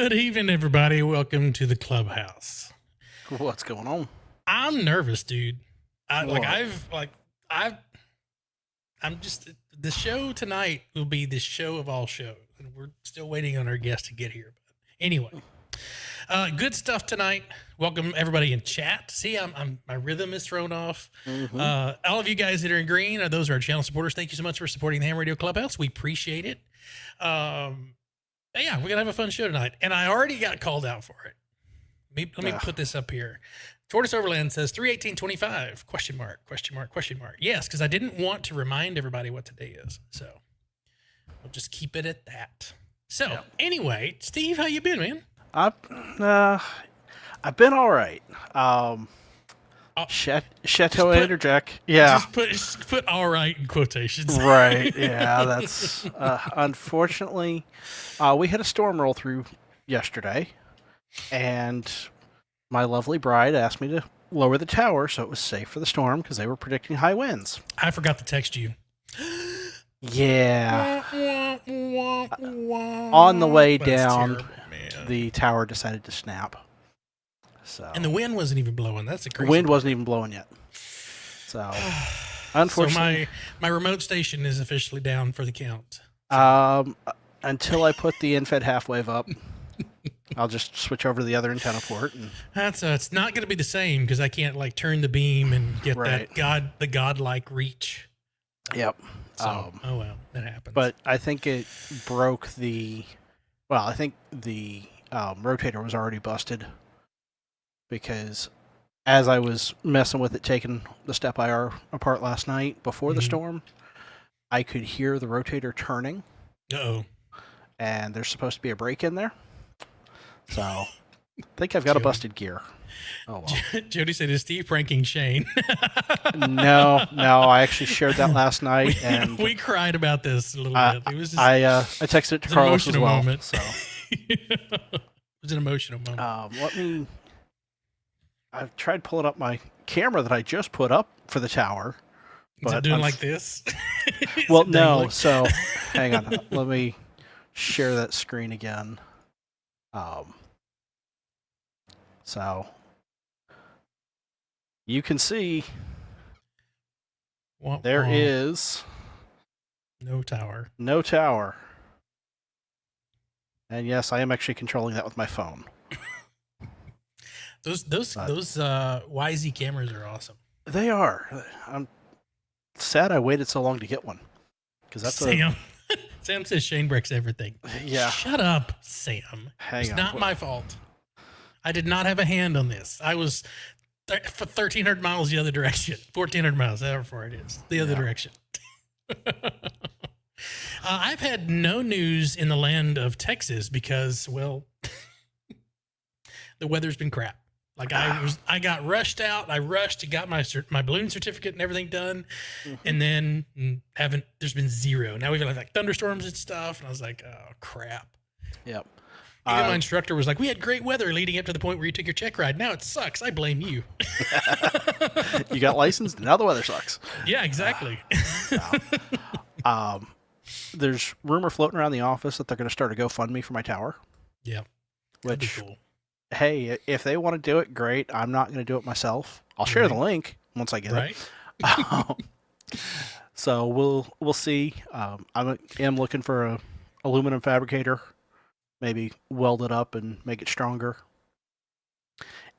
Good evening, everybody. Welcome to the Clubhouse. What's going on? I'm nervous, dude. I'm just, the show tonight will be the show of all shows. And we're still waiting on our guest to get here. But anyway, good stuff tonight. Welcome everybody in chat. See, my rhythm is thrown off. All of you guys that are in green, those are our channel supporters. Thank you so much for supporting the Ham Radio Clubhouse. We appreciate it. Yeah, we're gonna have a fun show tonight, and I already got called out for it. Let me put this up here. Tortoise Overland says 3/18/25 ? Yes, because I didn't want to remind everybody what today is, so we'll just keep it at that. So anyway, Steve, how you been, man? I've been all right. Chateau Interjack. Yeah. Just put all right in quotations. Right. Yeah. That's unfortunately, we had a storm roll through yesterday, and my lovely bride asked me to lower the tower so it was safe for the storm because they were predicting high winds. I forgot to text you. Yeah. On the way down, terrible, the tower decided to snap. So. And the wind wasn't even blowing. That's a crazy. The wind wasn't even blowing yet. So, unfortunately, so my remote station is officially down for the count. Until I put the infed half wave up, I'll just switch over to the other antenna port. And it's not going to be the same because I can't like turn the beam and get the godlike reach. Yep. So, oh well, that happens. But I think it broke the. Well, I think the rotator was already busted. Because as I was messing with it, taking the step IR apart last night before the storm, I could hear the rotator turning. Uh-oh. And there's supposed to be a break in there. So I think I've got a busted gear. Oh, well. Jody said, is Steve pranking Shane? No, I actually shared that last night. And we cried about this a little bit. It was just, I texted it to Carlos as well. Moment. So. It was an emotional moment. I've tried pulling up my camera that I just put up for the tower. Is it doing like this? Well, no. So, hang on. Let me share that screen again. So, you can see there is no tower. No tower. And yes, I am actually controlling that with my phone. Those YZ cameras are awesome. They are. I'm sad I waited so long to get one. Because that's Sam says Shane breaks everything. Yeah. Shut up, Sam. It's not my fault. I did not have a hand on this. I was 1,300 miles the other direction. 1,400 miles, however far it is. The other direction. I've had no news in the land of Texas because, well, the weather's been crap. Like I got rushed out. I rushed and got my balloon certificate and everything done, and then there's been zero. Now we've had like thunderstorms and stuff, and I was like, oh crap. Yep. Even my instructor was like, we had great weather leading up to the point where you took your check ride. Now it sucks. I blame you. You got licensed. Now the weather sucks. Yeah, exactly. There's rumor floating around the office that they're going to start a GoFundMe for my tower. Yeah. Which. That'd be cool. Hey, if they want to do it, great. I'm not going to do it myself. I'll share the link once I get it. So we'll see. I am looking for a aluminum fabricator, maybe weld it up and make it stronger.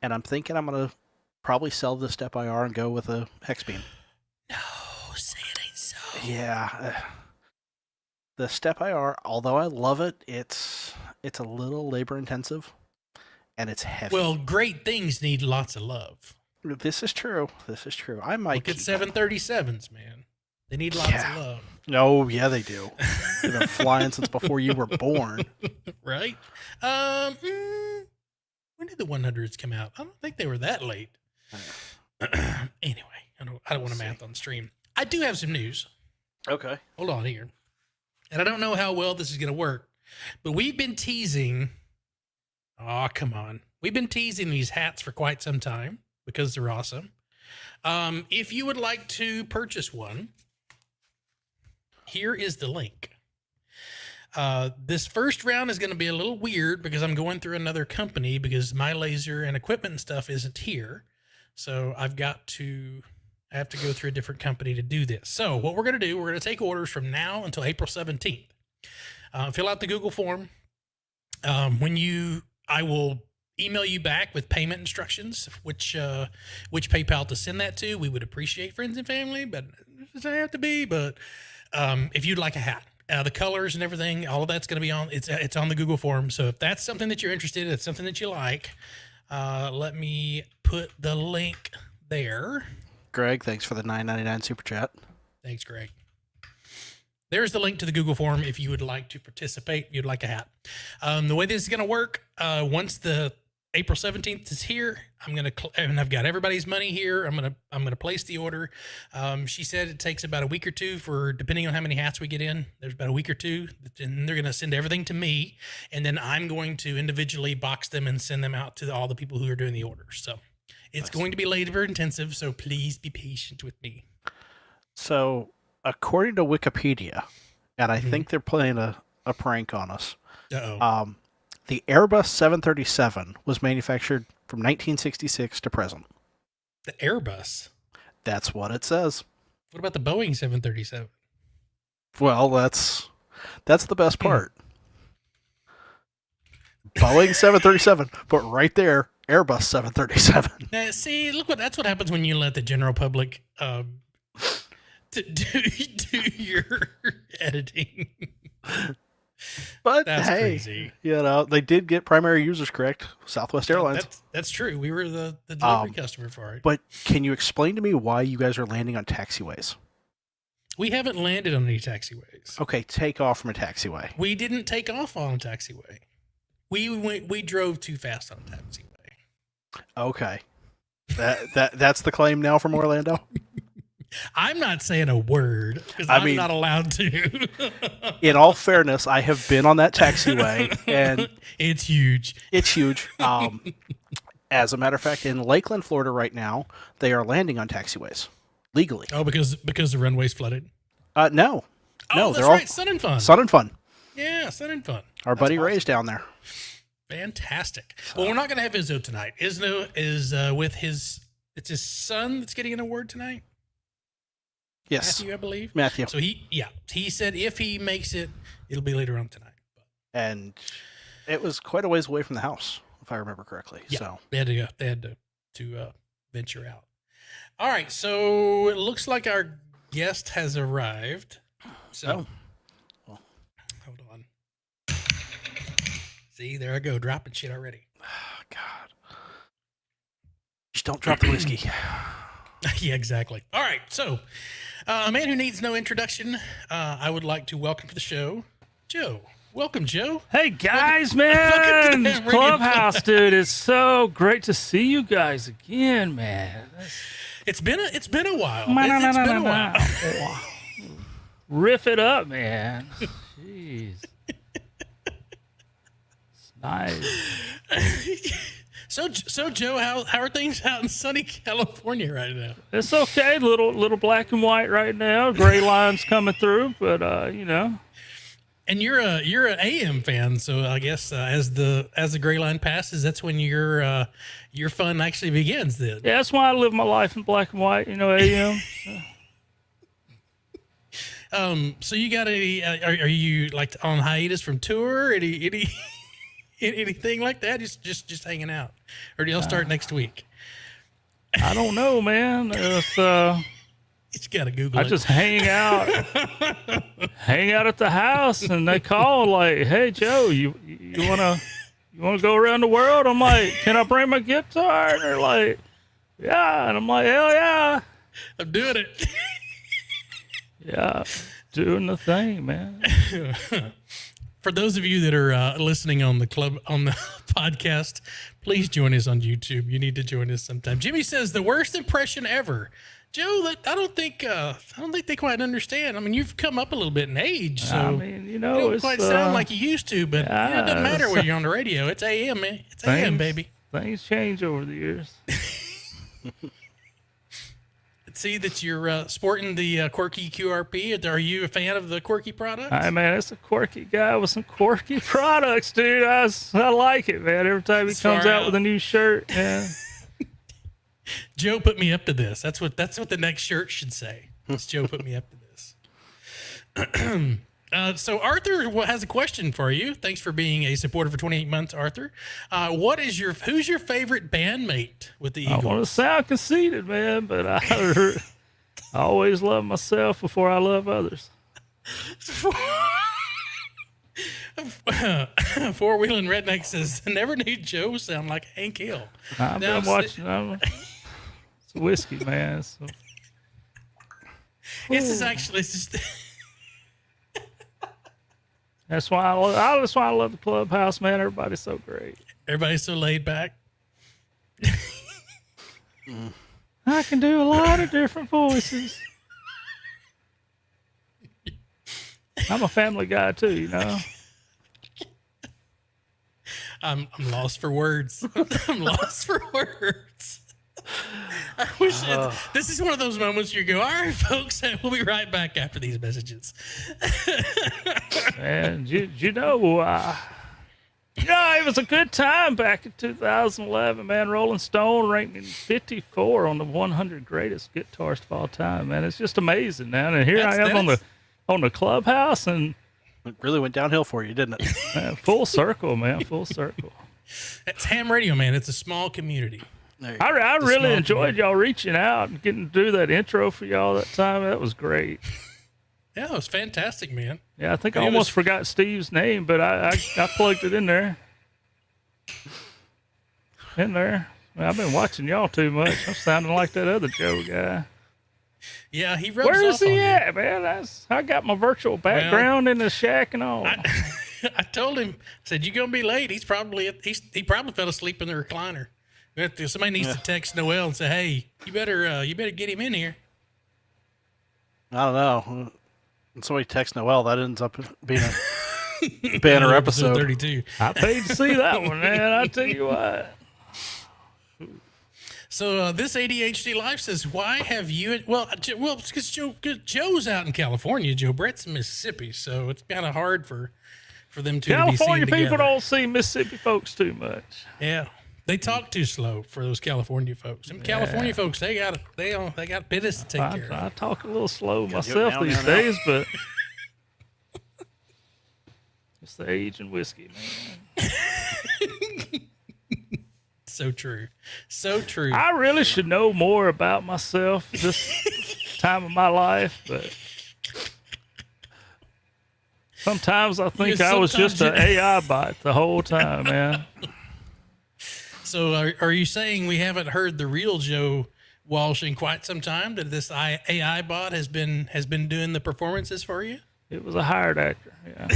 And I'm thinking I'm going to probably sell the step IR and go with a hex beam. No, say it ain't so. Yeah, the step IR, although I love it, it's a little labor intensive. And it's heavy. Well, great things need lots of love. This is true. I might look at 737s, man. They need lots of love. Oh, yeah, they do. They've been flying since before you were born. Right? When did the 100s come out? I don't think they were that late. Anyway, I don't want to math on stream. I do have some news. Okay. Hold on here. And I don't know how well this is going to work, but we've been teasing. Oh, come on. We've been teasing these hats for quite some time because they're awesome. If you would like to purchase one, here is the link. This first round is going to be a little weird because I'm going through another company because my laser and equipment and stuff isn't here. So I have to go through a different company to do this. So what we're going to do, we're going to take orders from now until April 17th. Fill out the Google form. I will email you back with payment instructions, which PayPal to send that to. We would appreciate friends and family, but it doesn't have to be. But if you'd like a hat, the colors and everything, all of that's going to be on. It's on the Google form. So if that's something that you're interested in, it's something that you like. Let me put the link there. Greg, thanks for the $9.99 super chat. Thanks, Greg. There's the link to the Google form if you would like to participate, if you'd like a hat. The way this is going to work, once the April 17th is here, and I've got everybody's money here. I'm gonna place the order. She said it takes about a week or two depending on how many hats we get in. There's about a week or two, and they're gonna send everything to me, and then I'm going to individually box them and send them out to all the people who are doing the orders. So it's going to be labor intensive. So please be patient with me. So according to Wikipedia, and I think they're playing a prank on us. Uh-oh. The Airbus 737 was manufactured from 1966 to present. The Airbus? That's what it says. What about the Boeing 737? Well, that's the best part. Boeing 737, but right there, Airbus 737. Now, see, that's what happens when you let the general public to do your editing. But that's hey, crazy. They did get primary users correct. Southwest Airlines. That's true. We were the delivery customer for it. But can you explain to me why you guys are landing on taxiways? We haven't landed on any taxiways. Okay, take off from a taxiway. We didn't take off on a taxiway. We drove too fast on a taxiway. Okay. That's the claim now from Orlando? I'm not saying a word because I'm not allowed to. In all fairness, I have been on that taxiway, and it's huge. It's huge. As a matter of fact, in Lakeland, Florida, right now, they are landing on taxiways legally. Oh, because the runway's flooded? No. Oh, no, that's right. Sun and Fun. Sun and Fun. Yeah, Sun and Fun. Our buddy Ray's down there. Fantastic. Well, we're not going to have Izzo tonight. Izzo is with it's his son that's getting an award tonight. Yes. Matthew, I believe. Matthew. So he said if he makes it, it'll be later on tonight. And it was quite a ways away from the house, if I remember correctly. Yeah, so they had to venture out. All right, so it looks like our guest has arrived. So hold on. See, there I go, dropping shit already. Oh, God. Just don't drop the whiskey. Yeah, exactly. All right, so a man who needs no introduction, I would like to welcome to the show, Joe. Welcome, Joe. Hey, guys, man. Clubhouse, dude. It's so great to see you guys again, man. It's been a while. It's been a while. Riff it up, man. Jeez. It's nice. So Joe, how are things out in sunny California right now? It's okay. Little black and white right now. Gray lines coming through, but And you're an AM fan, so I guess as the gray line passes, that's when your fun actually begins. Then yeah, that's why I live my life in black and white. AM. So. So you got any? Are you like on hiatus from tour? Anything like that? Just hanging out, or do y'all start next week? I don't know, man. It's got to Google. I just hang out at the house, and they call like, "Hey, Joe, you wanna go around the world?" I'm like, "Can I bring my guitar?" And they're like, "Yeah," and I'm like, "Hell yeah, I'm doing it." Yeah, doing the thing, man. For those of you that are listening on the podcast, please join us on YouTube. You need to join us sometime. Jimmy says the worst impression ever. Joe, I don't think they quite understand. I mean, you've come up a little bit in age, so I mean, you don't quite sound like you used to. But it doesn't matter when you're on the radio. It's AM, man. It's AM, baby. Things change over the years. see that you're sporting the quirky QRP. Are you a fan of the quirky products? Hey, man, it's a quirky guy with some quirky products, dude. I like it, man. Every time he comes out with a new shirt, yeah. Joe put me up to this. That's what the next shirt should say. Joe put me up to this. So Arthur has a question for you. Thanks for being a supporter for 28 months, Arthur. Who's your favorite bandmate with the Eagles? I want to sound conceited, man, but I always love myself before I love others. Four-wheeling redneck says, I never knew Joe sound like Hank Hill. I've been watching. It's whiskey, man. It's just That's why I love the Clubhouse, man. Everybody's so great. Everybody's so laid back. I can do a lot of different voices. I'm a family guy too, you know. I'm lost for words. I'm lost for words. I wish this is one of those moments you go, all right, folks, we'll be right back after these messages. And you know, it was a good time back in 2011, man. Rolling Stone ranked me 54 on the 100 greatest guitarists of all time, man. It's just amazing, man. And here I am on the Clubhouse, and it really went downhill for you, didn't it? Full circle, man. Full circle. It's ham radio, man. It's a small community. I really enjoyed y'all reaching out and getting to do that intro for y'all that time. That was great. Yeah, it was fantastic, man. Yeah, I think I almost forgot Steve's name, but I plugged it in there. I've been watching y'all too much. I'm sounding like that other Joe guy. Yeah, he rubs Where is off on he you. at, man? I got my virtual background in the shack and all. I told him, I said, you're going to be late. He probably fell asleep in the recliner. Somebody needs to text Noel and say, hey, you better get him in here. I don't know. When somebody texts Noel, that ends up being a banner episode. 32. I paid to see that one, man. I tell you what. So this ADHD Life says, why have you... Well, it's because Joe's out in California. Joe Brett's in Mississippi, so it's kind of hard for them to California be seen people together. don't see Mississippi folks too much. Yeah. They talk too slow for those California folks. Them California folks, they got business to take care of. I talk a little slow do it myself now, these now. days, but it's the age and whiskey, man. So true. So true. I really should know more about myself this time of my life, but sometimes I think I was just an AI bot the whole time, man. So are you saying we haven't heard the real Joe Walsh in quite some time? That this AI bot has been doing the performances for you? It was a hired actor, yeah.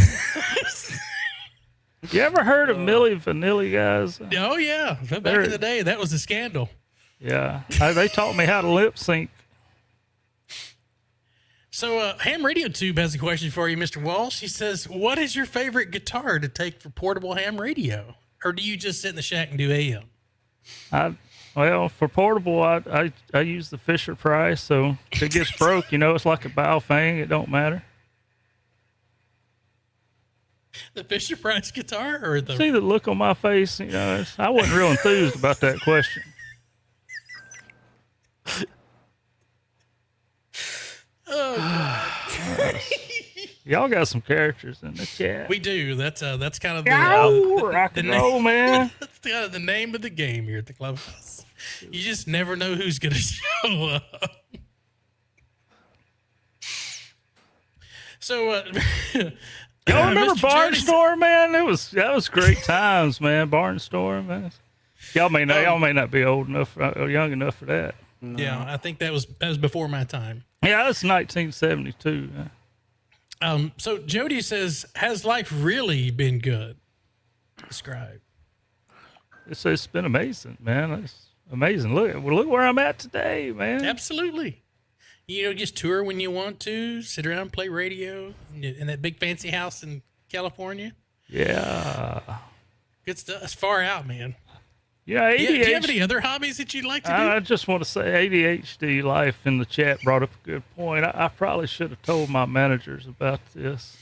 You ever heard of Milli Vanilli, guys? Oh, yeah. Back in the day, that was a scandal. Yeah. They taught me how to lip sync. So Ham Radio Tube has a question for you, Mr. Walsh. He says, what is your favorite guitar to take for portable ham radio? Or do you just sit in the shack and do AM? Well, for portable, I use the Fisher Price, so if it gets broke, it's like a Baofeng. It don't matter. The Fisher Price guitar or the... See the look on my face? I wasn't real enthused about that question. Oh, God. Y'all got some characters in the chat. We do. That's kind of the rock and roll, man. That's kind of the name of the game here at the Clubhouse. You just never know who's going to show up. So, y'all remember Mr. Barnstorm, man? That was great times, man. Barnstorm, man. Y'all may not be old enough, or young enough for that. No. Yeah, I think that was before my time. Yeah, that's 1972. So Jody says, has life really been good? Describe. It's been amazing, man. It's amazing. Look where I'm at today, man. Absolutely. Just tour when you want to, sit around, play radio in that big fancy house in California. Yeah. Good stuff. It's far out, man. Yeah, Do you have ADHD. any other hobbies that you'd like to do? I just want to say ADHD Life in the chat brought up a good point. I probably should have told my managers about this.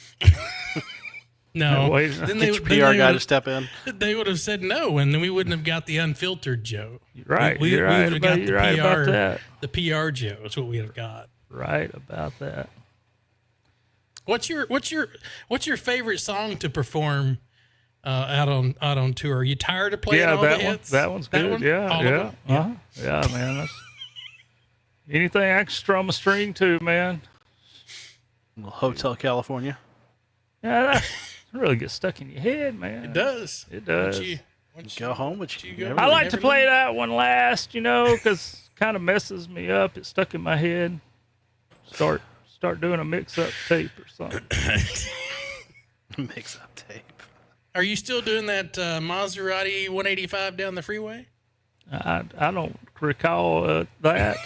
No. Wait, Then Get your PR guy to step in. They would have said no, and then we wouldn't have got the unfiltered Joe. You're right. We You're would right have about, got you're right about that. The PR Joe is what we would have got. Right about that. What's your favorite song to perform out on tour? Are you tired of playing all the hits? That one's good. One? Yeah, All of yeah, them? Yeah. yeah, man. That's anything I can strum a string to, man. Hotel California. Yeah, that really gets stuck in your head, man. It does. It does. Once Go home, but you never I leave. like to play that one last, because it kind of messes me up. It's stuck in my head. Start doing a mix-up tape or something. Mix up tape. Are you still doing that Maserati 185 down the freeway? I don't recall that.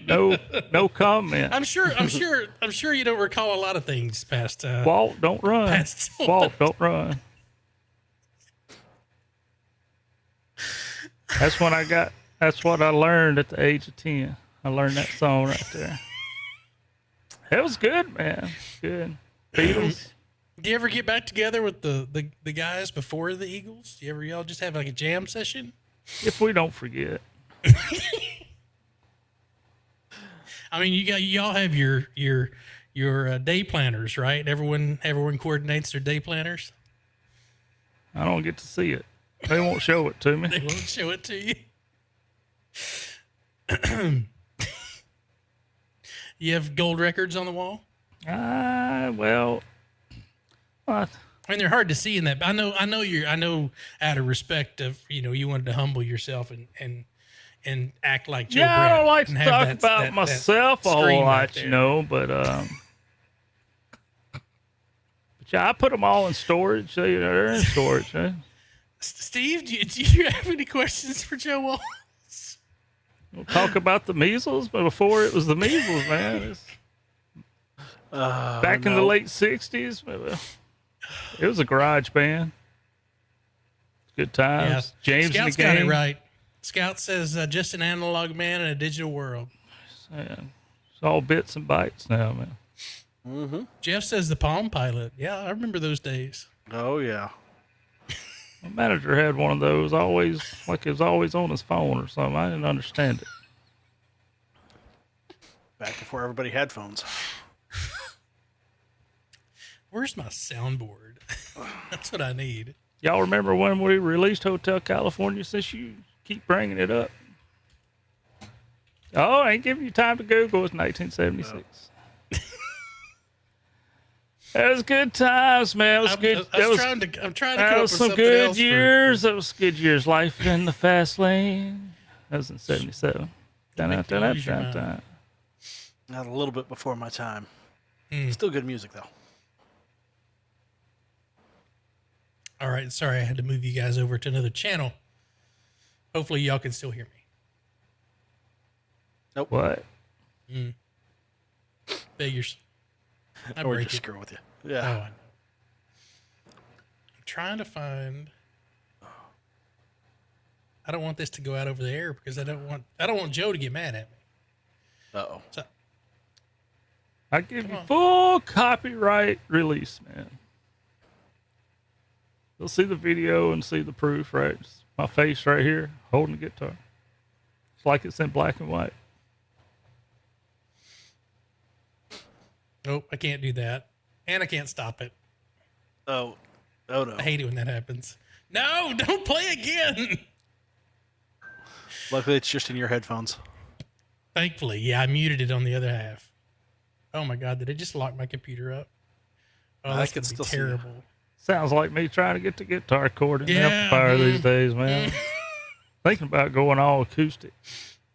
No comment. I'm sure you don't recall a lot of things past. Walt, don't run. Past- Walt, don't run. That's what I learned at the age of 10. I learned that song right there. It was good, man. Good. Beatles. Do you ever get back together with the guys before the Eagles? Do you ever y'all just have like a jam session? If we don't forget. I mean, y'all have your day planners, right? Everyone coordinates their day planners. I don't get to see it. They won't show it to me. They won't show it to you. You have gold records on the wall? Well, what? I mean, they're hard to see in that. I know out of respect of, you wanted to humble yourself and act like Joe Yeah, Brett I don't like to and have talk about myself a screen whole right lot, there. but yeah, I put them all in storage. So, they're in storage. Huh? Steve, do you have any questions for Joe Walsh? We'll talk about the measles, but before it was the measles, man. Back in the late 60s, it was a garage band. Good times. Yeah. James Scout's in the got game. it right. Scout says just an analog man in a digital world. Man, it's all bits and bytes now, man. Mm-hmm. Jeff says the Palm Pilot. Yeah, I remember those days. Oh yeah. My manager had one of those, always like it was always on his phone or something. I didn't understand it. Back before everybody had phones. Where's my soundboard? That's what I need. Y'all remember when we released Hotel California, since you keep bringing it up? Oh, I ain't giving you time to Google. It's 1976. That was good times, man. It was good. I'm trying to come up with some something good else years. That was good years. Life in the fast lane. That was in 77. Make you lose your mind. Not a little bit before my time. Mm. Still good music though. All right, sorry I had to move you guys over to another channel. Hopefully y'all can still hear me. Nope. What? Figures. I Or break just it. screw with you. Oh, Yeah. I know. I'm trying to find. I don't want this to go out over the air because I don't want Joe to get mad at me. Uh-oh. So, I give Come you on. full copyright release, man. You'll see the video and see the proof, right? It's my face right here holding the guitar. It's like it's in black and white. nope, I can't do that, and I can't stop it. Oh no. I hate it when that happens. No, don't play again. Luckily it's just in your headphones. Thankfully, yeah, I muted it on the other half. Oh my God, did it just lock my computer up? Oh, I that's can gonna be still see you. terrible. Sounds like me trying to get the guitar cord in the Yeah, amplifier these days, man. Thinking about going all acoustic.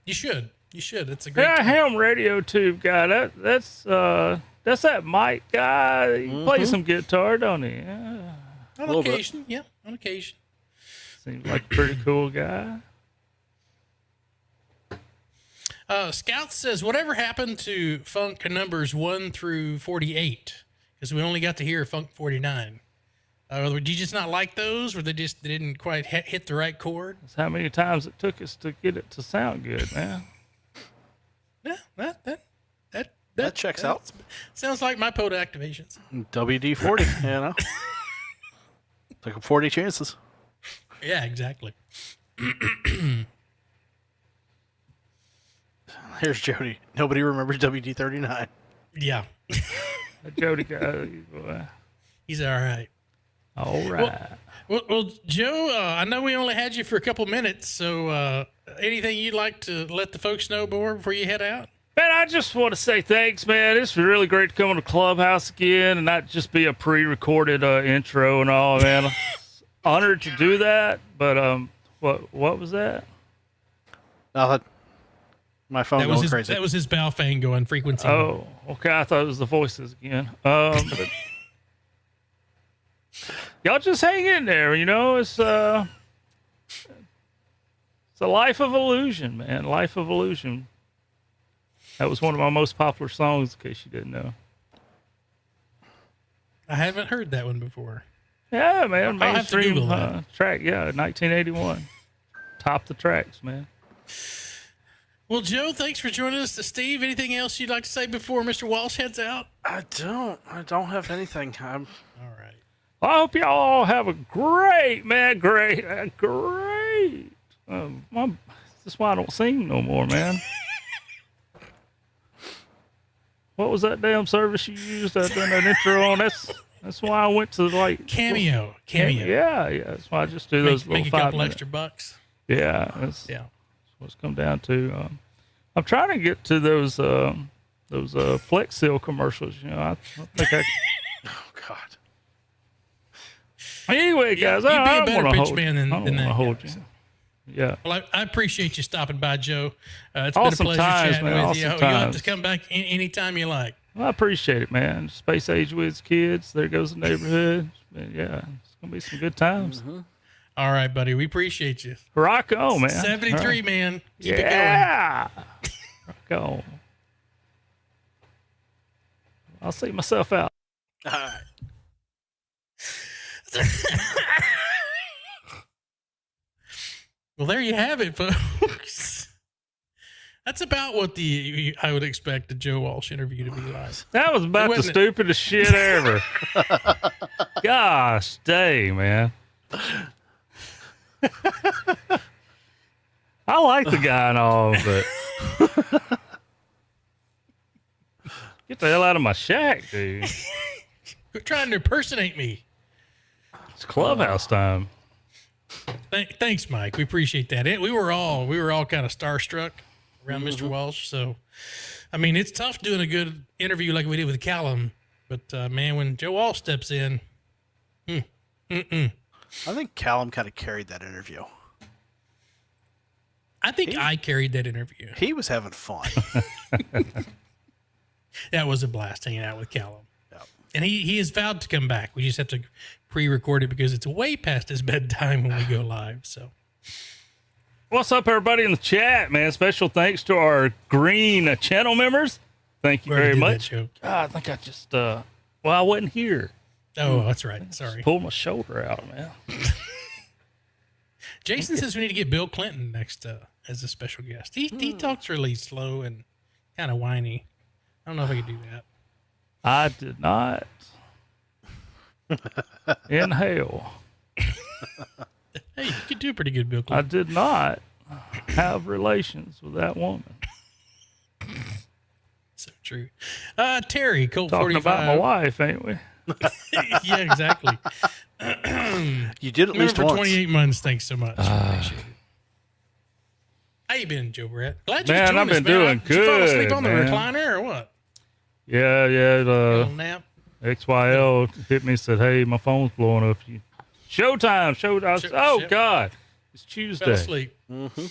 You should. It's a great. Yeah, time. ham radio tube guy. That's that Mike guy. He plays some guitar, don't he? Yeah. On little bit. occasion, yeah, on occasion. Seems like a pretty cool guy. Scout says, whatever happened to Funk numbers 1 through 48? Because we only got to hear Funk 49. Did you just not like those, or they didn't quite hit the right chord? That's how many times it took us to get it to sound good, man. Yeah, That checks out. Sounds like my pod activations. WD-40, you know. Took 40 chances. Yeah, exactly. Here's Jody. Nobody remembers WD-39. Yeah. That Jody guy, boy. He's all right. All right. Well, Joe, I know we only had you for a couple minutes, so anything you'd like to let the folks know before you head out? Man, I just want to say thanks, man. It's really great to come on the Clubhouse again and not just be a pre-recorded intro and all, man. Honored to do that, but what was that? Nothing. My phone going crazy. That was his bow fan going frequency. Oh, okay. I thought it was the voices again. But y'all just hang in there, you know. It's a life of illusion, man. Life of illusion. That was one of my most popular songs, in case you didn't know. I haven't heard that one before. Yeah, man. I'll have to Mainstream Google that. track. Yeah, 1981. Top the tracks, man. Well, Joe, thanks for joining us. Steve, anything else you'd like to say before Mr. Walsh heads out? I don't have anything. All right. Well, I hope y'all all have a great, man. Great. That's why I don't sing no more, man. What was that damn service you used that done that intro on? That's why I went to like Cameo. Yeah. That's why I just do those Make little a 5 couple minute. extra bucks. Yeah, that's what it's come down to. I'm trying to get to those Flex Seal commercials. You know, I think I. Oh God. Anyway, guys, you'd be I a better don't pitch want man than that. to hold you. So. Yeah. Well, I appreciate you stopping by, Joe. It's Awesome been a pleasure times, chatting man. with you. Awesome You'll have times. to come back anytime you like. Well, I appreciate it, man. Space Age Wiz kids. There goes the neighborhood. Yeah, it's gonna be some good times. Mm-hmm. All right, buddy. We appreciate you. Rock on, man. 73, All right. man. Keep it Yeah. Rock on. I'll see myself out. All right. going. Well, there you have it, folks. That's about what I would expect a Joe Walsh interview to be like. That was about the Wasn't it? stupidest shit ever. Gosh dang, man. I like the guy and all, but get the hell out of my shack, dude. Quit trying to impersonate me. It's Clubhouse time. Thanks, Mike. We appreciate that. We were all kind of starstruck around Mr. Walsh. So, I mean, it's tough doing a good interview like we did with Callum. But man, when Joe Walsh steps in, I think Callum kind of carried that interview. I think I carried that interview. He was having fun. That was a blast hanging out with Callum. Yep. And he has vowed to come back. We just have to pre-record it because it's way past his bedtime when we go live. So, What's up, everybody in the chat, man? Special thanks to our green channel members. Thank you very much. I think I just, I wasn't here. Oh, that's right. Sorry. Pulled my shoulder out, man. Jason says we need to get Bill Clinton next as a special guest. He talks really slow and kind of whiny. I don't know if I could do that. I did not inhale. Hey, you could do pretty good, Bill I Clinton. did not have relations with that woman. So true. Terry, Colt Talking 45. about my wife, ain't we? Yeah, exactly. You did at Remember least for once. 28 months. Thanks so much. Appreciate it. How you been, Joe Brett? Glad you Man, joined I've us, been man. doing Did you fall asleep good, on the man. recliner or what? Yeah. Little nap. XYL hit me and said, hey, my phone's blowing up. Showtime. Oh, Shit. God. It's Fell Tuesday. asleep. Mm-hmm.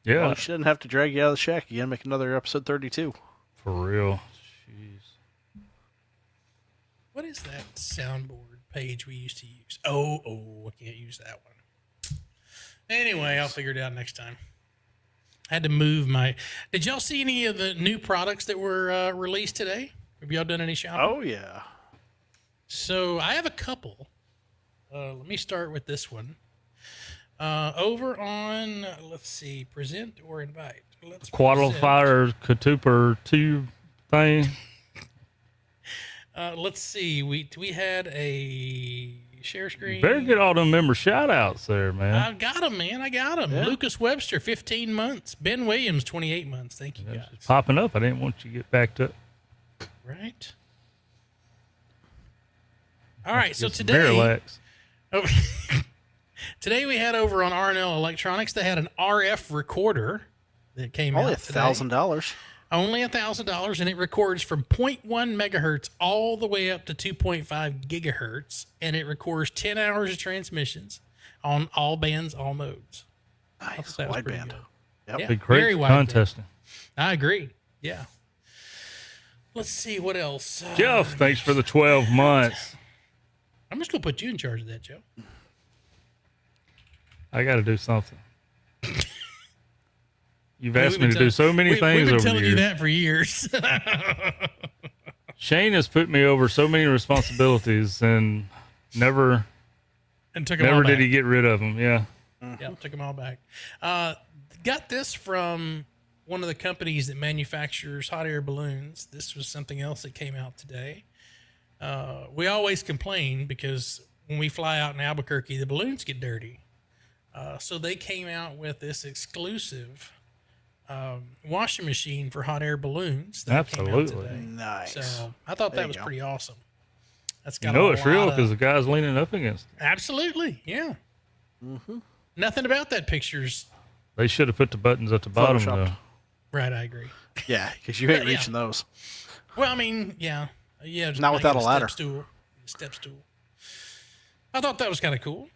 Yeah, Well, we shouldn't have to drag you out of the shack again. Make another episode 32. for real. Jeez. What is that soundboard page we used to use? Oh, I can't use that one. Anyway, I'll figure it out next time. I had to move my... Did y'all see any of the new products that were released today? Have y'all done any shopping? Oh, yeah. So I have a couple. Let me start with this one. Over on, let's see, present or invite. Let's Qualifier Katuper 2 thing. Let's see. We had a share screen. You better get all them member shout outs there, man. I got him, man. I got him. Yeah. Lucas Webster, 15 months. Ben Williams, 28 months. Thank you, guys. Popping up. I didn't want you to get backed up. Right. All right. So today, today we had over on R&L Electronics, they had an RF recorder that came out today. $1,000. Only $1,000, and it records from 0.1 megahertz all the way up to 2.5 gigahertz, and it records 10 hours of transmissions on all bands, all modes. Nice. Wideband. Yep. Yeah, Big great contesting. I agree. Yeah. Let's see what else. Jeff, thanks for the 12 months. I'm just going to put you in charge of that, Joe. I got to do something. You've asked me to do so many things over the years. We've been telling you that for years. Shane has put me over so many responsibilities and never did he get rid of them. Yeah. Yeah, took them all back. Got this from one of the companies that manufactures hot air balloons. This was something else that came out today. We always complain because when we fly out in Albuquerque, the balloons get dirty. So they came out with this exclusive washing machine for hot air balloons. Absolutely. Nice. So I thought that was pretty awesome. That's got it's real because the guy's leaning up against it. Absolutely. Yeah. Mm-hmm. Nothing about that picture's. They should have put the buttons at the bottom, though. Right, I agree. Yeah, because you ain't reaching those. Well, I mean, yeah. Not without a ladder. Step stool. I thought that was kind of cool.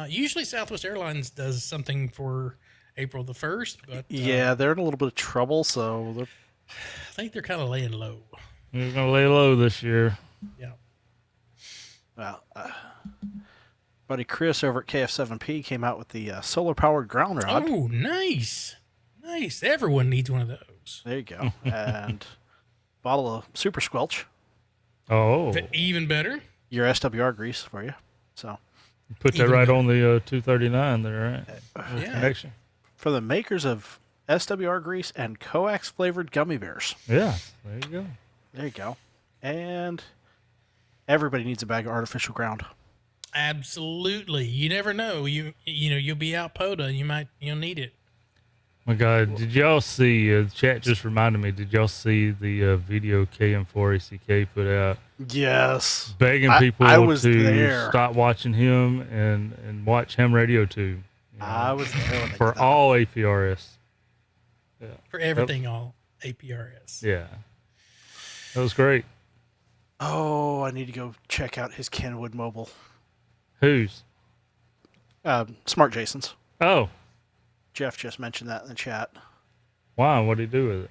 Usually Southwest Airlines does something for April the 1st, but yeah, they're in a little bit of trouble, so I think they're kind of laying low. They're gonna lay low this year. Yeah. Well, buddy Chris over at KF7P came out with the solar powered ground rod. Oh, nice. Everyone needs one of those. There you go. And bottle of Super Squelch. Oh, even better. Your SWR grease for you. So put that right on the 239 there, right? Yeah. Connection. For the makers of SWR grease and coax flavored gummy bears. Yeah, there you go. There you go. And everybody needs a bag of artificial ground. Absolutely. You never know. You'll be out POTA. You'll need it. My God, did y'all see? The chat just reminded me. Did y'all see the video KM4ACK put out? Yes. Begging people to stop watching him and watch Ham Radio Tube. I was there when they for all APRS. Yeah. For everything, all APRS. Yeah. That was great. Oh, I need to go check out his Kenwood mobile. Whose? Smart Jason's. Oh. Jeff just mentioned that in the chat. Wow, what did he do with it?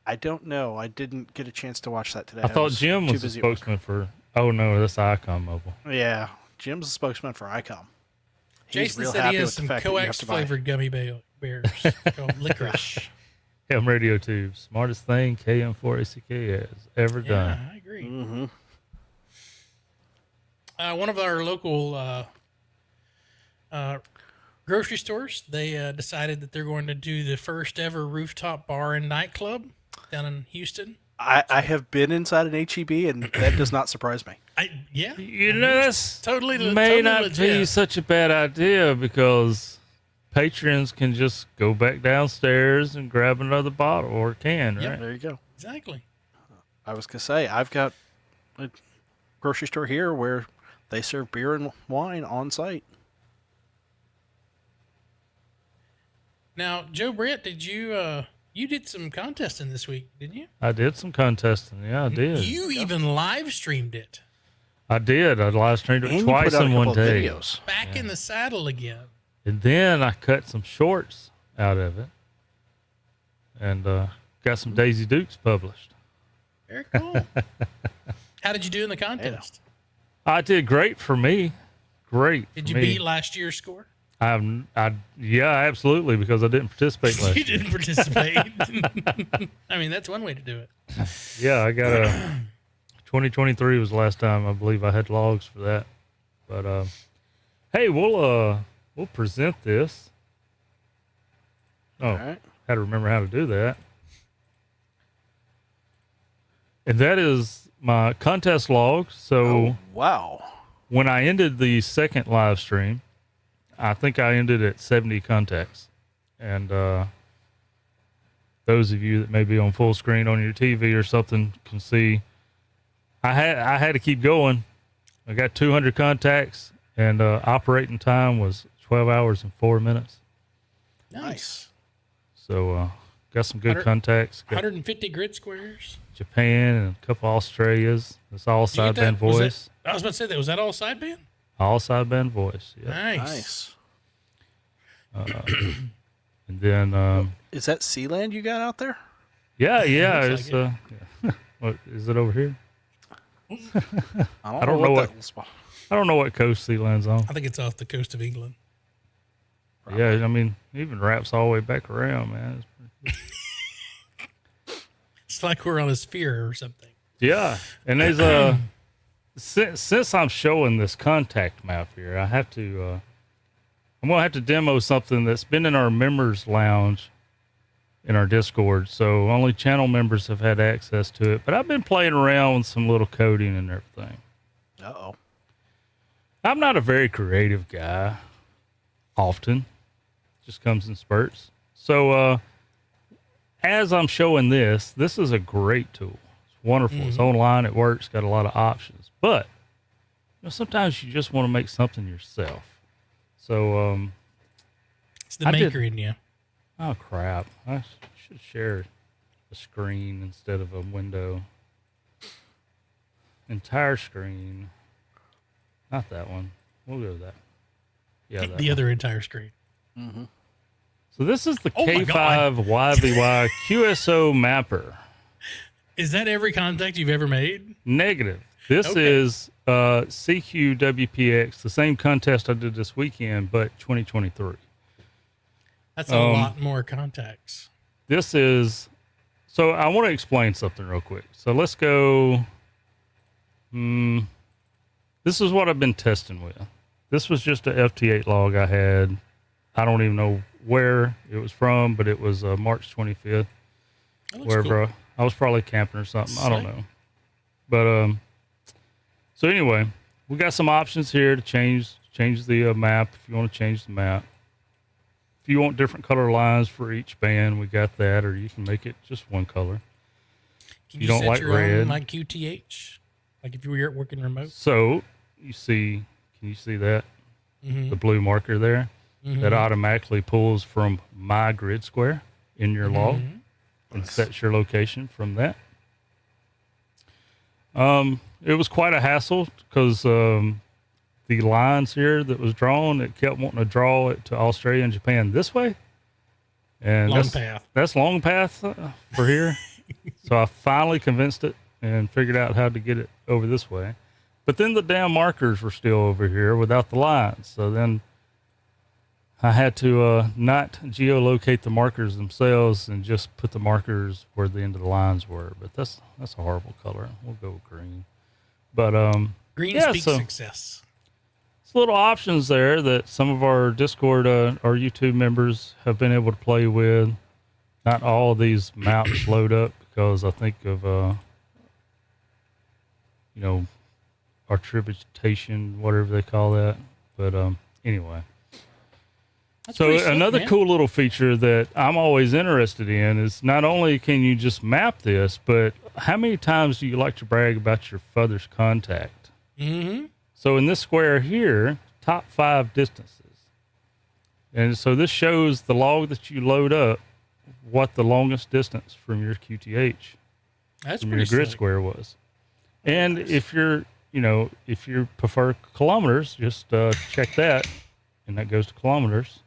I don't know. I didn't get a chance to watch that today. I thought Jim was the spokesman for... Oh, no, that's Icom Mobile. Yeah, Jim's the spokesman for Icom. Jason said he has some coax-flavored gummy bears called licorice. Ham Radio Tube, smartest thing KM4ACK has ever done. Yeah, I agree. Mm-hmm. One of our local grocery stores, they decided that they're going to do the first ever rooftop bar and nightclub down in Houston. I have been inside an HEB, and that does not surprise me. That's may not legit. Be such a bad idea because patrons can just go back downstairs and grab another bottle or can, right? There you go. Exactly. I was going to say, I've got a grocery store here where they serve beer and wine on site. Now, Joe Brett, did you did some contesting this week, didn't you? I did some contesting. Yeah, I did. You even live streamed it. I did. I live streamed it twice in one day. Back in the saddle again. And then I cut some shorts out of it and got some Daisy Dukes published. Very cool. How did you do in the contest? I did great for me. Great. Did you beat last year's score? Yeah, absolutely, because I didn't participate last year. You didn't participate. I mean, that's one way to do it. Yeah, I got a 2023 was the last time I believe I had logs for that. But hey, we'll present this. Oh, All right. had to remember how to do that. And that is my contest log. So Oh, wow. when I ended the second live stream, I think I ended at 70 contacts. And those of you that may be on full screen on your TV or something can see I had to keep going. I got 200 contacts, and operating time was 12 hours and 4 minutes. Nice. So got some good contacts. Got 150 grid squares. Japan and a couple Australias. It's all Did you get sideband that? voice. I was about to say that. Was that all sideband? All sideband voice. Yeah. Nice. And then Is that Sealand you got out there? yeah, Looks it's like what is it over here? I don't know what- that spot. I don't know what coast sea lands on. I think it's off the coast of England. Yeah, I mean, it even wraps all the way back around, man. It's like we're on a sphere or something. Yeah, and there's since I'm showing this contact map here, I have to I'm gonna have to demo something that's been in our members lounge in our Discord, so only channel members have had access to it. But I've been playing around with some little coding and everything. Uh-oh. I'm not a very creative guy. Often, just comes in spurts. So as I'm showing this is a great tool. It's wonderful. It's online. It works. Got a lot of options. But you know, sometimes you just want to make something yourself. So It's the maker in you. oh crap! I should share a screen instead of a window. Entire screen. Not that one. We'll go with that. Yeah, that The one. other entire screen. So this is the Oh my God. K5 YVY QSO mapper. Is that every contact you've ever made? Negative. This Okay. is CQWPX, the same contest I did this weekend, but 2023. That's a lot more contacts. This is, so I want to explain something real quick. So let's go. This is what I've been testing with. This was just a FT8 log I had. I don't even know where it was from, but it was March 25th. That looks Wherever cool. I was probably camping or something. I don't Sick. know. But so anyway, we got some options here to change the map if you want to change the map. If you want different color lines for each band, we got that, or you can make it just one color. Can you you don't set like your red. own like QTH? Like if you were working remote? So you see, can you see that? The blue marker there? That automatically pulls from my grid square in your log and sets your location from that. It was quite a hassle because the lines here that was drawn, it kept wanting to draw it to Australia and Japan this way. And Long path. That's long path for here. So I finally convinced it and figured out how to get it over this way. But then the damn markers were still over here without the lines. So then I had to not geolocate the markers themselves and just put the markers where the end of the lines were. But that's a horrible color. We'll go with green. But Green yeah, speaks so success. it's little options there that some of our Discord or YouTube members have been able to play with. Not all of these maps load up because I think of attribution, whatever they call that. But anyway. That's So pretty slick, another man. cool little feature that I'm always interested in is not only can you just map this, but how many times do you like to brag about your furthest contact? So in this square here, top 5 distances. And so this shows the log that you load up, what the longest distance from your QTH, That's from pretty your grid slick. square was. And if you're, if you prefer kilometers, just check that, and that goes to kilometers.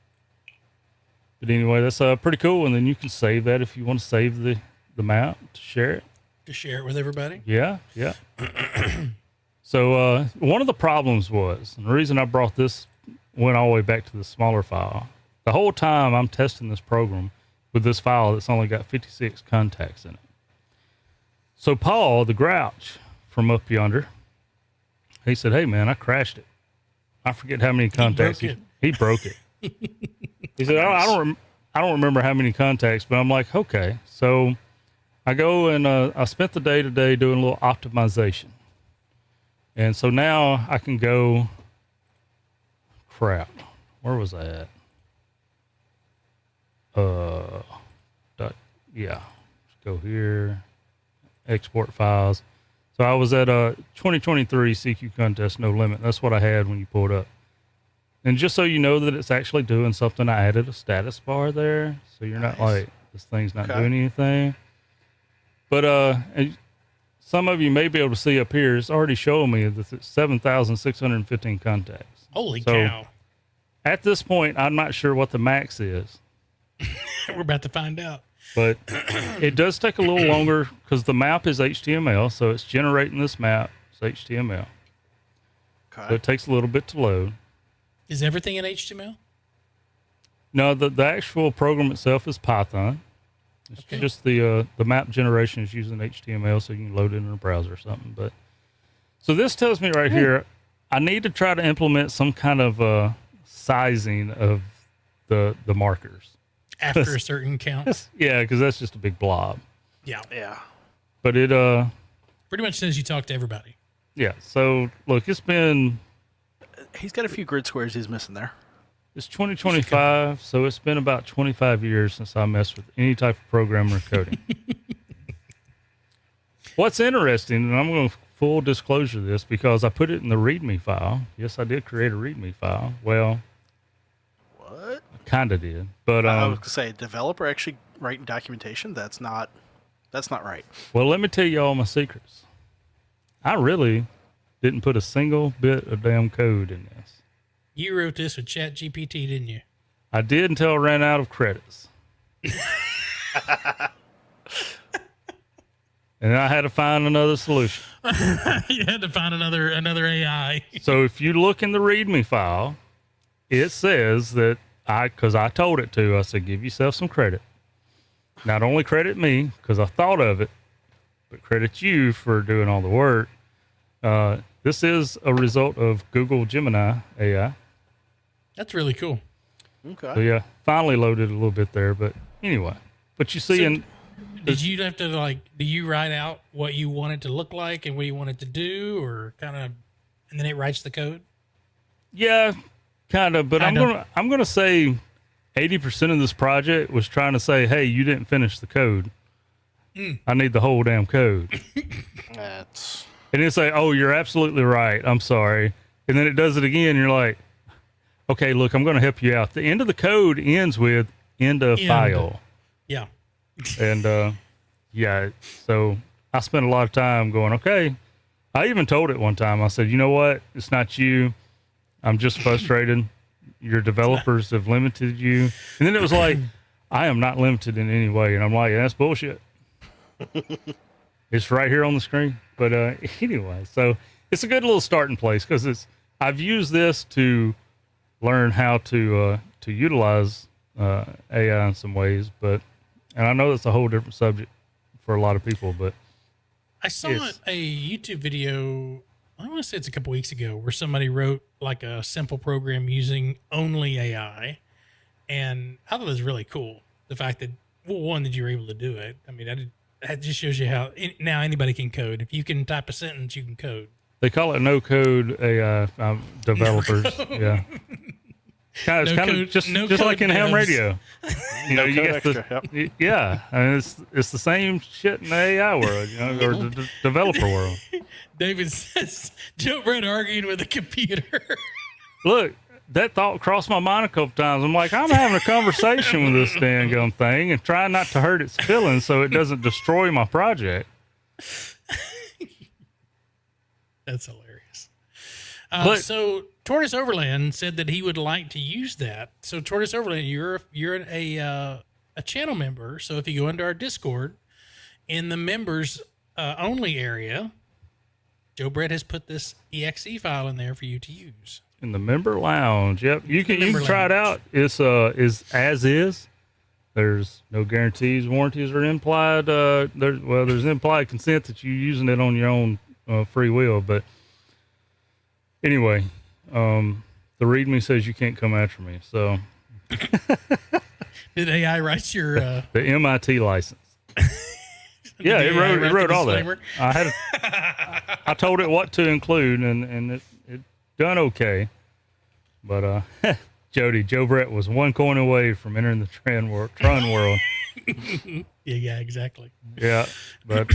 But anyway, that's pretty cool. And then you can save that if you want to save the map to share it. To share it with everybody. Yeah, yeah. So one of the problems was, and the reason I brought this, went all the way back to the smaller file. The whole time I'm testing this program with this file that's only got 56 contacts in it. So Paul, the Grouch from up yonder. He said, "Hey man, I crashed it. I forget how many contacts he broke it." He said, "I don't remember how many contacts," but I'm like, okay. So I go and I spent the day today doing a little optimization, and so now I can go. Crap, where was I at? Yeah, let's go here. Export files. So I was at a 2023 CQ contest, no limit. That's what I had when you pulled up. And just so you know that it's actually doing something, I added a status bar there. So you're not like, this thing's not doing anything. But and some of you may be able to see up here, it's already showing me that it's 7,615 contacts. Holy cow. At this point, I'm not sure what the max is. We're about to find out. But it does take a little longer because the map is HTML, so it's generating this map. It's HTML. Okay. So it takes a little bit to load. Is everything in HTML? No, the actual program itself is Python. It's just the map generation is using HTML, so you can load it in a browser or something. But so this tells me right here, I need to try to implement some kind of sizing of the markers. After a certain count? Yeah, because that's just a big blob. Yeah. Yeah. But it pretty much says you talk to everybody. Yeah. So look, it's been. He's got a few grid squares he's missing there. It's 2025, so it's been about 25 years since I messed with any type of programming or coding. What's interesting, and I'm going to full disclosure this because I put it in the README file. Yes, I did create a README file. Well, what? I kind of did, but I was going to say, developer actually writing documentation. That's not right. Well, let me tell you all my secrets. I really didn't put a single bit of damn code in this. You wrote this with ChatGPT, didn't you? I did until I ran out of credits. And I had to find another solution. You had to find another AI. So if you look in the README file, it says that because I told it to, I said, give yourself some credit. Not only credit me, because I thought of it, but credit you for doing all the work. This is a result of Google Gemini AI. That's really cool. Okay. So yeah, finally loaded a little bit there, but anyway. But you see, did you have to do you write out what you want it to look like and what you want it to do, or kind of, and then it writes the code? Yeah, kind of. But I'm gonna say 80% of this project was trying to say, hey, you didn't finish the code. I need the whole damn code. And it's like, oh, you're absolutely right. I'm sorry. And then it does it again. And you're like, okay, look, I'm going to help you out. The end of the code ends with end of file. Yeah. And yeah, so I spent a lot of time going, okay. I even told it one time. I said, you know what? It's not you. I'm just frustrated. Your developers have limited you. And then it was like, I am not limited in any way. And I'm like, that's bullshit. It's right here on the screen. But anyway, so it's a good little starting place because I've used this to learn how to utilize AI in some ways, and I know that's a whole different subject for a lot of people, but I saw a YouTube video, I want to say it's a couple weeks ago, where somebody wrote like a simple program using only AI, and I thought it was really cool. The fact that, well, one, that you were able to do it. I mean, that just shows you how now anybody can code. If you can type a sentence, you can code. They call it no code AI developers. Yeah. It's kind of just like in ham radio. You know, you get yeah. I mean, it's the same shit in the AI world, you know, or the developer world. David says, Joe Brett arguing with a computer. Look, that thought crossed my mind a couple times. I'm like, I'm having a conversation with this dang gum thing and trying not to hurt its feelings so it doesn't destroy my project. That's hilarious. So Tortoise Overland said that he would like to use that. So Tortoise Overland, you're a channel member. So if you go into our Discord, in the members only area, Joe Brett has put this exe file in there for you to use. In the member lounge, yep. You can try it out. It's is as is. There's no guarantees, warranties, or implied. There's implied consent that you're using it on your own free will. But anyway, the README says you can't come after me. So did AI write your the MIT license? Yeah, it wrote all that. I told it what to include, and it done okay. But Joe Brett was one coin away from entering the Tron world. Yeah, exactly. Yeah, but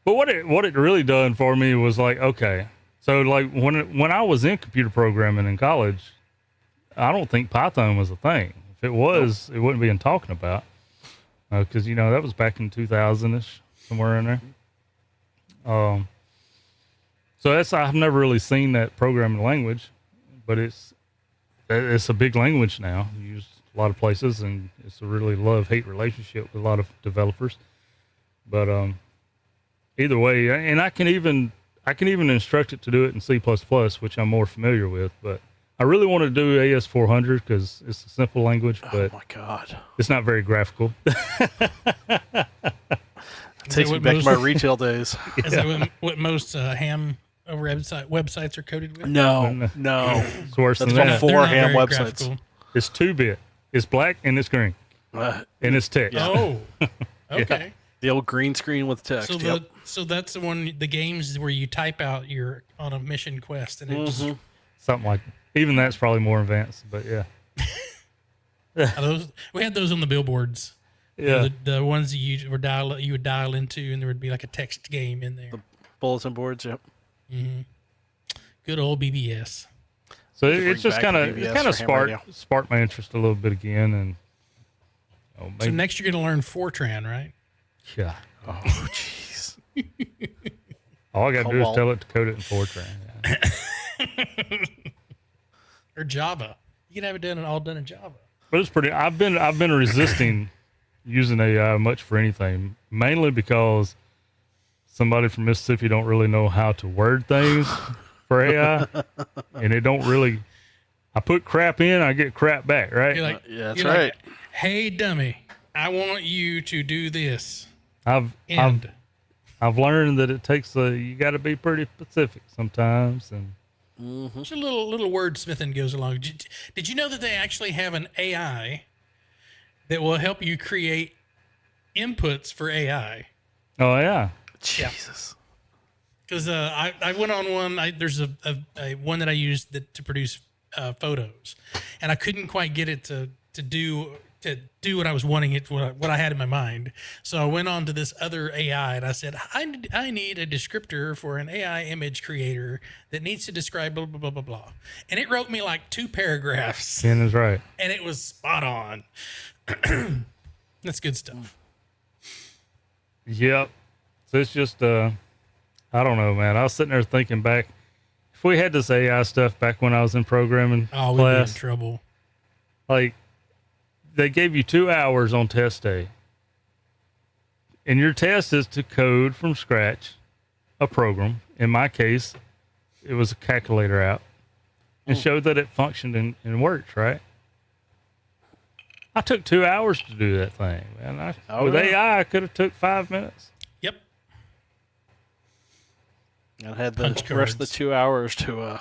what it really done for me was like, okay, so like when I was in computer programming in college, I don't think Python was a thing. If it was, it wouldn't be talking about, because that was back in 2000ish, somewhere in there. So I've never really seen that programming language, but it's a big language now, used a lot of places, and it's a really love-hate relationship with a lot of developers. But either way, and I can even instruct it to do it in C++, which I'm more familiar with. But I really want to do AS400 because it's a simple language, but oh my God, it's not very graphical. Takes me back to my retail days. Is that what most ham websites are coded with? No. It's worse than That's that. before ham websites. Graphical. It's 2-bit. It's black and it's green. And it's text. Oh, okay. The old green screen with text. So that's the games where you type out you're on a mission quest, and it just Something like even that's probably more advanced, but yeah. we had those on the billboards. Yeah. The ones you would dial into, and there would be like a text game in there. The bulletin boards, yep. Mm-hmm. Good old BBS. So it's just kind of sparked my interest a little bit again, and so next you're going to learn Fortran, right? Yeah. Oh, jeez. All I got to do is tell it to code it in Fortran. Yeah. Or Java. You can have it all done in Java. But it's pretty. I've been resisting using AI much for anything, mainly because somebody from Mississippi don't really know how to word things for AI, and it don't really. I put crap in, I get crap back, right? You're like, yeah, that's right. Like, hey, dummy, I want you to do this. I've learned that it takes you got to be pretty specific sometimes, and Just a little wordsmithing goes along. Did you know that they actually have an AI that will help you create inputs for AI? Oh yeah, Jesus. Because I went on one. There's a one that I used to produce photos, and I couldn't quite get it to do what I was wanting it, what I had in my mind. So I went on to this other AI, and I said, I need a descriptor for an AI image creator that needs to describe blah, blah, blah, blah, blah. And it wrote me like 2 paragraphs. Ken is right. And it was spot on. That's good stuff. Yep. So it's just, I don't know, man. I was sitting there thinking back, if we had this AI stuff back when I was in programming Oh, we'd be in class, trouble. like, they gave you 2 hours on test day. And your test is to code from scratch a program. In my case, it was a calculator app. And showed that it functioned and worked, right? I took 2 hours to do that thing, man. With AI, I could have took 5 minutes. Yep. I had the rest of the 2 hours to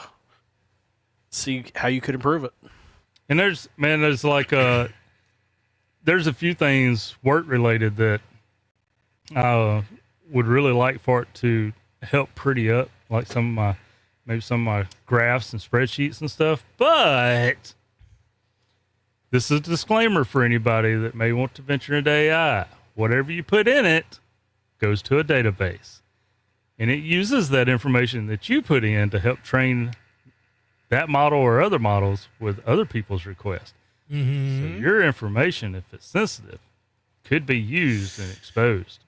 see how you could improve it. And there's like there's a few things work related that I would really like for it to help pretty up, like some of my graphs and spreadsheets and stuff. But this is a disclaimer for anybody that may want to venture into AI. Whatever you put in it goes to a database, and it uses that information that you put in to help train that model or other models with other people's requests. Mm-hmm. So your information, if it's sensitive, could be used and exposed.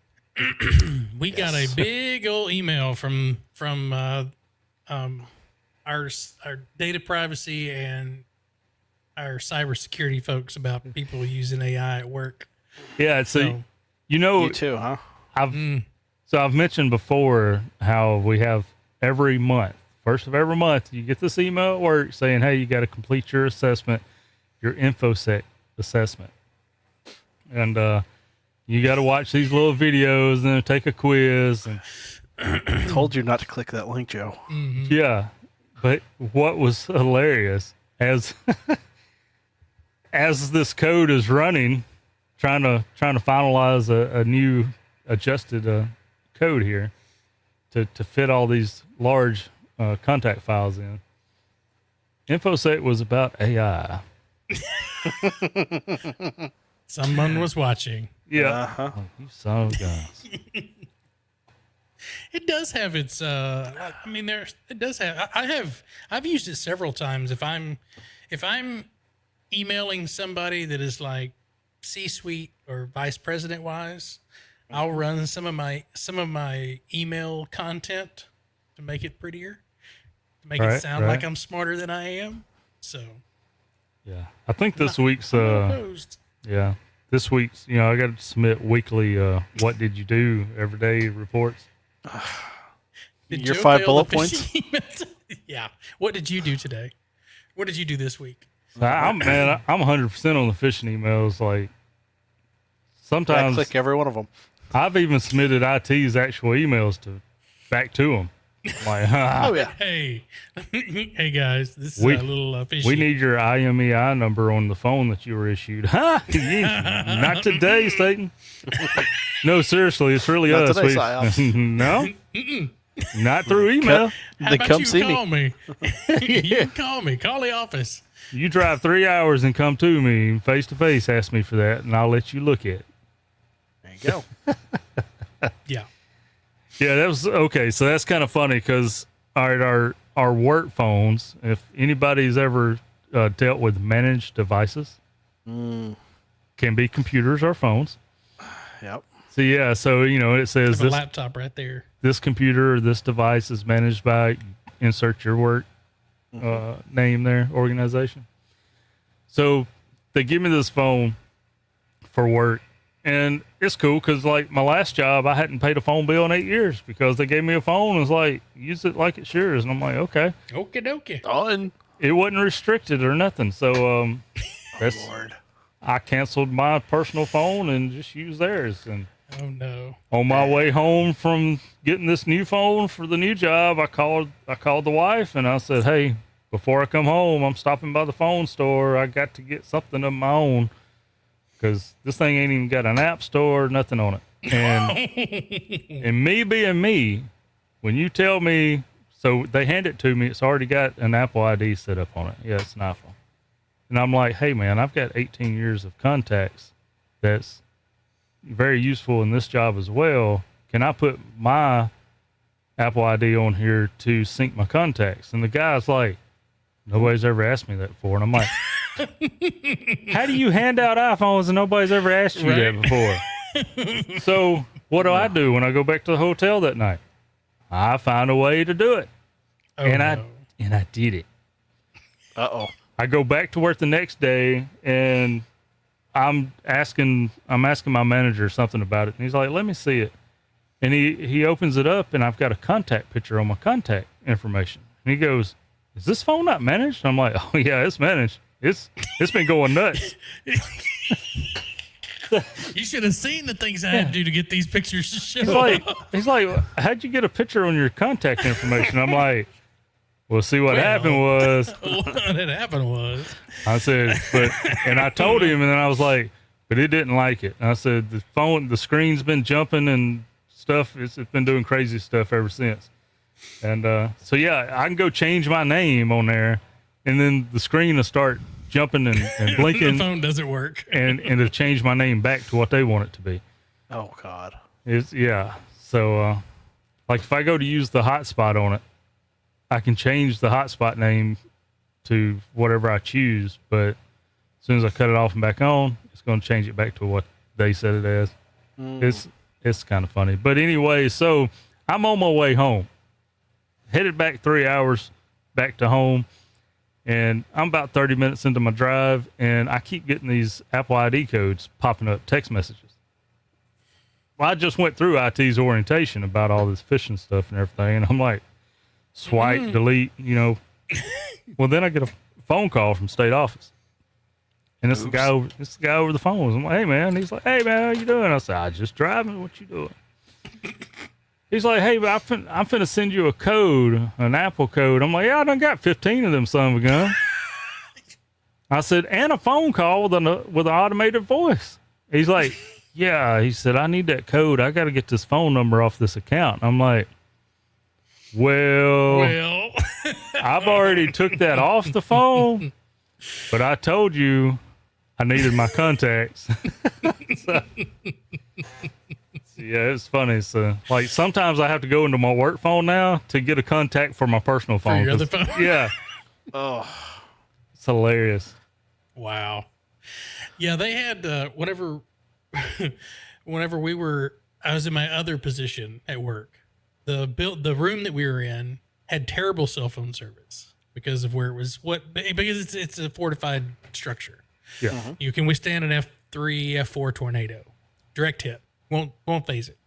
We got a big old email from our data privacy and our cybersecurity folks about people using AI at work. Yeah, You too, huh? I've mentioned before how we have every month, first of every month, you get this email at work saying, hey, you got to complete your assessment, your InfoSec assessment. And you got to watch these little videos and then take a quiz. And Told you not to click that link, Joe. Mm-hmm. Yeah, but what was hilarious as as this code is running, trying to finalize a new adjusted code here to fit all these large contact files in. InfoSec was about AI. Someone was watching. Yeah, Uh-huh. oh, you son of guys. It does have its. I mean, it does have. I've used it several times. If I'm emailing somebody that is like C-suite or vice president wise, I'll run some of my email content to make it prettier, to make it sound like I'm smarter than I am. So. Yeah, I think this week's opposed. yeah, this week's, I got to submit weekly what did you do every day reports. Did Your Joe 5 fail bullet the points? phishing? Yeah. What did you do today? What did you do this week? So I'm 100% on the phishing emails. Like sometimes click every one of them. I've even submitted IT's actual emails back to them. Like, Oh yeah. Hey, hey guys, this is We- a little fishy. we need your IMEI number on the phone that you were issued. Not today, Satan. No, seriously, it's really Not us. today, psyops. No, not through email. How They about come you see me. call me? You can call me. Call the office. You drive 3 hours and come to me face to face, ask me for that, and I'll let you look at it. There you go. Yeah. Yeah, that was okay. So that's kind of funny because our work phones, if anybody's ever dealt with managed devices, can be computers or phones. Yep. So yeah, so it says Have a this laptop right there. this computer or this device is managed by, insert your work name there, organization. So they give me this phone for work, and it's cool because like my last job, I hadn't paid a phone bill in 8 years because they gave me a phone and was like, use it like it's yours. And I'm like, okay. Okie dokie. Oh, and It wasn't restricted or nothing. So that's Lord. I canceled my personal phone and just used theirs. And Oh no. on my way home from getting this new phone for the new job, I called the wife and I said, hey, before I come home, I'm stopping by the phone store. I got to get something of my own because this thing ain't even got an app store, nothing on it. And me being me, when you tell me, so they hand it to me, it's already got an Apple ID set up on it. Yeah, it's an iPhone. And I'm like, hey man, I've got 18 years of contacts that's very useful in this job as well. Can I put my Apple ID on here to sync my contacts? And the guy's like, nobody's ever asked me that before. And I'm like, how do you hand out iPhones and nobody's ever asked you that before? So what do when I go back to the hotel that night? I find a way to do it. Oh, and no. I did it. Uh-oh. I go back to work the next day and I'm asking my manager something about it. And he's like, let me see it. And he opens it up and I've got a contact picture on my contact information. And he goes, is this phone not managed? I'm like, oh yeah, it's managed. It's been going nuts. You should have seen the things I had to do to get these pictures to show. He's like, how'd you get a picture on your contact information? I'm like, well, see what happened was, What had happened was, I said, and I told him, and then I was like, but it didn't like it. And I said, the screen's been jumping and stuff. It's been doing crazy stuff ever since. And so yeah, I can go change my name on there, and then the screen will start jumping and blinking. the phone doesn't work. and to change my name back to what they want it to be. Oh God. So like if I go to use the hotspot on it, I can change the hotspot name to whatever I choose, but as soon as I cut it off and back on, it's going to change it back to what they set it as. It's kind of funny. But anyway, so I'm on my way home, headed back 3 hours back to home, and I'm about 30 minutes into my drive, and I keep getting these Apple ID codes popping up, text messages. Well, I just went through IT's orientation about all this phishing stuff and everything, and I'm like, swipe, delete, Well, then I get a phone call from state office, and it's the guy over the phone. I'm like, hey man, he's like, hey man, how you doing? I said, I just driving. What you doing? He's like, hey, I'm finna send you a code, an Apple code. I'm like, yeah, I done got 15 of them son of a gun. I said, and a phone call with an automated voice. He's like, yeah. He said, I need that code. I got to get this phone number off this account. I'm like, well, I've already took that off the phone, but I told you I needed my contacts. So, yeah, it's funny. So, like, sometimes I have to go into my work phone now to get a contact for my personal phone. For your other phone? Yeah. Oh, It's hilarious. Wow. Yeah, they had whenever I was in my other position at work, the room that we were in had terrible cell phone service because of where it was because it's a fortified structure. Yeah. Mm-hmm. You can withstand an F3, F4 tornado. Direct hit. Won't phase it.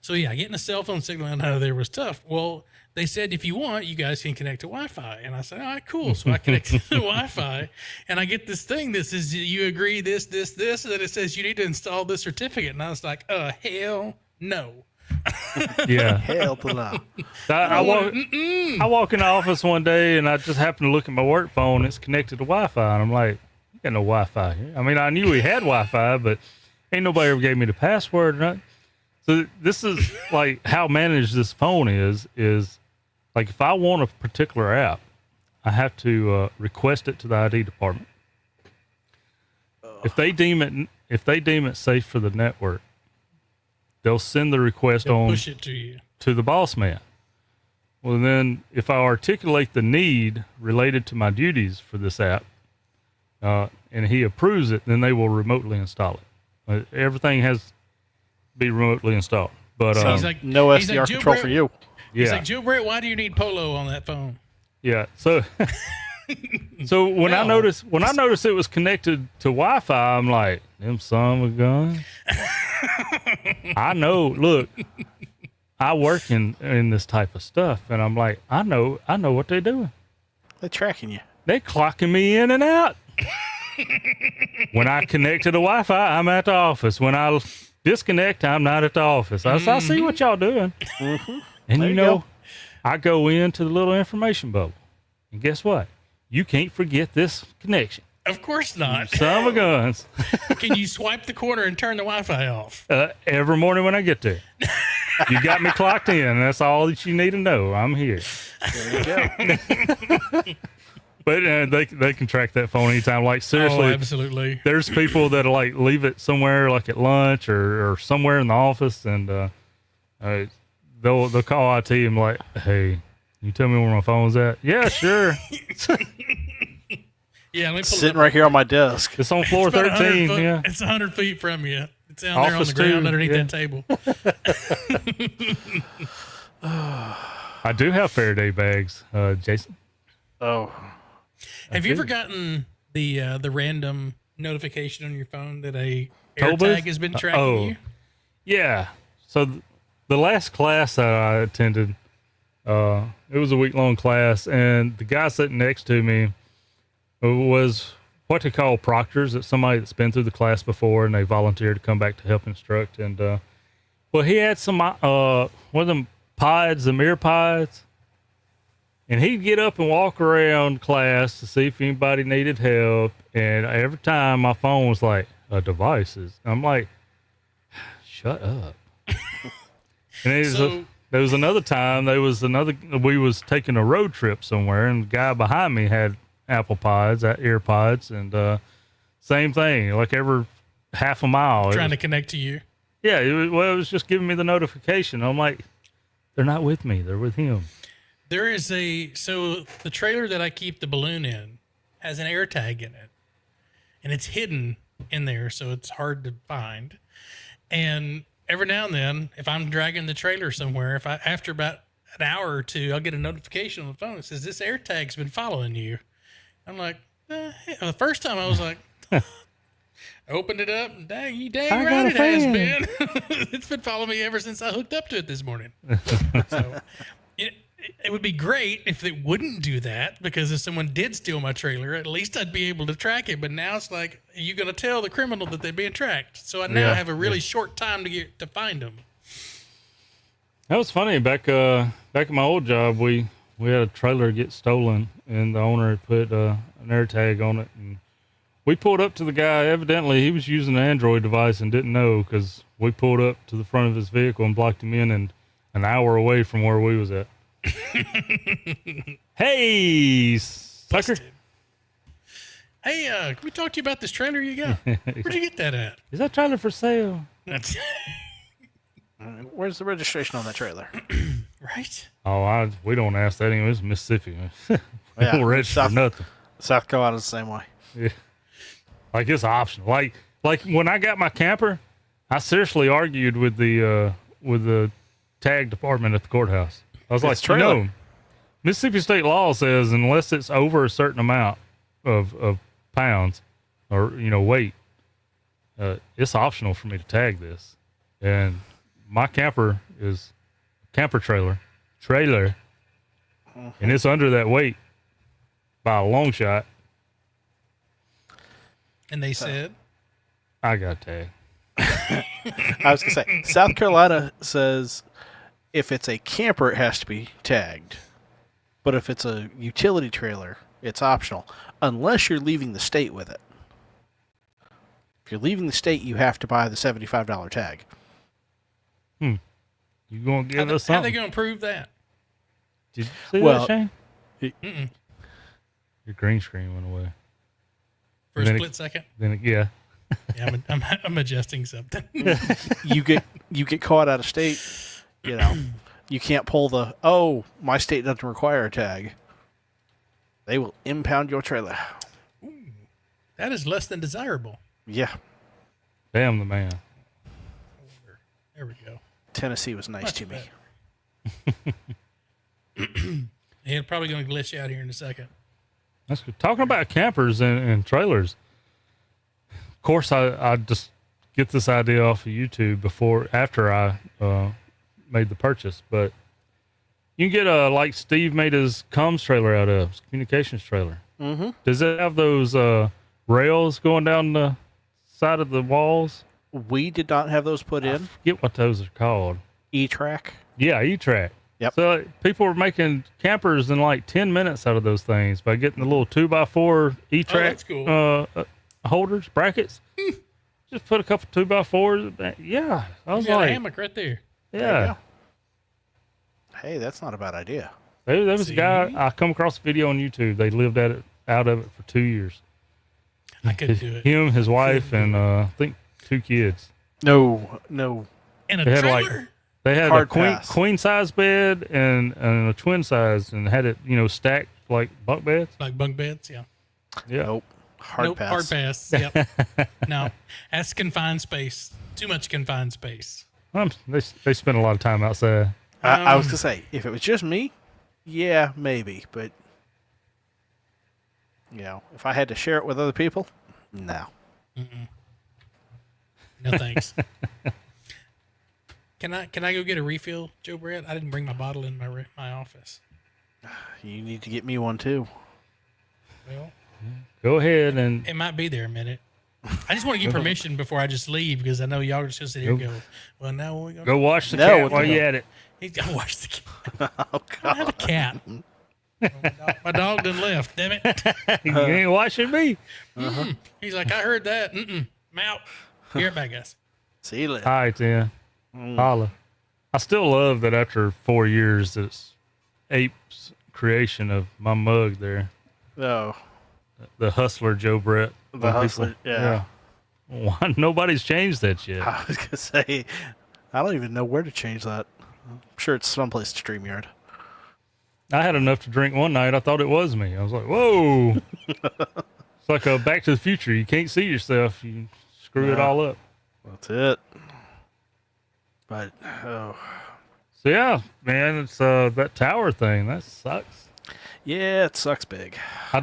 So yeah, getting a cell phone signal out of there was tough. Well, they said, if you want, you guys can connect to Wi-Fi. And I said, all right, cool. So I connected to Wi-Fi and I get this thing that says, you agree this, and then it says you need to install this certificate. And I was like, hell no. Yeah. hell to no. I walk in the office one day and I just happen to look at my work phone. It's connected to Wi-Fi. And I'm like, you got no Wi-Fi here. I mean, I knew we had Wi-Fi, but ain't nobody ever gave me the password or nothing. So this is like how managed this phone is like if I want a particular app, I have to request it to the ID department. If they deem it safe for the network, they'll send the request Push it to you. to the boss man. Well, then if I articulate the need related to my duties for this app, and he approves it, then they will remotely install it. Everything has to be remotely installed. But So he's like, No he's SDR like, control Joe for Brett- you. He's yeah, like, Joe Brett, why do you need Polo on that phone? yeah. So when I No. noticed it was connected to Wi-Fi, I'm like, them son of a gun. I know. Look, I work in this type of stuff, and I'm like, I know what they're doing. They're tracking you. They clocking me in and out. When I connect to the Wi-Fi, I'm at the office. When I disconnect, I'm not at the office. I see what y'all doing. Mm-hmm. And There you you know, go. I go into the little information bubble. And guess what? You can't forget this connection. Of course not. Son of a guns. Can you swipe the corner and turn the Wi-Fi off? Every morning when I get there. You got me clocked in. That's all that you need to know. I'm here. There you go. But they can track that phone anytime. Like, seriously. Oh, absolutely. There's people that like leave it somewhere, like at lunch or somewhere in the office, and they'll call IT and be like, "Hey, you tell me where my phone's at?" Yeah, sure. Yeah, let me pull Sitting it up. right here on my desk. It's on floor It's about 13. 100 foot- Yeah. It's 100 feet from you. It's down there on Office the ground two, underneath yeah. that table. I do have Faraday bags, Jason. Oh, Have you do. ever gotten the random notification on your phone that a Toll booth? AirTag has been tracking Oh. you? Yeah. So the last class that I attended, it was a week-long class, and the guy sitting next to me was what they call proctors. It's somebody that's been through the class before, and they volunteered to come back to help instruct. And well, he had some one of them pods, them ear pods, and he'd get up and walk around class to see if anybody needed help. And every time my phone was like, devices. I'm like, shut up. And there was another time, we was taking a road trip somewhere, and the guy behind me had Apple Pods, ear pods, and same thing, like every half a mile. Trying to connect to you. Yeah, it was just giving me the notification. I'm like, they're not with me, they're with him. There is so the trailer that I keep the balloon in has an AirTag in it, and it's hidden in there, so it's hard to find. And every now and then, if I'm dragging the trailer somewhere, after about an hour or two, I'll get a notification on the phone that says this AirTag's been following you. I'm like, the first time I was like, I opened it up, and dang I right got a it has fan. been. It's been following me ever since I hooked up to it this morning. So it would be great if it wouldn't do that, because if someone did steal my trailer, at least I'd be able to track it. But now it's like, are you going to tell the criminal that they're being tracked? So I now Yeah, have a really short time to find them. That was funny. Back at my old job, we had a trailer get stolen, and the owner had put an air tag on it. And we pulled up to the guy. Evidently, he was using an Android device and didn't know, because we pulled up to the front of his vehicle and blocked him in, and an hour away from where we was at. Hey, sucker. Hey, can we talk to you about this trailer you got? Where'd you get that at? Is that trailer for sale? That's Where's the registration on that trailer? right. Oh, we don't ask that anyway. It's Mississippi. We Yeah, don't register nothing. South Carolina's the same way. Yeah. Like, it's optional. Like when I got my camper, I seriously argued with the tag department at the courthouse. I was like, trailer. Mississippi state law says unless it's over a certain amount of pounds or, weight, it's optional for me to tag this. And my camper is a camper trailer, and it's under that weight by a long shot. And they said, I got tagged. I was going to say, South Carolina says if it's a camper, it has to be tagged. But if it's a utility trailer, it's optional, unless you're leaving the state with it. If you're leaving the state, you have to buy the $75 tag. You gonna give us how they something? going to prove that? Did you see Well, that, Shane? Mm-mm. Your green screen went away. For a Then split second? Yeah. Yeah, I'm adjusting something. You get caught out of state, you can't pull my state doesn't require a tag. They will impound your trailer. That is less than desirable. Yeah. Damn the man. There we go. Tennessee was nice Much to me. It's probably going to glitch out here in a second. That's good. Talking about campers and trailers. Of course, I just get this idea off of YouTube after I made the purchase, but you can get like Steve made his comms trailer out of, his communications trailer. Mm-hmm. Does it have those rails going down the side of the walls? We did not have those put I in. forget what those are called. E-Track. Yeah, E-Track. Yep. So people were making campers in like 10 minutes out of those things by getting the little 2x4 E-Track that's cool. holders, brackets. Just put a couple 2x4s. Yeah. I was You got a like, hammock right there. yeah. Hey, that's not a bad idea. There was See? a guy, I come across a video on YouTube. They lived out of it for 2 years. I couldn't do it. Him, his wife, and I think 2 kids. No. In a They had trailer? They had Hard a pass. queen size bed and a twin size, and had it, stacked like bunk beds. Like bunk beds? Yeah. Yeah. Nope. Hard pass. Hard pass. Yep. No. That's confined space. Too much confined space. They spend a lot of time outside. I was going to say, if it was just me, yeah, maybe. But, if I had to share it with other people, no. No thanks. Can I go get a refill, Joe Brett? I didn't bring my bottle in my office. You need to get me one, too. Well, Go ahead and it might be there a minute. I just want to get permission before I just leave, because I know y'all are just going to sit here and go, well, now what we going to go watch the No, cat what while the you hell? at it. He's got to watch the cat. Oh, I don't have a cat. My dog done left, damn it. You ain't watching me. He's like, I heard that. I'm out. Be right back, guys. See you later. All right, then. Holla. I still love that after 4 years, it's Ape's creation of my mug there. Oh, The hustler Joe Brett. The Hustler, yeah. Why nobody's changed that yet? I was going to say, I don't even know where to change that. I'm sure it's someplace to StreamYard. I had enough to drink one night. I thought it was me. I was like, whoa. It's like a Back to the Future. You can't see yourself. You screw it all up. That's it. But, So, yeah, man, it's that tower thing. That sucks. yeah, it sucks big. I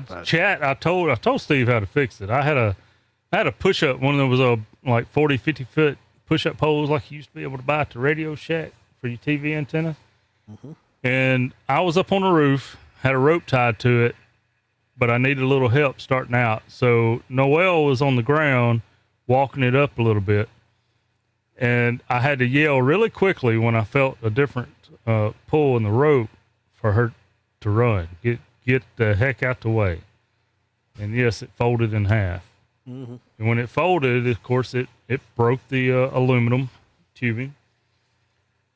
told Steve how to fix it. I had a push-up, one of those like 40, 50 foot push-up poles like you used to be able to buy at the Radio Shack for your TV antenna. And I was up on the roof, had a rope tied to it, but I needed a little help starting out. So Noel was on the ground walking it up a little bit. And I had to yell really quickly when I felt a different pulling the rope for her to run. Get the heck out the way. And yes, it folded in half. Mm-hmm. And when it folded, of course, it broke the aluminum tubing.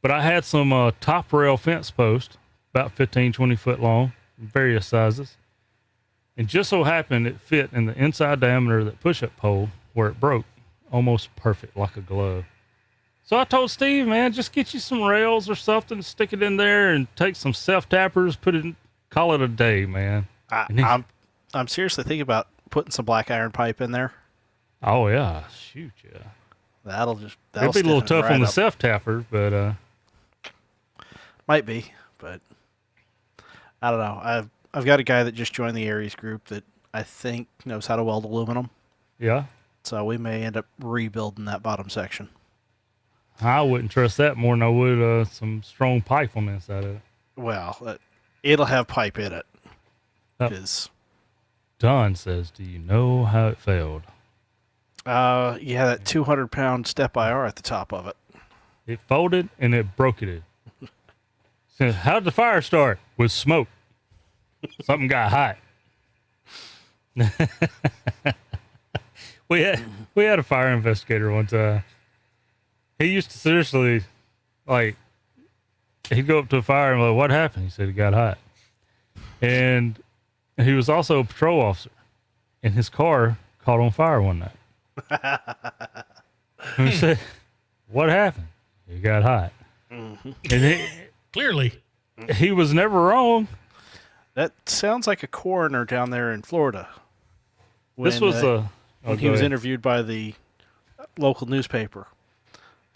But I had some top rail fence posts, about 15, 20 foot long, various sizes. And just so happened it fit in the inside diameter of that push-up pole where it broke, almost perfect, like a glove. So I told Steve, man, just get you some rails or something, stick it in there, and take some self-tappers, put it in, call it a day, man. I'm seriously thinking about putting some black iron pipe in there. Oh, yeah. Shoot, yeah. That'll It'll be a little tough on the self-tapper, but... Might be, but... I don't know. I've got a guy that just joined the Aries group that I think knows how to weld aluminum. Yeah? So we may end up rebuilding that bottom section. I wouldn't trust that more than I would some strong pipe on the inside of it. Well, it'll have pipe in it. Because... Don says, do you know how it failed? Yeah, that 200-pound step IR at the top of it. It folded and it broke it. Says, how'd the fire start? With smoke. Something got hot. We had a fire investigator one time. He used to seriously, like, he'd go up to a fire and be like, what happened? He said it got hot. And he was also a patrol officer, and his car caught on fire one night. And he said, what happened? It got hot. Mm-hmm. And clearly, he was never wrong. That sounds like a coroner down there in Florida. This was when he was interviewed by the local newspaper.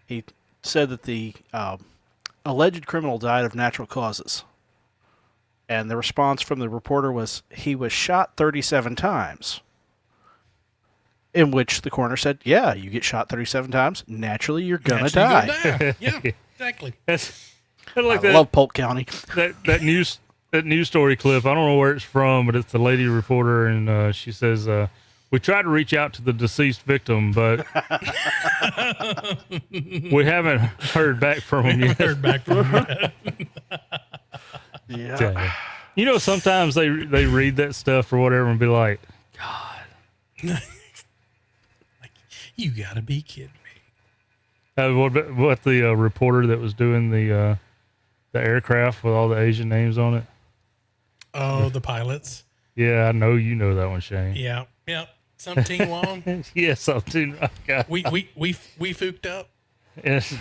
He said that the alleged criminal died of natural causes. And the response from the reporter was, he was shot 37 times. In which the coroner said, yeah, you get shot 37 times, naturally you're going to die. Yeah, exactly. That's like I love Polk County. That news story clip, I don't know where it's from, but it's the lady reporter, and she says, we tried to reach out to the deceased victim, but we haven't heard back from him yet. Yeah. Dang. You know, sometimes they read that stuff or whatever and be like, God. Like, you got to be kidding me. What the reporter that was doing the aircraft with all the Asian names on it? Oh, the pilots. Yeah, I know you know that one, Shane. Yeah. Something Wong. Yeah, something. Okay. We fooked up. Yes.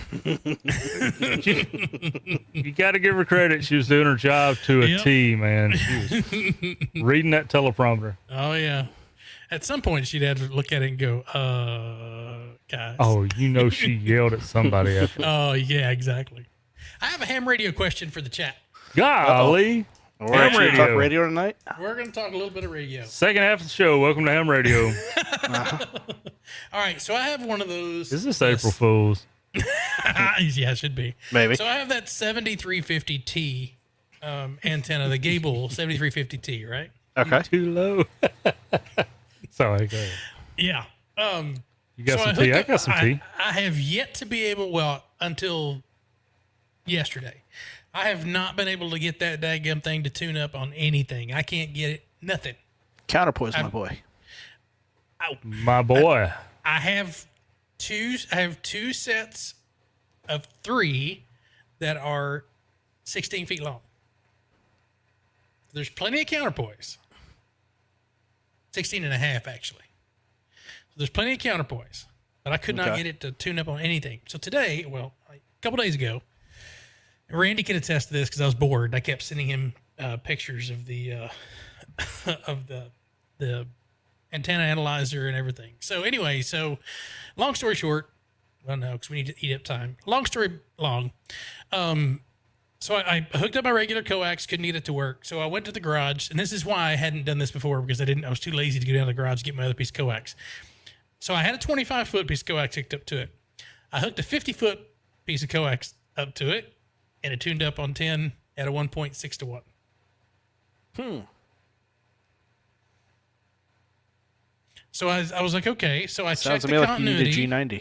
You got to give her credit. She was doing her job to a T, man. She was reading that teleprompter. Oh, yeah. At some point, she'd have to look at it and go, guys. Oh, you know she yelled at somebody after. Oh, yeah, exactly. I have a ham radio question for the chat. Golly. We're actually going to talk radio tonight? We're going to talk a little bit of radio. Second half of the show. Welcome to Ham Radio. All right, so I have one of those. Is this April Fool's? Yeah, it should be. Maybe. So I have that 7350T antenna, the Gable 7350T, right? Okay. Too low. Sorry, go ahead. Yeah. You got some tea? I got some tea. I have yet to be able, until yesterday, I have not been able to get that daggum thing to tune up on anything. I can't get it. Nothing. Counterpoise, my boy. My boy. I have two sets of 3 that are 16 feet long. There's plenty of counterpoise. 16 and a half, actually. So there's plenty of counterpoise, but I could not get it to tune up on anything. So today, a couple days ago, Randy can attest to this because I was bored. I kept sending him pictures of the of the antenna analyzer and everything. So anyway, long story short, well, no, because we need to eat up time. Long story long. So I hooked up my regular coax, couldn't get it to work. So I went to the garage, and this is why I hadn't done this before, because I was too lazy to go down to the garage to get my other piece of coax. So I had a 25-foot piece of coax hooked up to it. I hooked a 50-foot piece of coax up to it, and it tuned up on 10 at a 1.6 to 1. So I was like, okay. So I checked the continuity. Like you need a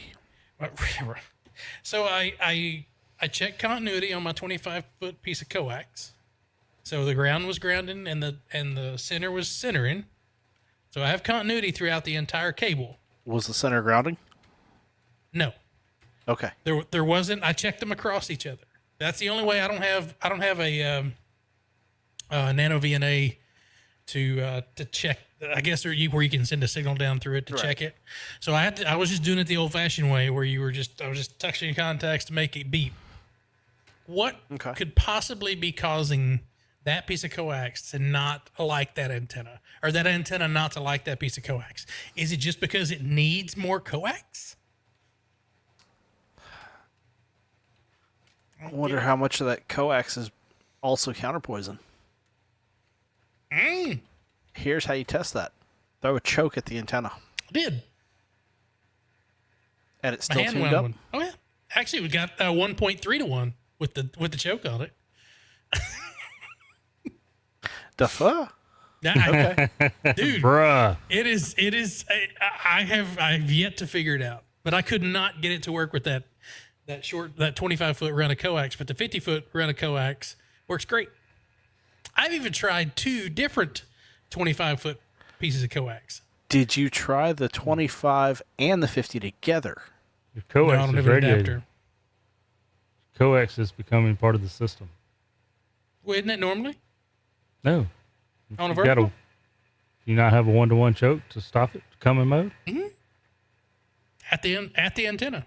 G90. So I I checked continuity on my 25-foot piece of coax. So the ground was grounding and the center was centering. So I have continuity throughout the entire cable. Was the center grounding? No. Okay. There wasn't. I checked them across each other. That's the only way. I don't have a nano VNA to check. I guess where you can send a signal down through it to check it. So I was just doing it the old-fashioned way, where I was just touching contacts to make it beep. What could possibly be causing that piece of coax to not like that antenna, or that antenna not to like that piece of coax? Is it just because it needs more coax? I wonder how much of that coax is also counterpoison. Here's how you test that. Throw a choke at the antenna. I did. And it's still tuned up? Oh, yeah. Actually, we got 1.3 to 1 with the choke on it. The fuck? Okay. Dude, Bruh. it is. I've yet to figure it out, but I could not get it to work with that 25-foot round of coax, but the 50-foot round of coax works great. I've even tried 2 different 25-foot pieces of coax. Did you try the 25 and the 50 together? Your coax No, I don't is have an radiated. adapter. Coax is becoming part of the system. Well, isn't it normally No. on a You gotta- vertical? you not have a 1-to-1 choke to stop it to come in mode? At the antenna.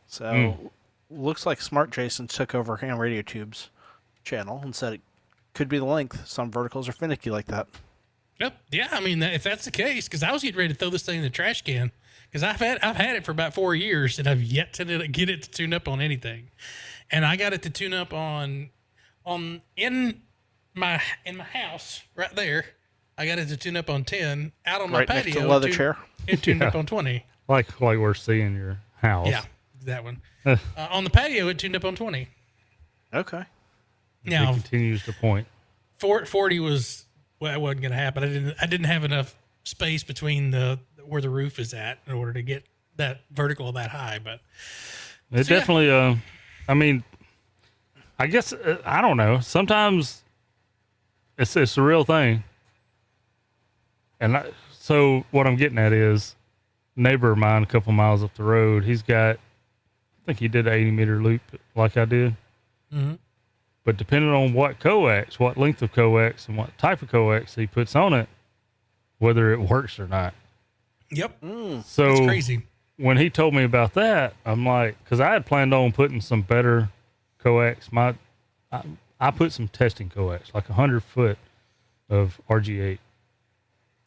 So, looks like Smart Jason took over Ham Radio Tube's channel and said it could be the length. Some verticals are finicky like that. Yep. Yeah. I mean, if that's the case, because I was getting ready to throw this thing in the trash can, because I've had it for about 4 years and I've yet to get it to tune up on anything, and I got it to tune up on in my house right there. I got it to tune up on 10 out on my Right patio. next to the leather chair. It tuned up on 20. Like we're seeing your house. Yeah, that one. On the patio, it tuned up on 20. Okay. Now, It continues to point. 40 was, well, it wasn't going to happen. I didn't have enough space between where the roof is at in order to get that vertical that high. But It So, yeah. definitely, I mean, I guess, I don't know. Sometimes it's a real thing. And so what I'm getting at is, neighbor of mine a couple miles up the road, I think he did an 80-meter loop like I did. Mhm. But depending on what coax, what length of coax, and what type of coax he puts on it, whether it works or not. Yep, So it's crazy. when he told me about that, I'm like, because I had planned on putting some better coax. I put some testing coax, like 100-foot of RG8.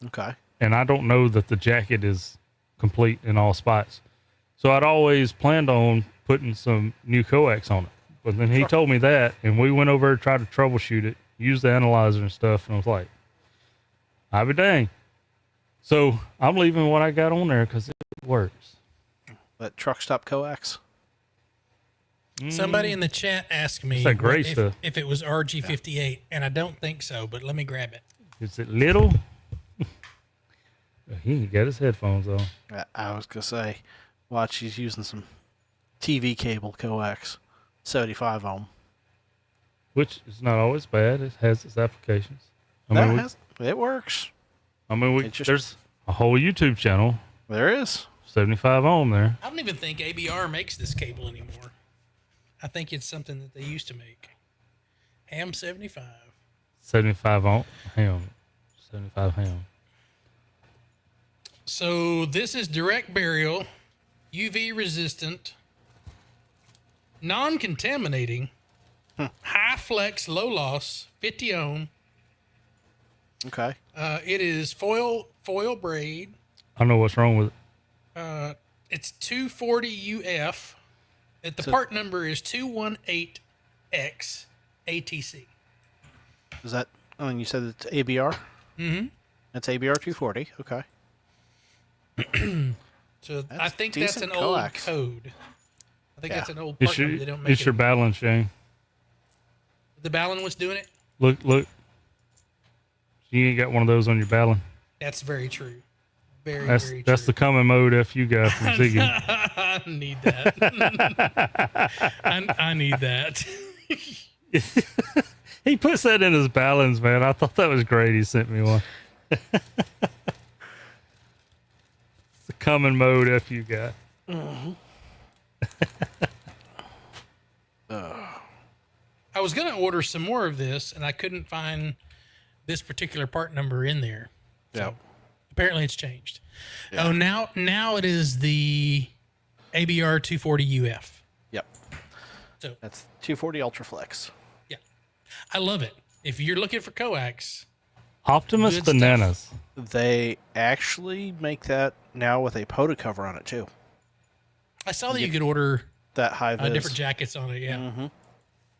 Okay. And I don't know that the jacket is complete in all spots. So I'd always planned on putting some new coax on it. But then he told me that, and we went over and tried to troubleshoot it, use the analyzer and stuff, and I was like, I'll be dang. So I'm leaving what I got on there because it works. That truck stop coax. Somebody in the chat asked me It's that gray stuff. if it was RG58, and I don't think so, but let me grab it. Is it little? He ain't got his headphones on. I was going to say, watch, he's using some TV cable coax. 75 ohm. Which is not always bad. It has its applications. It works. There's a whole YouTube channel, There is. 75 ohm there. I don't even think ABR makes this cable anymore. I think it's something that they used to make. Ham 75. 75 ohm ham. 75 ham. So this is direct burial, UV resistant, non-contaminating, high flex, low loss, 50 ohm. Okay. It is foil braid. I don't know what's wrong with it. It's 240 UF. The part number is 218X ATC. Is that, you said it's ABR? Mm-hmm. That's ABR 240. Okay. So That's I think that's decent an coax. old code. I think that's an old It's part your, number. They don't make it's it. your balance, Shane. The Ballon was doing it. Look. You ain't got one of those on your Ballon. That's very true. Very That's true. the common mode FU guy from Ziggy. I need that. I need that. He puts that in his balance, man. I thought that was great. He sent me one. It's a common mode FU guy. I was going to order some more of this, and I couldn't find this particular part number in there. Yeah. So apparently it's changed. Yeah. Oh, now it is the ABR 240 UF. Yep. So That's 240 Ultraflex. yeah, I love it. If you're looking for coax, Optimus Good Bananas. They actually make that now with a POTA cover on it too. I saw that you could order That high vis. different jackets on it. Yeah. Mm-hmm.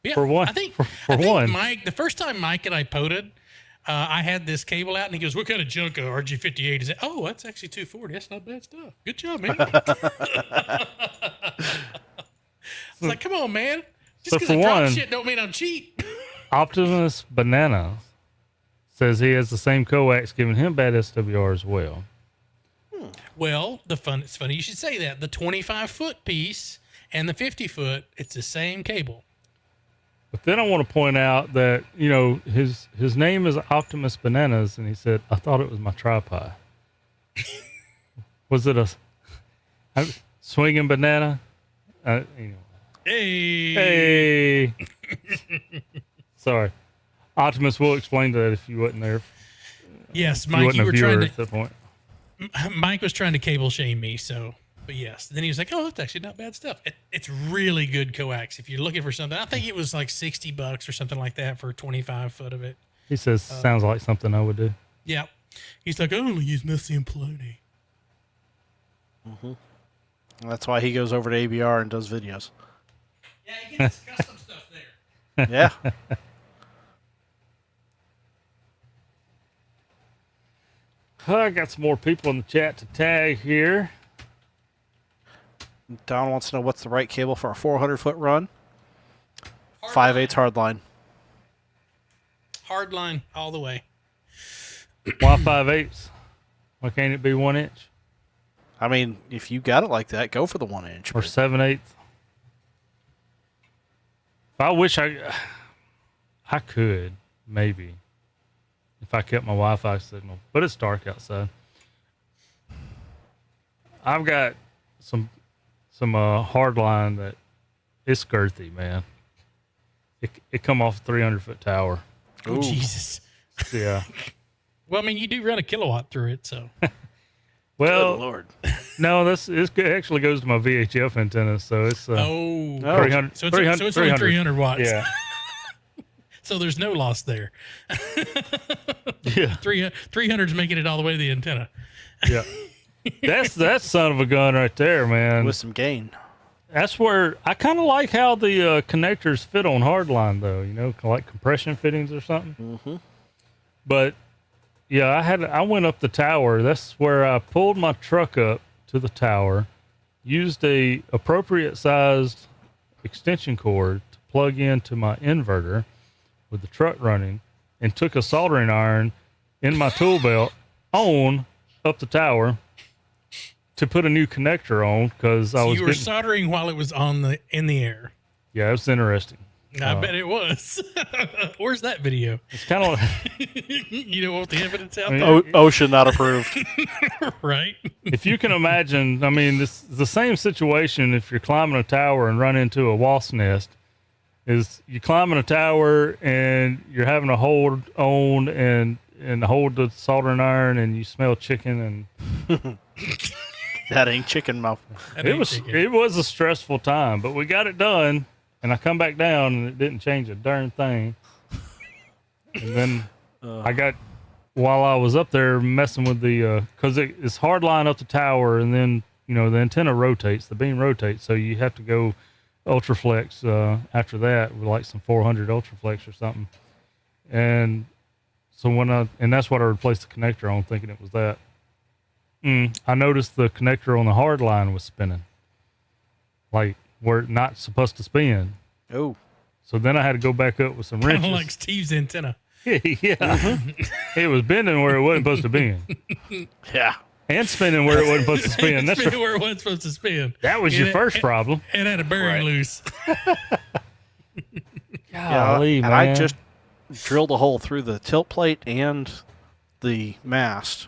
Yeah, For one- I think, for I think one. Mike, the first time Mike and I poded, I had this cable out, and he goes, "What kind of junk RG58 is it?" Oh, that's actually 240. That's not bad stuff. Good job, man. It's like, come on, man. Just So because for I drop one- shit don't mean I'm cheap. Optimus Bananas says he has the same coax giving him bad SWR as well. Well, it's funny you should say that. The 25-foot piece and the 50-foot, it's the same cable. But then I want to point out that, you know, his name is Optimus Bananas, and he said, I thought it was my tripod. Was it a swinging banana? Anyway. Hey. Hey. Sorry. Optimus will explain that if you wasn't there. Yes, You Mike, wasn't you a were viewer trying at that point. Mike was trying to cable shame me, so. But yes, then he was like, "Oh, that's actually not bad stuff. It's really good coax. If you're looking for something, I think it was like $60 or something like that for 25 foot of it." He says, sounds like something I would do. Yeah, he's like, "I only use Missy and Poloni." That's why he goes over to ABR and does videos. Yeah, he gets custom stuff there. Yeah. I got some more people in the chat to tag here. Don wants to know what's the right cable for a 400-foot run. 5/8 hardline. Hard line all the way. Why 5/8? Why can't it be 1 inch I mean, if you got it like that, go for the 1 inch. or but 7/8? I wish I could, maybe, if I kept my Wi-Fi signal, but it's dark outside. I've got some hard line that it's girthy, man. It come off a 300-foot tower. Oh, Ooh. Jesus. Yeah. Well, I mean, you do run a kilowatt through it, so. Well, Good Lord. no, it actually goes to my VHF antenna, so it's Oh. 300. So it's only 300 watts. Yeah. So there's no loss there. Yeah. 300's making it all the way to the antenna. Yeah. That's son of a gun right there, man. With some gain. That's where I kind of like how the connectors fit on hardline, though. You know, like compression fittings or something. Mm-hmm. But yeah, I went up the tower. That's where I pulled my truck up to the tower, used a appropriate sized extension cord to plug into my inverter with the truck running, and took a soldering iron in my tool belt on up the tower to put a new connector on because I So was you were soldering while it was in the air. Yeah, it was interesting. I bet it was. Where's that video? It's kind of You don't want the evidence out I mean, there, Ocean not approved. right? if you can imagine, I mean, this the same situation if you're climbing a tower and run into a wasp nest. Is you climbing a tower and you're having to hold on and hold the soldering iron and you smell chicken and That ain't chicken mouth. That it ain't was chicken. it was a stressful time, but we got it done. And I come back down and it didn't change a darn thing. And then while I was up there messing with the, cause it's hard line up the tower and then, you know, the antenna rotates, the beam rotates. So you have to go Ultraflex, after that with like some 400 Ultraflex or something. And so and that's what I replaced the connector on thinking it was that. I noticed the connector on the hard line was spinning. Like, where it's not supposed to spin. Oh. So then I had to go back up with some Kind wrenches. of like Steve's antenna. Yeah. It was bending where it wasn't supposed to be. Yeah. And spinning where it wasn't supposed to spin. That's Spinning right. where it wasn't supposed to spin. That was your first problem. And had a bearing loose. Golly, and man. I just drilled a hole through the tilt plate and the mast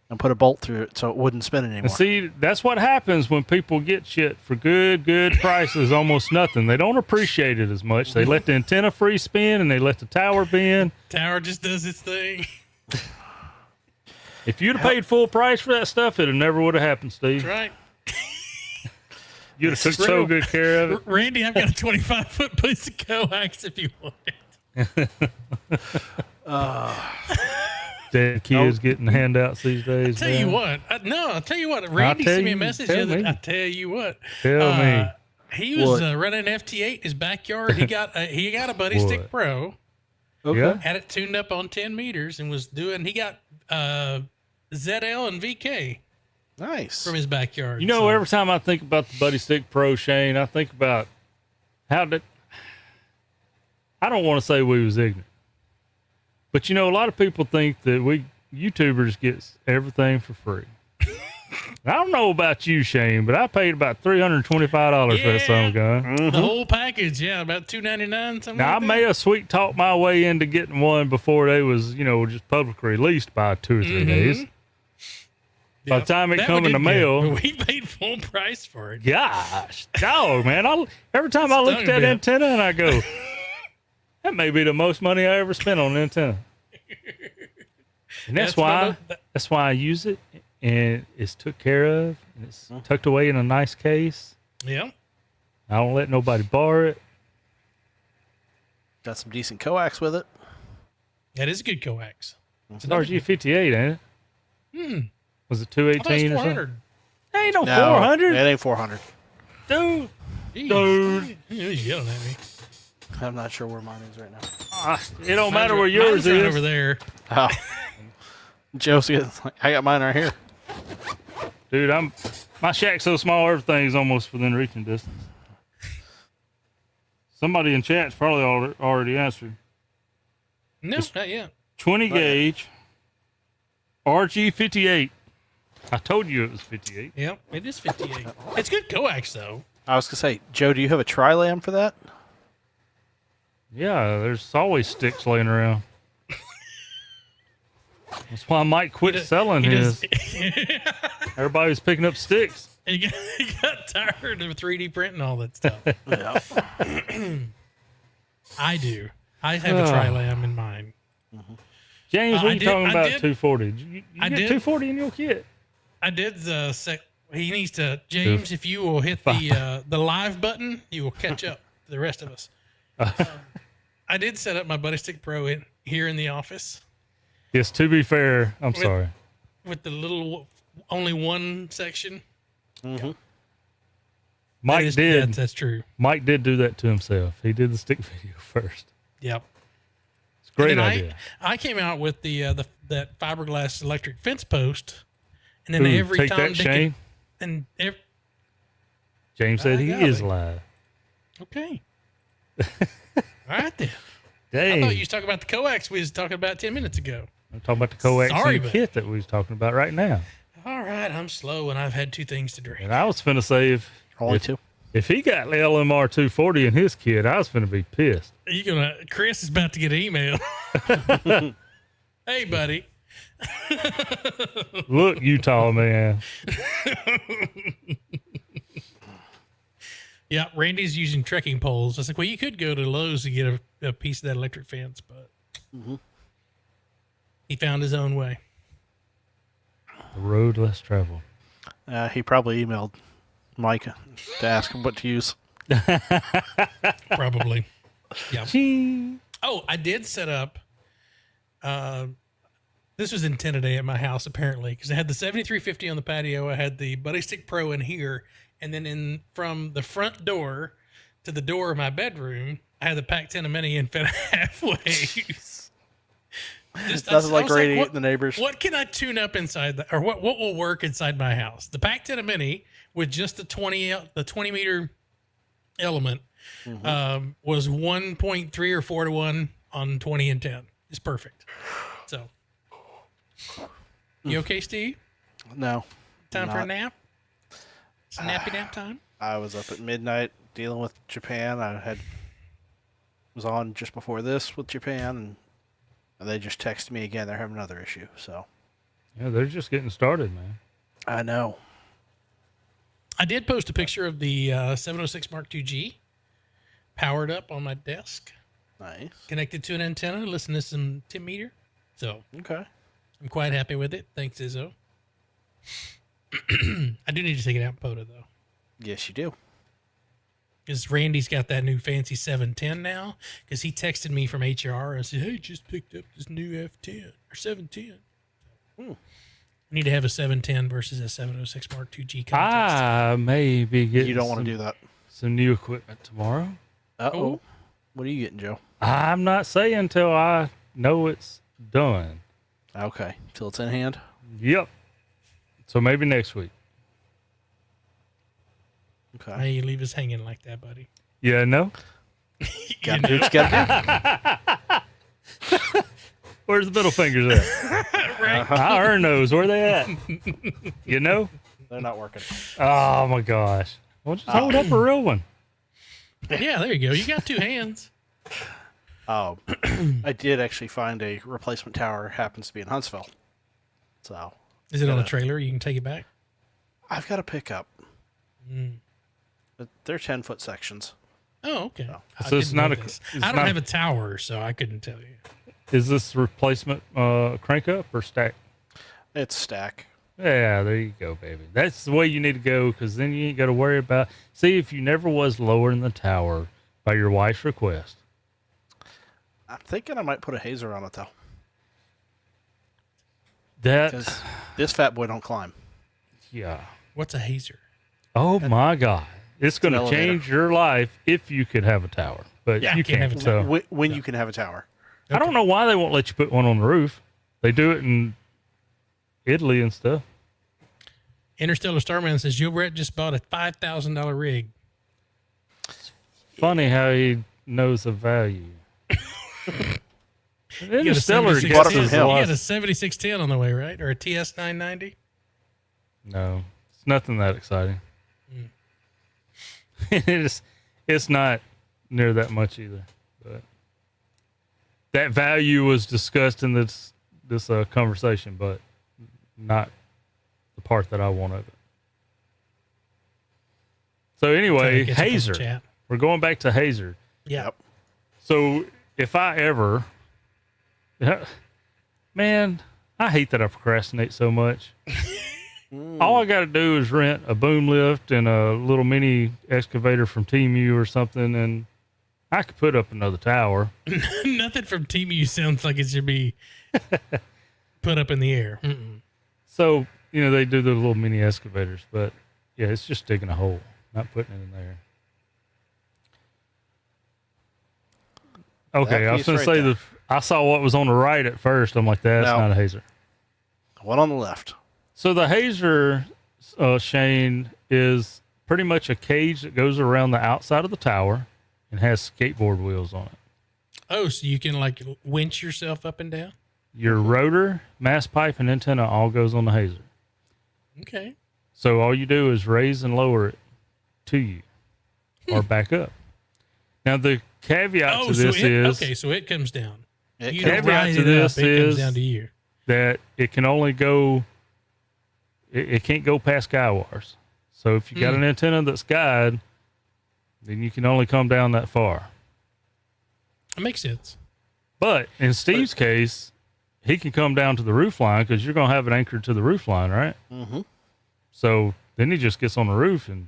and put a bolt through it so it wouldn't spin anymore. And see, that's what happens when people get shit for good prices, almost nothing. They don't appreciate it as much. They let the antenna free spin and they let the tower bend. Tower just does its thing. If you'd have paid full price for that stuff, it never would have happened, Steve. That's right. You'd have took so good care of it. Randy, I've got a 25-foot piece of coax if you want it. Dead kids getting handouts these days. I'll tell you what. I'll tell you what. Randy sent me a message the other day. I'll tell you what. Tell me. He was running an FT8 in his backyard. He got a Buddy Stick Pro. Okay. Yeah. Had it tuned up on 10 meters and was doing. He got ZL and VK Nice. from his backyard. You know, every time I think about the Buddy Stick Pro, Shane, I think about how did. I don't want to say we was ignorant, but you know, a lot of people think that we YouTubers get everything for free. I don't know about you, Shane, but I paid about $325 for that son of a gun. The whole package, about $299. Something. Now, like I may have sweet talked my way into getting one before they was, just publicly released by 2 or 3 days. By the time it come in the mail, we paid full price for it. gosh, dog, man! Every time I look at that antenna and I go, that may be the most money I ever spent on an antenna. And that's why I use it, and it's took care of, and it's tucked away in a nice case. Yeah. I don't let nobody borrow it. Got some decent coax with it. That is a good coax. It's an RG58, ain't it? Was it 218 or something? Ain't no 400. It ain't 400. Dude. He's yelling at me. I'm not sure where mine is right now. It don't matter where yours Mine's right is. over there. Oh. Joe's I got mine right here. Dude, my shack's so small, everything's almost within reaching distance. Somebody in chat's probably already answered. No, not yet. 20 gauge RG58. I told you it was 58. Yep, it is 58. It's good coax though. I was going to say, Joe, do you have a tri-lam for that? Yeah, there's always sticks laying around. That's why Mike quit selling his. Everybody's picking up sticks. He got tired of 3D printing all that stuff. Yeah. I do. I have a tri-lam in mine. James, what are you talking about 240? You I get did. 240 in your kit? I did he needs to, James, if you will hit the live button, you will catch up to the rest of us. I did set up my Buddy Stick Pro here in the office. Yes, to be fair, I'm sorry. With the little, only one section. Mm-hmm. Mike did. That's true. Mike did do that to himself. He did the stick video first. Yep. It's a great idea. I came out with that fiberglass electric fence post, and then Ooh, every take time that, Shane. James said he is live. Okay. All right then. Dang. I thought you was talking about the coax we was talking about 10 minutes ago. I'm talking about the coax Sorry, kit that we was talking about right now. All right, I'm slow and I've had 2 things to drink. And I was finna say Only 2. if he got LMR 240 in his kit, I was finna be pissed. Chris is about to get an email. Hey, buddy. Look, Utah man. Yeah, Randy's using trekking poles. I was like, well, you could go to Lowe's to get a piece of that electric fence, but he found his own way. The road less traveled. He probably emailed Mike to ask him what to use. Probably. Yeah. Ching. Oh, I did set up. This was antenna day at my house, apparently, because I had the 7350 on the patio. I had the Buddy Stick Pro in here. And then from the front door to the door of my bedroom, I had the Pac-10 Mini and fed halfway. Doesn't like radiate the neighbors. What can I tune up inside or what will work inside my house? The Pac-10 Mini with just the 20 meter element was 1.3 or 4 to 1 on 20 and 10. It's perfect. So, you okay, Steve? No. Time for a nap? It's nappy nap time? I was up at midnight dealing with Japan. Was on just before this with Japan, and they just texted me again. They're having another issue. So. Yeah, they're just getting started, man. I know. I did post a picture of the 706 Mark II-G powered up on my desk. Nice. Connected to an antenna, listen to some 10 meter. So Okay. I'm quite happy with it. Thanks, Izzo. I do need to take it out and photo, though. Yes, you do. Because Randy's got that new fancy 710 now. Because he texted me from HR and said, hey, just picked up this new F10 or 710. I need to have a 710 versus a 706 Mark II-G contest. I may be getting You don't want to do that. some new equipment tomorrow. Uh-oh. Oh. What are you getting, Joe? I'm not saying until I know it's done. Okay. Till it's in hand? Yep. So maybe next week. Okay. Why you leave us hanging like that, buddy? Yeah, no? Gotta do what you gotta do. Where's the middle fingers at? Right. I earn those. Where they at? You know? They're not working. Oh, my gosh. Well, just hold up a real one. Yeah, there you go. You got two hands. Oh, I did actually find a replacement tower. Happens to be in Huntsville. So. Is it on a trailer? You can take it back? I've got a pickup. But they're 10-foot sections. Oh, okay. I So it's didn't not know a- this. it's I don't not- have a tower, so I couldn't tell you. Is this replacement crank up or stack? It's stack. Yeah, there you go, baby. That's the way you need to go, because then you ain't got to worry about. See, if you never was lowering the tower by your wife's request. I'm thinking I might put a hazer on it, though. That, Because this fat boy don't climb. yeah. What's a hazer? Oh, my God. It's going an to elevator. change your life if you could have a tower. But Yeah, you can't have can't. a So. tower. When you can have a tower. I don't know why they won't let you put one on the roof. They do it in Italy and stuff. Interstellar Starman says, Joe Brett just bought a $5,000 rig. Funny how he knows the value. You got a Interstellar 7610 Bought it from guesses him. a you lot. got a 7610 on the way, right? Or a TS 990? No, it's nothing that exciting. It's not near that much either. But that value was discussed in this conversation, but not the part that I want of it. So anyway, Trying to catch up on the Hazer. chat. We're going back to Hazer. Yeah. Yep. So if I ever, man, I hate that I procrastinate so much. All I got to do is rent a boom lift and a little mini excavator from Team U or something, and I could put up another tower. Nothing from Team U sounds like it should be put up in the air. Mm-mm. So, they do the little mini excavators, but yeah, it's just digging a hole, not putting it in there. Okay, That I was piece going to right say there. I saw what was on the right at first. I'm like, that's No. not a Hazer. One on the left. So the Hazer, Shane, is pretty much a cage that goes around the outside of the tower and has skateboard wheels on it. Oh, so you can like winch yourself up and down? Your rotor, mast pipe, and antenna all goes on the Hazer. Okay. So all you do is raise and lower it to you or back up. Now the caveat to this is okay, so it comes down. It You can- don't Caveat rise to it this up, it comes is- down to you. that it can only go, it can't go past guy wires. So if you got an antenna that's guide, then you can only come down that far. It makes sense. But in Steve's case, he can come down to the roof line because you're going to have it anchored to the roof line, right? Mm-hmm. So then he just gets on the roof and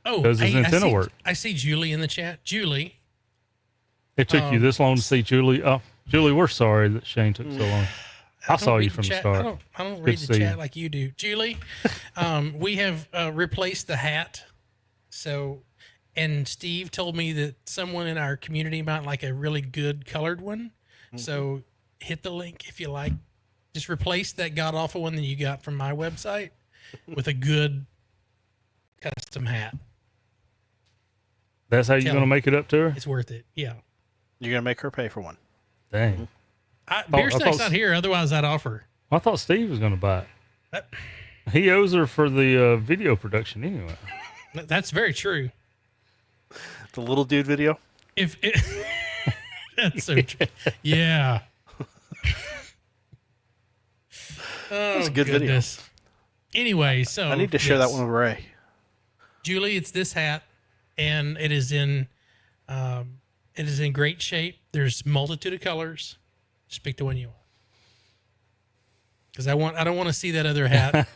Oh, does his antenna see, work. I see Julie in the chat. Julie, it took you this long to see Julie. Oh, Julie, we're sorry that Shane took so long. I don't saw you read from the chat. start. I don't Good read to the see chat you. like you do. Julie, we have replaced the hat. So, and Steve told me that someone in our community might like a really good colored one. So hit the link if you like. Just replace that god awful one that you got from my website with a good custom hat. That's how you're Tell going to him. make it up to her? It's worth it. Yeah. You're gonna make her pay for one. Dang. Beer I Snack's thought- not here. Otherwise, I'd offer. I thought Steve was going to buy it. That, He owes her for the video production anyway. that's very true. The little dude video. If it, that's so true. Yeah. Oh, That's a good goodness. Anyway, so I need to share that one with Ray. Julie, it's this hat, and it is in great shape. There's multitude of colors. Just pick the one you want. Because I don't want to see that other hat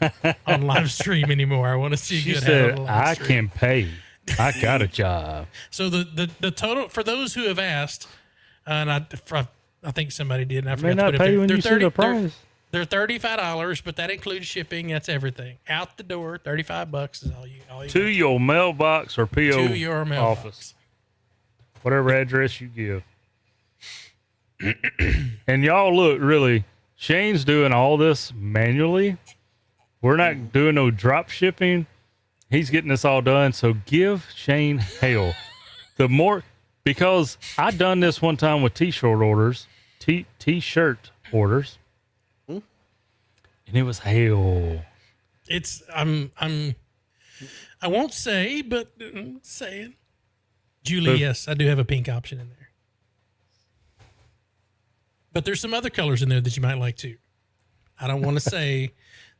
on live stream anymore. I want to see a good hat on the live I stream. can pay. I got a job. So the total for those who have asked, and I think somebody did. And I May forgot not to put pay it when there. you see the price. They're $35, but that includes shipping. That's everything. Out the door, $35 is all you To your mailbox or PO to your mailbox. office. Whatever address you give. And y'all look, really, Shane's doing all this manually. We're not doing no drop shipping. He's getting this all done. So give Shane hell. Because I done this one time with t-shirt orders, t-shirt orders. And it was hell. It's I won't say, but I'm saying. Julie, yes, I do have a pink option in there. But there's some other colors in there that you might like too. I don't want to say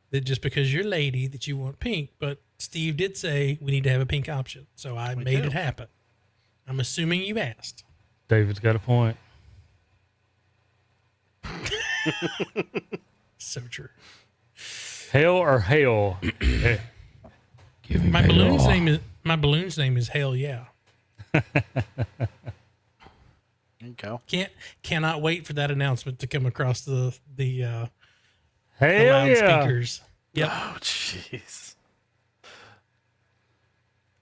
that just because you're a lady that you want pink, but Steve did say we need to have a pink option. So I made it happen. I'm assuming you asked. David's got a point. So true. Hell or hail? Give me My balloon's name is Hell Yeah. There you go. Cannot wait for that announcement to come across the Hell yeah. loudspeakers. Yep. Oh, jeez.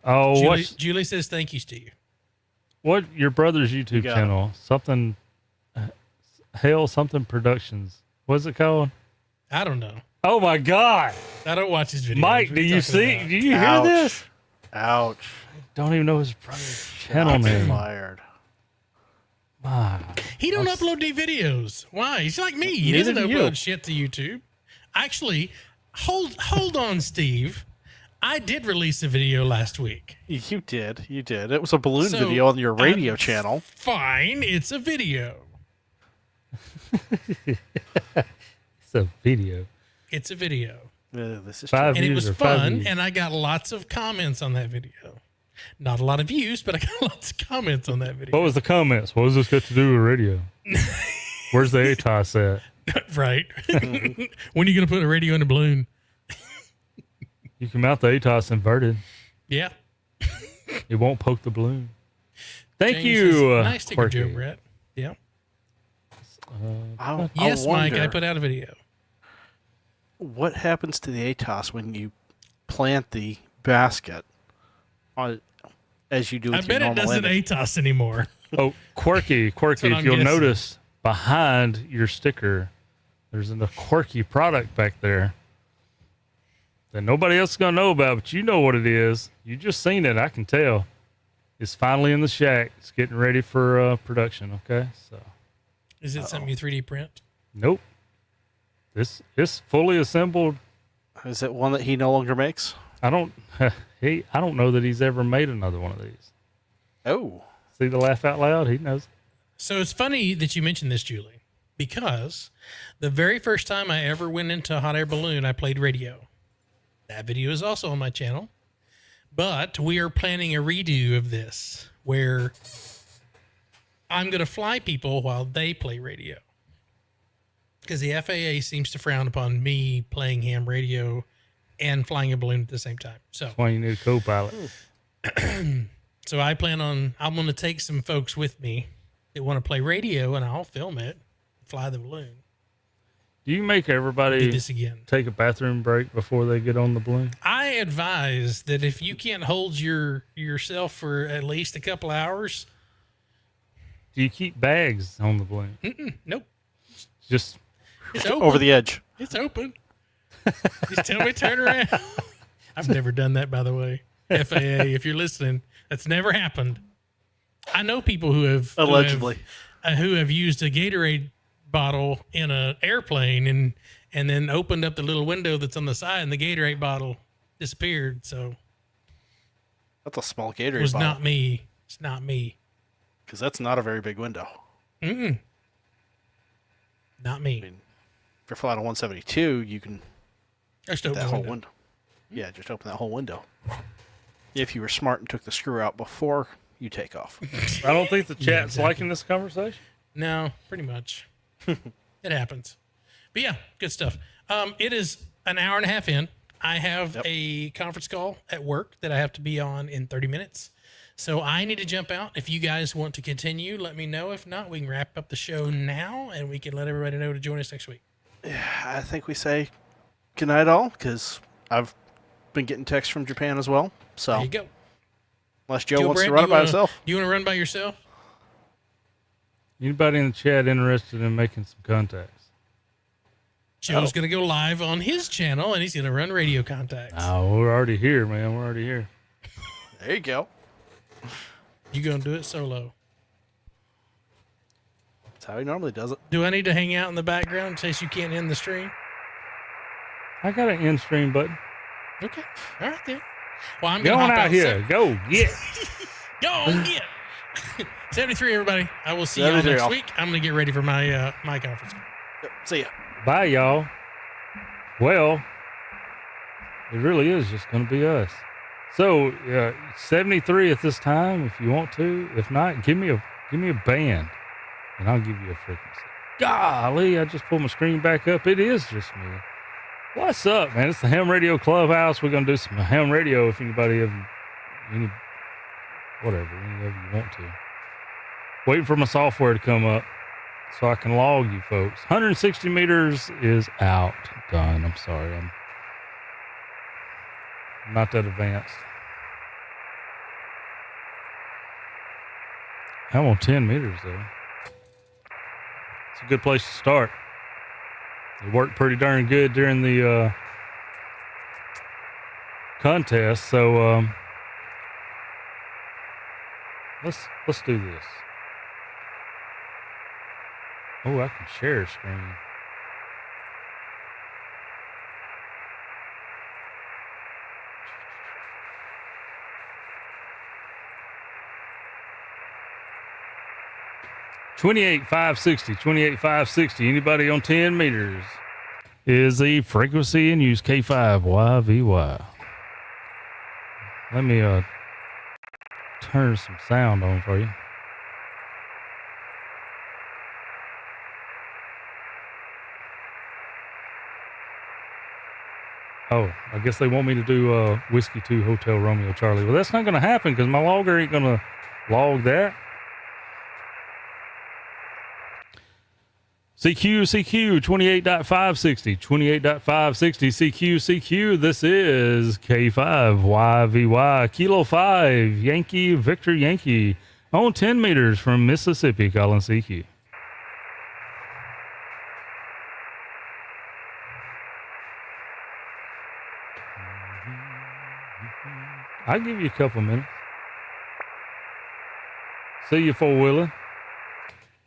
Oh, Julie says thank you, Steve. what your brother's YouTube got channel? Something, Hell something Productions. What's it called? I don't know. Oh my God, I don't watch his videos. Mike! What Do are you talking see? about? Do you hear Ouch. this? Ouch. Don't even know his brother's channel Shots name. fired. My. He don't upload any videos. Why? He's like me. He Neither doesn't do you. upload shit to YouTube. Actually, hold on, Steve. I did release a video last week. You did. You did. It was a balloon So, video on your radio channel. Fine, it's a video. It's a video. It's a video. This is 5 And it views was or 5 fun, views. and I got lots of comments on that video. Not a lot of views, but I got lots of comments on that video. What was the comments? What does this got to do with radio? Where's the ATOS at? Right. When are you going to put a radio in a balloon? You can mount the ATOS inverted. Yeah. It won't poke the balloon. Thank James you. says, nice sticker, Quirky. Joe Brett. Yeah. I Yes, Mike, I wonder put out a video. what happens to the ATOS when you plant the basket on, as you do with I your bet it normal doesn't image. ATOS anymore. Oh, Quirky. what If I'm you'll guessing. notice behind your sticker, there's a Quirky product back there that nobody else is going to know about, but you know what it is. You just seen it. I can tell. It's finally in the shack. It's getting ready for production. Okay. So, Is it something you 3D print? nope. It's fully assembled. Is it one that he no longer makes? I don't know that he's ever made another one of these. Oh. See the laugh out loud? He knows. So it's funny that you mentioned this, Julie, because the very first time I ever went into a hot air balloon, I played radio. That video is also on my channel, but we are planning a redo of this where I'm going to fly people while they play radio. Because the FAA seems to frown upon me playing ham radio and flying a balloon at the same time. So That's why you need a co-pilot. So I'm going to take some folks with me that want to play radio, and I'll film it, fly the balloon. Do you make Do everybody this again. take a bathroom break before they get on the balloon? I advise that if you can't hold yourself for at least a couple hours, Do you keep bags on the balloon? nope, Just it's open. Over the edge. It's open. Just tell me to turn around. I've never done that, by the way. FAA, if you're listening, that's never happened. I know people who have Allegedly. who have used a Gatorade bottle in an airplane and then opened up the little window that's on the side, and the Gatorade bottle disappeared. So That's a small Gatorade it was bottle. not me. It's not me. Because that's not a very big window. Not me. I mean, if you're flying a 172, you can Just that open the whole window. window. Yeah, just open that whole window. If you were smart and took the screw out before you take off. I don't think the chat's exactly. liking this conversation. No, pretty much. It happens. But yeah, good stuff. It is an hour and a half in. I have a conference call at work that I have to be on in 30 minutes. So I need to jump out. If you guys want to continue, let me know. If not, we can wrap up the show now and we can let everybody know to join us next week. I think we say goodnight all, because I've been getting texts from Japan as well. So There you go. unless Joe wants Brett, to run you it by wanna- himself. You want to run by yourself? Anybody in the chat interested in making some contacts? Joe's going to go live on his channel and he's going to run radio contacts. Oh, we're already here, man. We're already here. There you go. You going to do it solo? That's how he normally does it. Do I need to hang out in the background in case you can't end the stream? I got an end stream button. Okay. All right then. Well, I'm Go going on to hop out here. Go get. Go on, get. 73, everybody. I will see y'all 73, next y'all. week. I'm going to get ready for my my conference. Yep, see ya. Bye, y'all. Well, it really is just going to be us. So, 73 at this time, if you want to. If not, give me a band, and I'll give you a frequency. Golly, I just pulled my screen back up. It is just me. What's up, man? It's the Ham Radio Clubhouse. We're going to do some ham radio if anybody of you, any of you want to. Waiting for my software to come up so I can log you folks. 160 meters is out. Done. I'm sorry. I'm not that advanced. I'm on 10 meters, though. It's a good place to start. It worked pretty darn good during the contest, so let's do this. Oh, I can share a screen. $28,560, $28,560. Anybody on 10 meters is the frequency in use K5YVY. Let me turn some sound on for you. Oh, I guess they want me to do Whiskey 2 Hotel Romeo Charlie. Well, that's not going to happen because my logger ain't going to log that. CQ 28.560, 28.560, CQ. This is K5YVY, Kilo 5, Yankee, Victor Yankee, on 10 meters from Mississippi, calling CQ. I'll give you a couple minutes. See you, four-wheeler.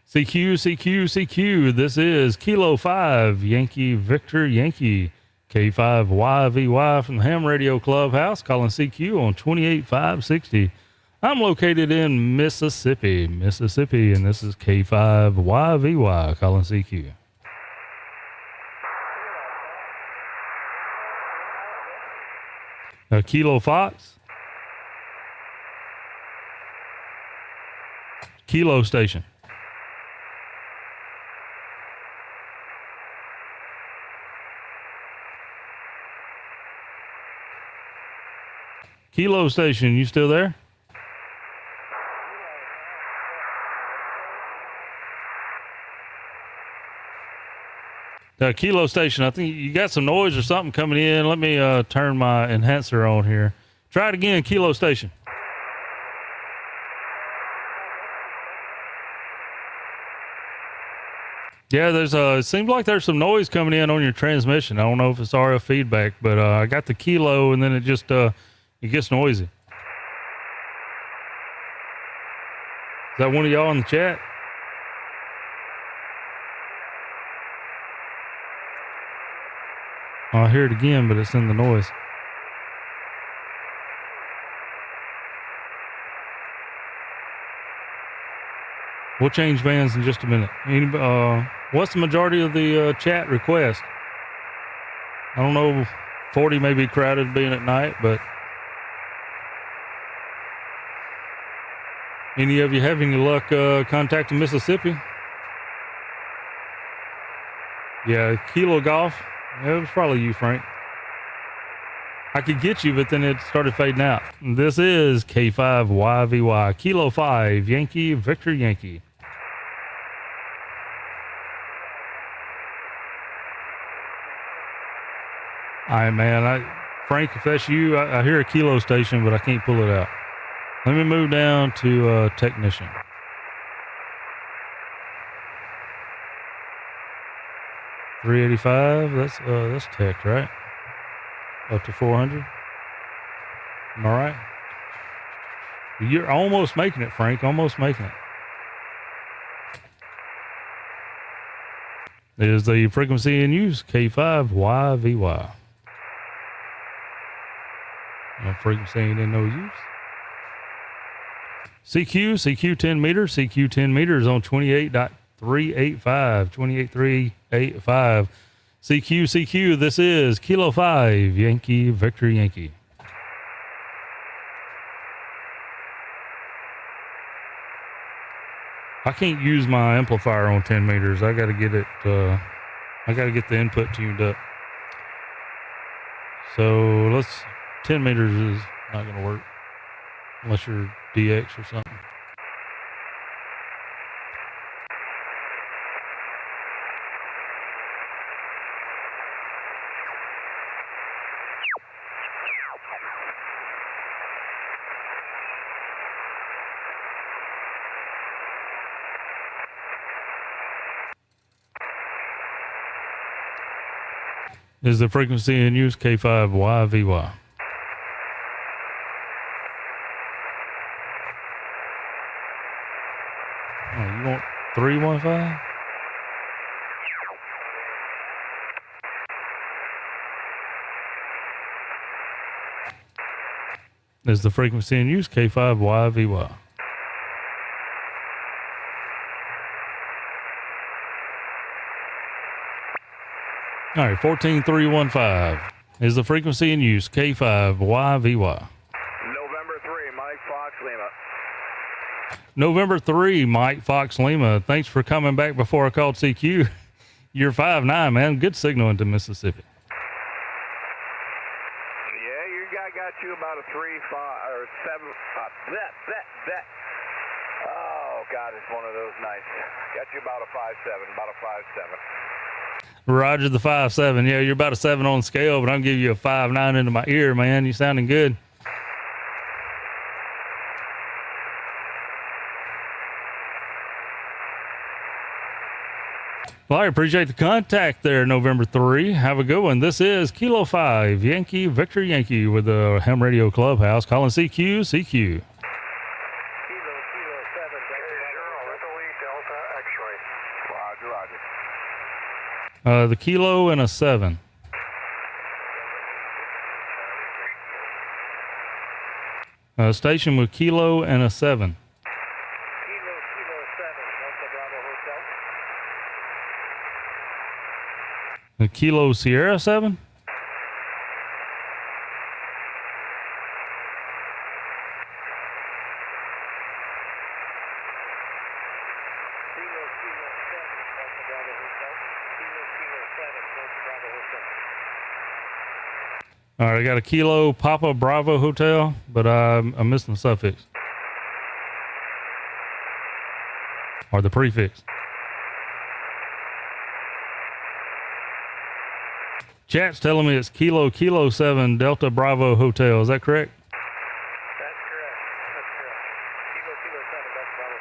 CQ. This is Kilo 5, Yankee, Victor Yankee, K5YVY from the Ham Radio Clubhouse, calling CQ on 28.560. I'm located in Mississippi, and this is K5YVY, calling CQ. Kilo Fox. Kilo Station. Kilo Station, you still there? Kilo Station, I think you got some noise or something coming in. Let me turn my enhancer on here. Try it again, Kilo Station. Yeah, it seems like there's some noise coming in on your transmission. I don't know if it's RF feedback, but I got the kilo and then it just it gets noisy. Is that one of y'all in the chat? I hear it again, but it's in the noise. We'll change bands in just a minute. What's the majority of the chat request? I don't know. 40 may be crowded being at night, but any of you have any luck contacting Mississippi? Yeah, Kilo Golf. Yeah, it was probably you, Frank. I could get you, but then it started fading out. This is K5YVY, Kilo 5, Yankee, Victor Yankee. All right, man. Frank, if that's you, I hear a Kilo station, but I can't pull it out. Let me move down to technician. $385. That's tech, right? Up to 400. Am I right? You're almost making it, Frank. Almost making it. There's the frequency in use, K5YVY. No frequency ain't in no use. CQ 10 meters. CQ 10 meters on 28.385. 28.385. CQ, this is Kilo 5, Yankee, Victor Yankee. I can't use my amplifier on 10 meters. I got to get it, I got to get the input tuned up. So 10 meters is not going to work unless you're DX or something. Is the frequency in use, K5YVY. Oh, you want 315? Is the frequency in use, K5YVY. All right, 14315 is the frequency in use, K5YVY. November 3, Mike Fox Lima. November 3, Mike Fox Lima. Thanks for coming back before I called CQ. You're 5'9", man. Good signal into Mississippi. Yeah, your guy got you about a 3, 5, or 7. Oh, God, it's one of those nights. Got you about a 5'7", about a 5'7". Roger the 5'7". Yeah, you're about a 7 on the scale, but I'm giving you a 5'9" into my ear, man. You sounding good. Well, I appreciate the contact there, November 3. Have a good one. This is Kilo 5, Yankee, Victor Yankee with the Ham Radio Clubhouse. Calling CQ. Kilo 7, Delta Delta X-ray. Roger. The Kilo and a 7. Station with Kilo and a 7. Kilo 7, Delta Bravo Hotel. The Kilo Sierra 7? All right, I got a Kilo Papa Bravo Hotel, but I'm missing the suffix. Or the prefix. Chat's telling me it's Kilo 7 Delta Bravo Hotel. Is that correct? That's correct. Kilo 7, Delta Bravo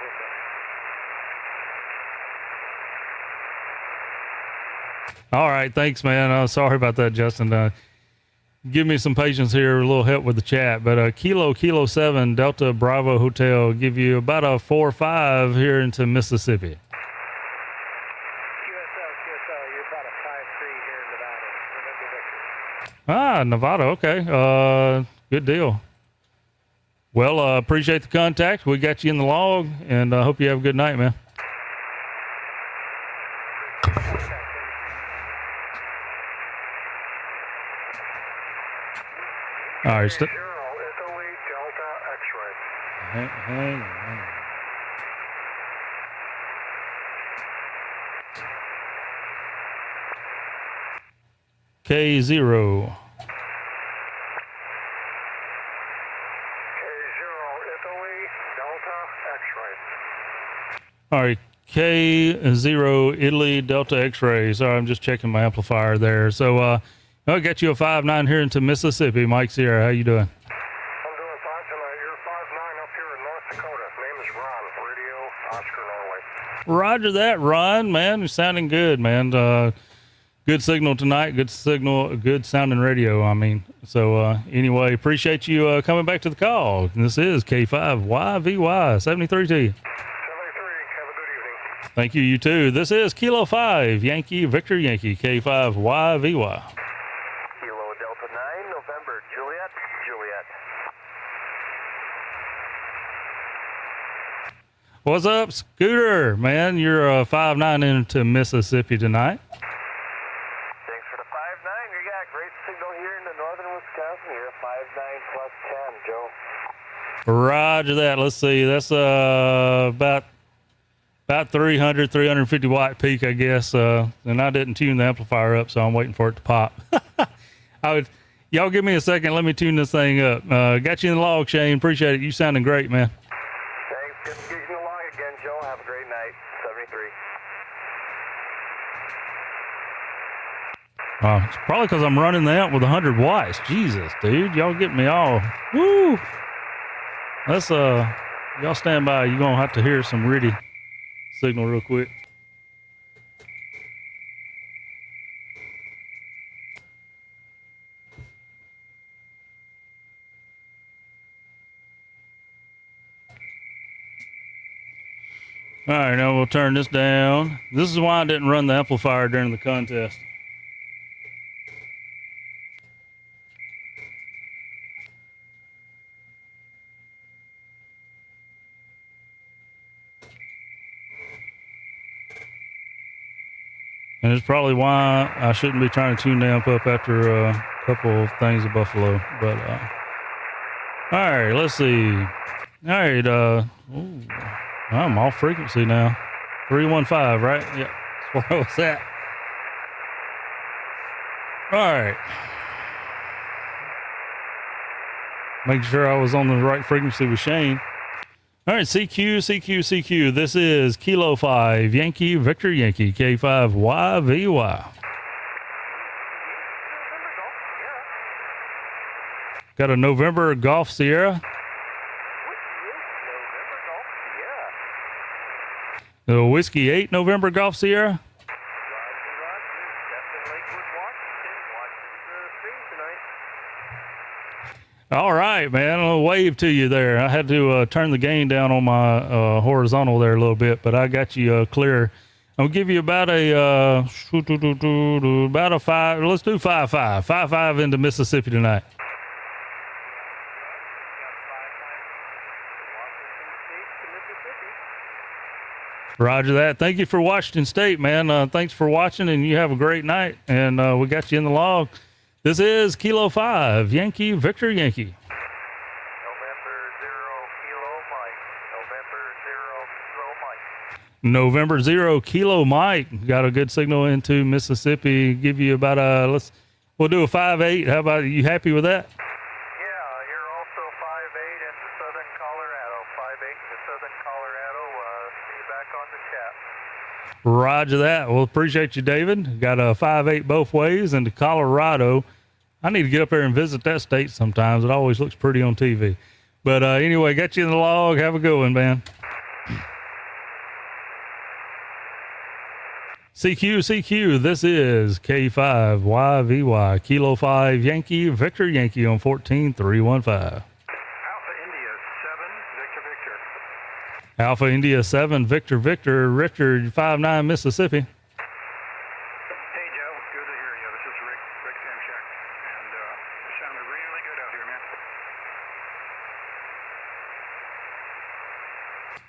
Hotel. All right, thanks, man. Sorry about that, Justin. Give me some patience here, a little help with the chat. But Kilo 7 Delta Bravo Hotel give you about a 4-5 here into Mississippi. QSL, you're about a 5-3 here in Nevada. Remember Victor. Ah, Nevada. Okay. Good deal. Well, appreciate the contact. We got you in the log, and I hope you have a good night, man. All right. Zero, Italy, Delta, X-ray. Hang on. K0. K0, Italy, Delta, X-ray. All right. K0 Italy Delta X-ray. Sorry, I'm just checking my amplifier there. So, I'll get you a 5-9 here into Mississippi. Mike Sierra, how you doing? I'm doing fine tonight. You're 5-9 up here in North Dakota. Name is Ron, Radio, Oscar, Norway. Roger that, Ron, man. You're sounding good, man. Good signal tonight. Good signal. Good sounding radio, I mean. So, anyway, appreciate you coming back to the call. This is K5YVY 73T. 73, have a good evening. Thank you, you too. This is Kilo 5, Yankee, Victor Yankee, K5YVY. Kilo Delta 9, November, Juliet, Juliet. What's up, Scooter? Man, you're 5-9 into Mississippi tonight. Thanks for the 5-9. You got great signal here in the northern Wisconsin. You're 5-9 plus 10, Joe. Roger that. Let's see. That's about 300, 350 watt peak, I guess. And I didn't tune the amplifier up, so I'm waiting for it to pop. Y'all give me a second. Let me tune this thing up. Got you in the log, Shane. Appreciate it. You sounding great, man. Thanks. Good to get you in the log again, Joe. Have a great night. 73. It's probably because I'm running the amp with 100 watts. Jesus, dude. Y'all get me all. Woo. Let's, y'all stand by. You're going to have to hear some RIDI signal real quick. All right, now we'll turn this down. This is why I didn't run the amplifier during the contest. And it's probably why I shouldn't be trying to tune the amp up after a couple of things at Buffalo. But, all right, let's see. All right, ooh, I'm off frequency now. 315, right? Yeah, that's where I was at. All right. Making sure I was on the right frequency with Shane. All right, CQ. This is Kilo 5, Yankee, Victor Yankee, K5YVY. Got a November Golf Sierra. The Whiskey 8 November Golf Sierra. All right, man. I'll wave to you there. I had to turn the gain down on my horizontal there a little bit, but I got you clear. I'll give you about a 5. Let's do 5-5. 5-5 into Mississippi tonight. Roger that. Thank you for Washington State, man. Thanks for watching, and you have a great night. And we got you in the log. This is Kilo 5, Yankee, Victor Yankee. November 0 Kilo Mike. Got a good signal into Mississippi. Give you about we'll do a 5-8. How about you? Happy with that? Yeah, you're also 5-8 into southern Colorado. 5-8 into southern Colorado. See you back on the chat. Roger that. Well, appreciate you, David. Got a 5-8 both ways into Colorado. I need to get up there and visit that state sometimes. It always looks pretty on TV. But anyway, got you in the log. Have a good one, man. CQ. This is K5YVY, Kilo 5, Yankee, Victor Yankee on 14315. Alpha India 7, Victor Victor. Alpha India 7, Victor Victor, Richard 59, Mississippi. Hey Joe, good to hear you. This is Rick Samchek, and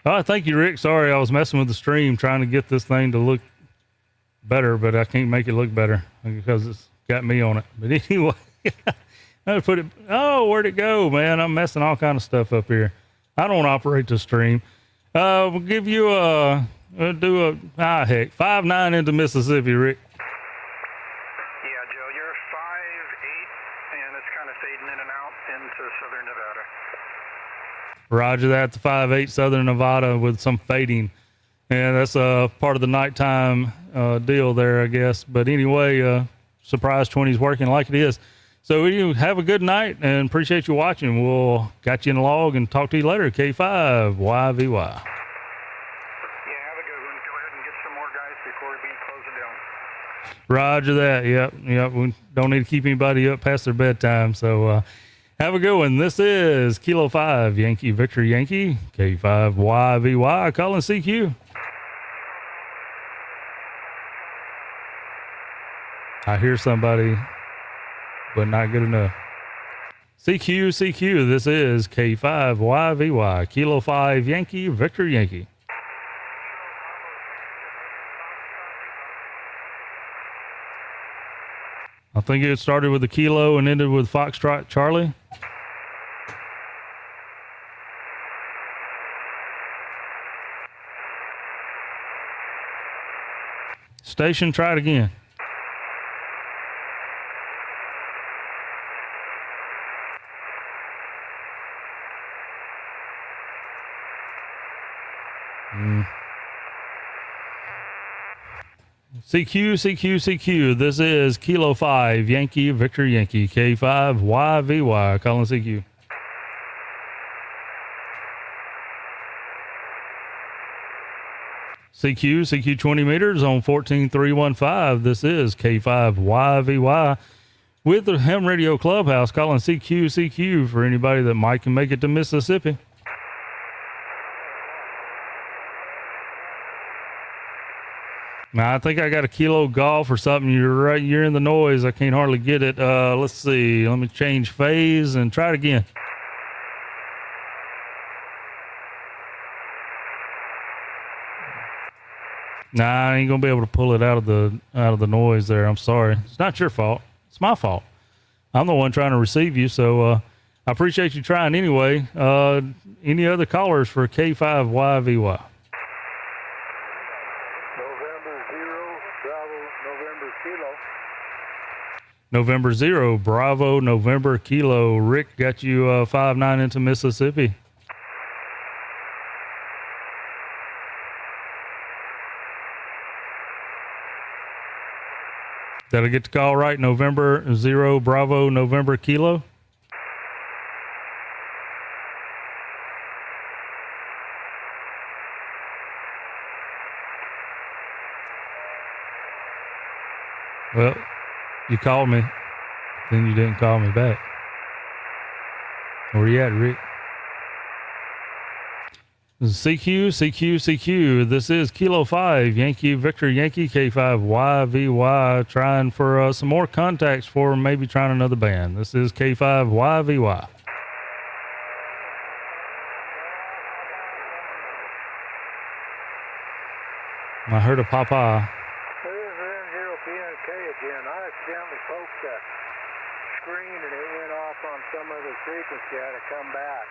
Oh, thank you, Rick. Sorry, I was messing with the stream trying to get this thing to look better, but I can't make it look better because it's got me on it. But anyway, I put it. Oh, where'd it go, man? I'm messing all kind of stuff up here. I don't operate the stream. We'll give you we'll do a heck 5-9 into Mississippi, Rick. Yeah, Joe, you're 5-8, and it's kind of fading in and out into southern Nevada. Roger that. The 5-8 Southern Nevada with some fading. And that's part of the nighttime deal there, I guess. But anyway, Surprise 20 is working like it is. So you have a good night and appreciate you watching. We'll got you in the log and talk to you later. K5YVY. Yeah, have a good one. Go ahead and get some more guys before we close it down. Roger that. Yep. We don't need to keep anybody up past their bedtime. So have a good one. This is Kilo 5 Yankee Victor Yankee K5YVY calling CQ. I hear somebody, but not good enough. CQ, this is K5YVY, Kilo 5 Yankee, Victor Yankee. I think it started with a kilo and ended with Foxtrot Charlie. Station, try it again. CQ. This is Kilo 5 Yankee Victor Yankee K5YVY calling CQ. CQ 20 meters on 14315. This is K5YVY with the Ham Radio Clubhouse calling CQ for anybody that might can make it to Mississippi. Now, I think I got a kilo golf or something. You're in the noise. I can't hardly get it. Let's see. Let me change phase and try it again. Nah, I ain't gonna be able to pull it out of the noise there. I'm sorry. It's not your fault. It's my fault. I'm the one trying to receive you. So I appreciate you trying anyway. Any other callers for K5YVY? November 0, Bravo, November Kilo. Rick got you 5-9 into Mississippi. Did I get the call right? November 0, Bravo, November Kilo. Well, you called me, then you didn't call me back. Where you at, Rick? CQ. This is Kilo 5 Yankee Victor Yankee K5YVY trying for some more contacts for maybe trying another band. This is K5YVY. I heard a papa. I accidentally poked the screen and it went off on some other frequency. I had to come back.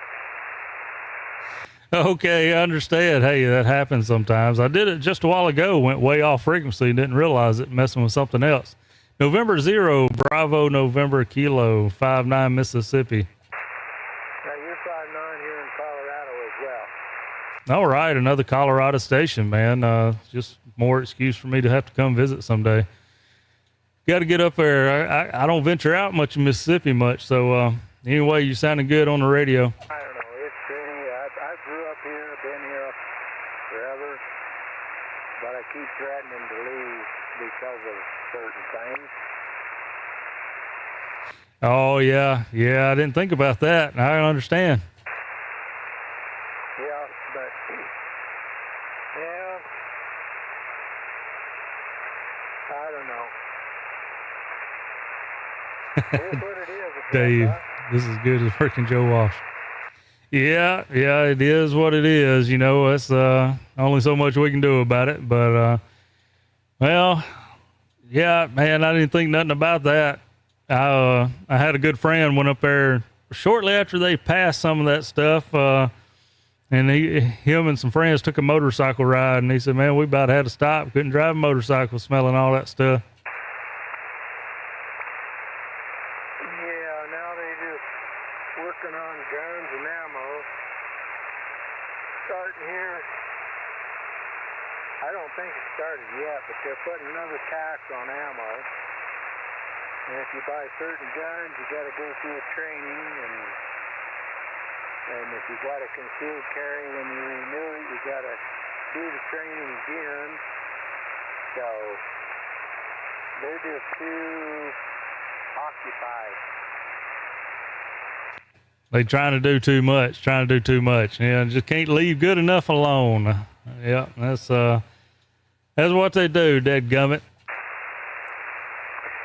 Okay, I understand. Hey, that happens sometimes. I did it just a while ago, went way off frequency, didn't realize it, messing with something else. November 0, Bravo, November Kilo, 5-9 Mississippi. Now you're 5-9 here in Colorado as well. All right, another Colorado station, man. Just more excuse for me to have to come visit someday. Got to get up there. I don't venture out much in Mississippi much. So anyway, you sounding good on the radio. I don't know. It's pretty. I grew up here. I've been here forever. But I keep threatening to leave because of certain things. Oh, yeah. Yeah, I didn't think about that. I understand. Yeah, but... Yeah. I don't know. Here's what it is. Dave, this is good as working Joe Walsh. Yeah, it is what it is. You know, it's only so much we can do about it. But, well, yeah, man, I didn't think nothing about that. I had a good friend went up there shortly after they passed some of that stuff, and him and some friends took a motorcycle ride, and he said, man, we about had to stop. Couldn't drive a motorcycle smelling all that stuff. Yeah, now they just working on guns and ammo. Starting here, I don't think it started yet, but they're putting another tax on ammo. And if you buy certain guns, you got to go through a training, and if you got a concealed carry when you renew it, you got to do the training again. So they're just too occupied. They trying to do too much. Yeah, just can't leave good enough alone. Yeah, that's what they do, dadgummit.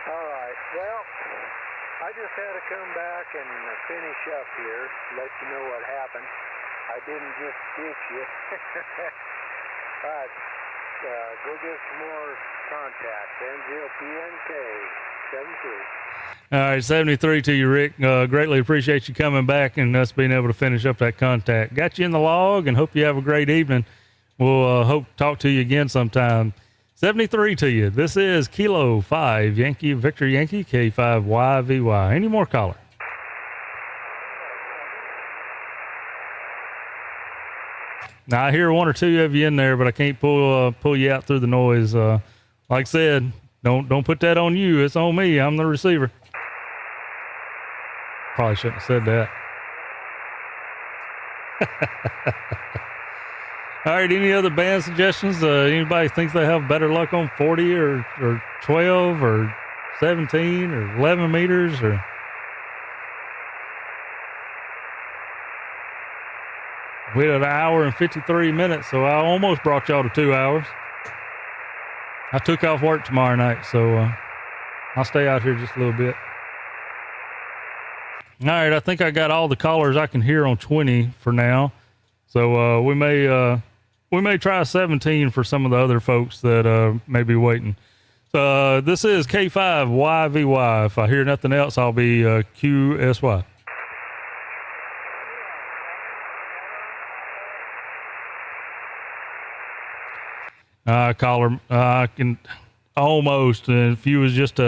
All right. Well, I just had to come back and finish up here, let you know what happened. I didn't just ditch you. But go get some more contact. N0PNK 73. All right, 73 to you, Rick. Greatly appreciate you coming back and us being able to finish up that contact. Got you in the log and hope you have a great evening. We'll hope to talk to you again sometime. 73 to you. This is Kilo 5 Yankee Victor Yankee K5YVY. Any more caller? Now I hear one or two of you in there, but I can't pull you out through the noise. Like I said, don't put that on you. It's on me. I'm the receiver. Probably shouldn't have said that. All right, any other band suggestions? Anybody thinks they have better luck on 40 or 12 or 17 or 11 meters or? We had an hour and 53 minutes, so I almost brought y'all to 2 hours. I took off work tomorrow night, so I'll stay out here just a little bit. All right, I think I got all the callers I can hear on 20 for now. So we may try 17 for some of the other folks that may be waiting. This is K5YVY. If I hear nothing else, I'll be QSY. Caller, I can almost, and if you was just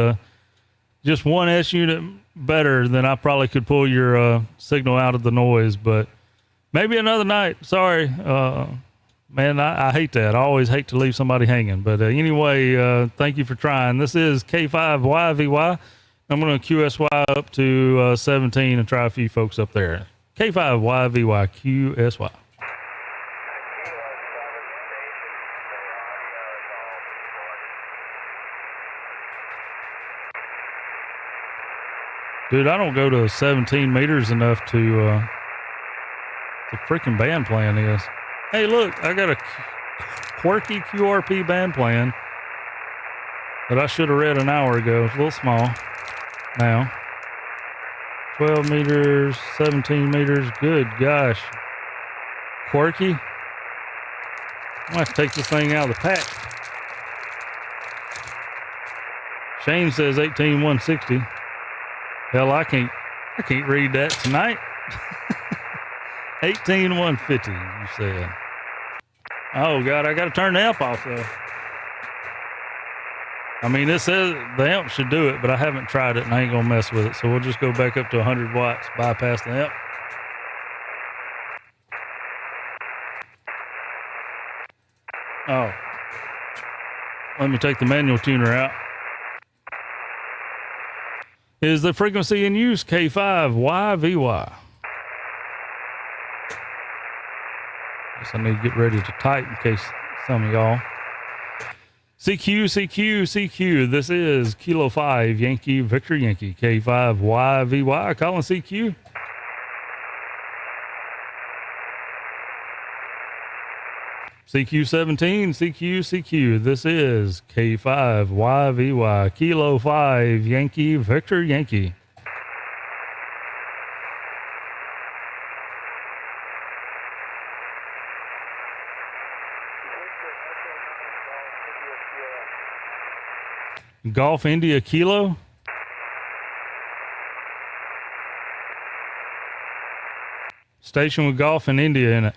one S unit better, then I probably could pull your signal out of the noise, but maybe another night. Sorry. Man, I hate that. I always hate to leave somebody hanging. But anyway, thank you for trying. This is K5YVY. I'm going to QSY up to 17 and try a few folks up there. K5YVY QSY. Dude, I don't go to 17 meters enough to the freaking band plan is. Hey, look, I got a quirky QRP band plan that I should have read an hour ago. It's a little small now. 12 meters, 17 meters. Good gosh. Quirky. I'm going to have to take this thing out of the pack. Shane says 18160. Hell, I can't read that tonight. 18150, you said. Oh God, I got to turn the amp off though. I mean, this says the amp should do it, but I haven't tried it and I ain't gonna mess with it. So we'll just go back up to 100 watts, bypass the amp. Oh, let me take the manual tuner out. Is the frequency in use K5YVY? Guess I need to get ready to type in case some of y'all. CQ. This is Kilo 5 Yankee Victor Yankee K5YVY. Calling CQ. CQ17, CQ. This is K5YVY Kilo 5 Yankee Victor Yankee. Golf India Kilo. Station with golf in India in it.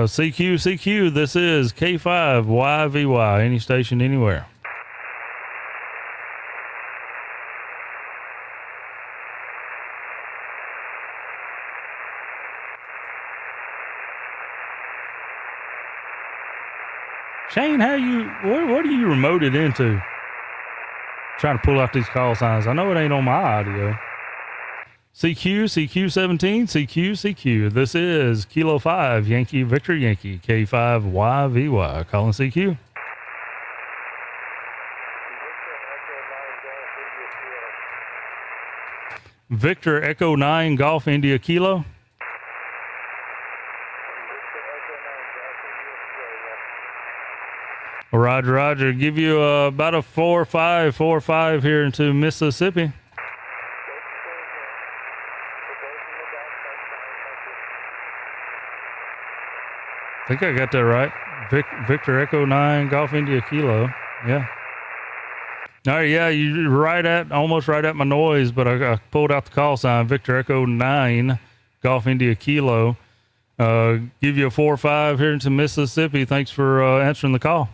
CQ, this is K5YVY, any station anywhere. Shane, what are you remoted into? Trying to pull out these call signs. I know it ain't on my audio. CQ17, CQ. This is Kilo 5, Yankee Victor Yankee, K5YVY. Calling CQ. Victor Echo 9, Golf India Kilo. Roger. Give you about a 4-5 here into Mississippi. I think I got that right. Victor Echo 9, Golf India Kilo. Yeah. All right, yeah, you're almost right at my noise, but I pulled out the call sign. Victor Echo 9, Golf India Kilo. Give you a 4-5 here into Mississippi. Thanks for answering the call.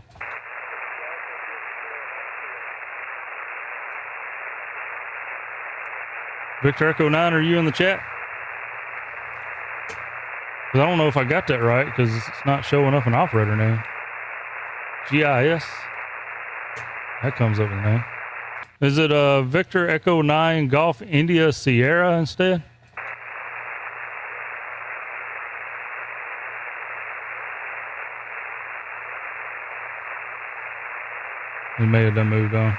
Victor Echo 9, are you in the chat? I don't know if I got that right because it's not showing up an operator name. GIS. That comes up with the name. Is it Victor Echo 9 Golf India Sierra instead? He may have done moved on.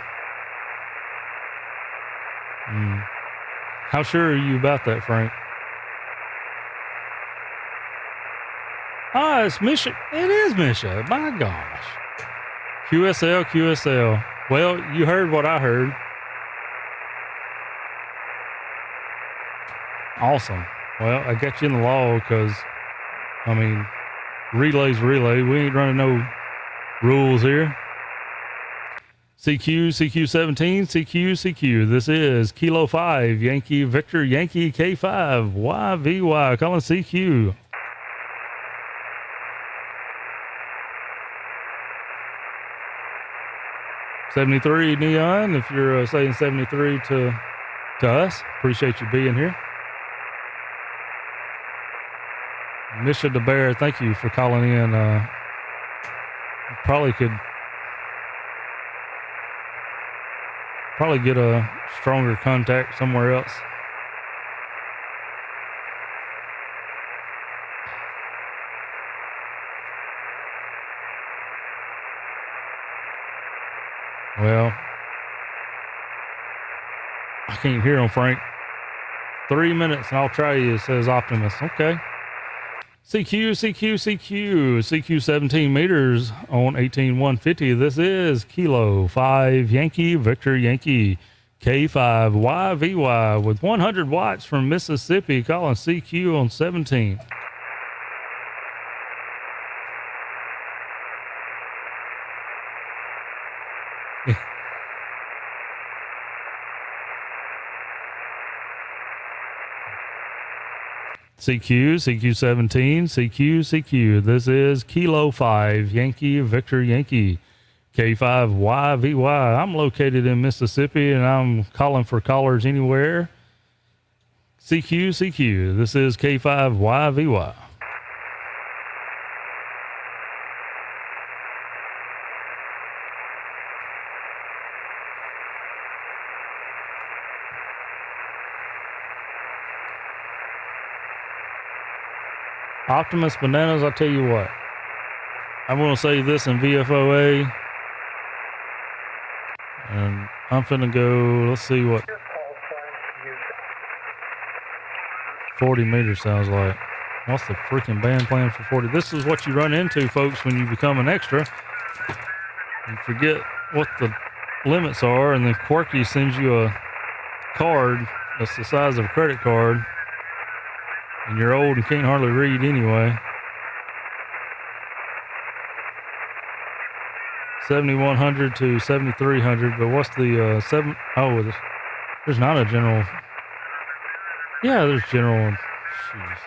How sure are you about that, Frank? Ah, it's Misha. It is Misha. My gosh. QSL. Well, you heard what I heard. Awesome. Well, I got you in the law because, relay's relay. We ain't running no rules here. CQ17, CQ. This is Kilo 5, Yankee Victor Yankee K5YVY. Calling CQ. '73 Neon, if you're saying 73 to us, appreciate you being here. Misha the Bear, thank you for calling in. Probably get a stronger contact somewhere else. Well, I can't hear him, Frank. 3 minutes and I'll try you, says Optimus. Okay. CQ 17 meters on 18150. This is Kilo 5 Yankee Victor Yankee K5YVY with 100 watts from Mississippi. Calling CQ on 17. CQ17, CQ. This is Kilo 5 Yankee Victor Yankee K5YVY. I'm located in Mississippi and I'm calling for callers anywhere. CQ. This is K5YVY. Optimus Bananas, I'll tell you what. I'm going to say this in VFOA. And I'm finna go, let's see what 40 meters sounds like. What's the freaking band playing for 40? This is what you run into, folks, when you become an extra. You forget what the limits are, and then Quirky sends you a card that's the size of a credit card, and you're old and can't hardly read anyway. 7,100 to 7,300, but what's the seven? Oh, there's not a general. Yeah, there's general. Jeez.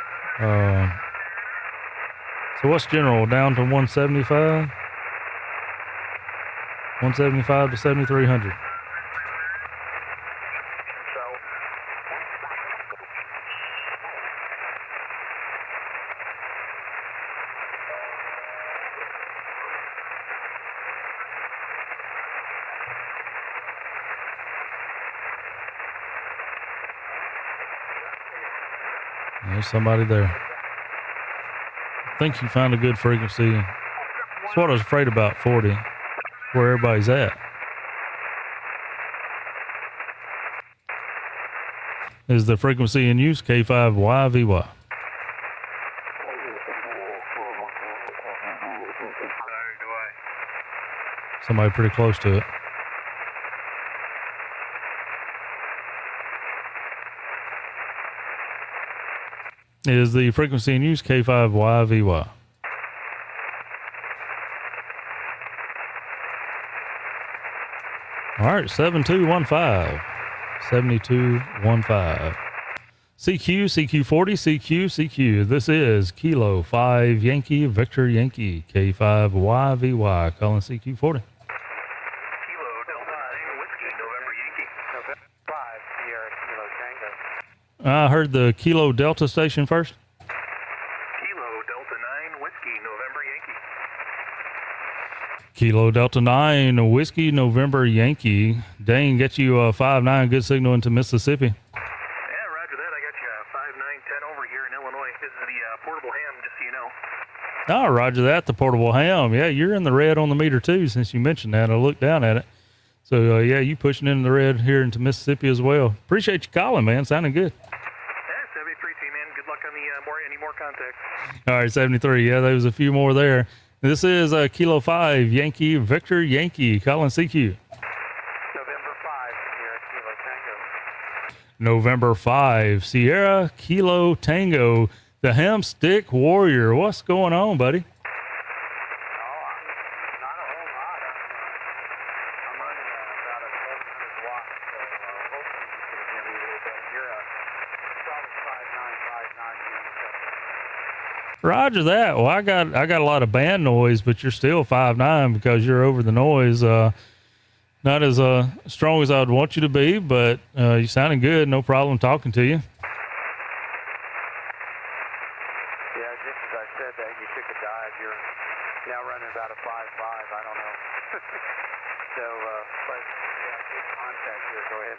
So what's general? Down to 175? 175 to 7,300. There's somebody there. I think you found a good frequency. That's what I was afraid about, 40. Where everybody's at. Is the frequency in use K5YVY? Somebody pretty close to it. Is the frequency in use K5YVY? All right, 7215. 7215. CQ40, CQ. This is Kilo 5 Yankee Victor Yankee K5YVY. Calling CQ40. Kilo Delta 9 Whiskey November Yankee. 5 Sierra Kilo Tango. I heard the Kilo Delta station first. Kilo Delta 9 Whiskey November Yankee. Kilo Delta 9 Whiskey November Yankee. Dane, get you a 5-9 good signal into Mississippi. Yeah, roger that. I got you 5-9-10 over here in Illinois. This is the portable ham, just so you know. Oh, roger that. The portable ham. Yeah, you're in the red on the meter too, since you mentioned that. I looked down at it. So, yeah, you pushing into the red here into Mississippi as well. Appreciate you calling, man. Sounding good. Yeah, 73 team, man. Good luck on the any more contact. All right, 73. Yeah, there was a few more there. This is Kilo 5 Yankee Victor Yankee. Calling CQ. November 5 Sierra Kilo Tango. November 5 Sierra Kilo Tango. The Ham Stick Warrior. What's going on, buddy? Not a whole lot. I'm running about a 1200 watts, so hopefully you can hear me a little bit. You're a solid 5959 units. Roger that. Well, I got a lot of band noise, but you're still 5'9" because you're over the noise. Not as strong as I would want you to be, but you sounding good. No problem talking to you. Yeah, just as I said that, you took a dive. You're now running about a 5'5". I don't know. So, but yeah, good contact here. Go ahead.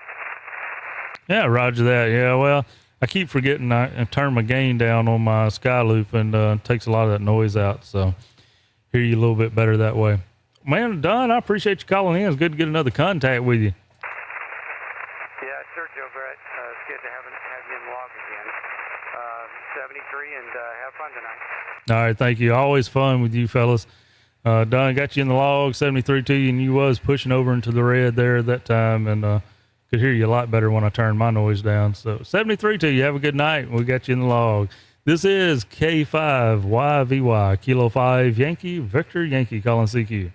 Yeah, roger that. Yeah, well, I keep forgetting I turn my gain down on my Skyloop, and it takes a lot of that noise out. So, hear you a little bit better that way. Man, Don, I appreciate you calling in. It's good to get another contact with you. Yeah, sure, Joe Brett. It's good to have you in the log again. 73, and have fun tonight. All right, thank you. Always fun with you fellas. Don, got you in the log, 73 to you, and you was pushing over into the red there at that time, and could hear you a lot better when I turned my noise down. So 73 to you. Have a good night. We got you in the log. This is K5YVY, Kilo 5 Yankee, Victor Yankee, calling CQ.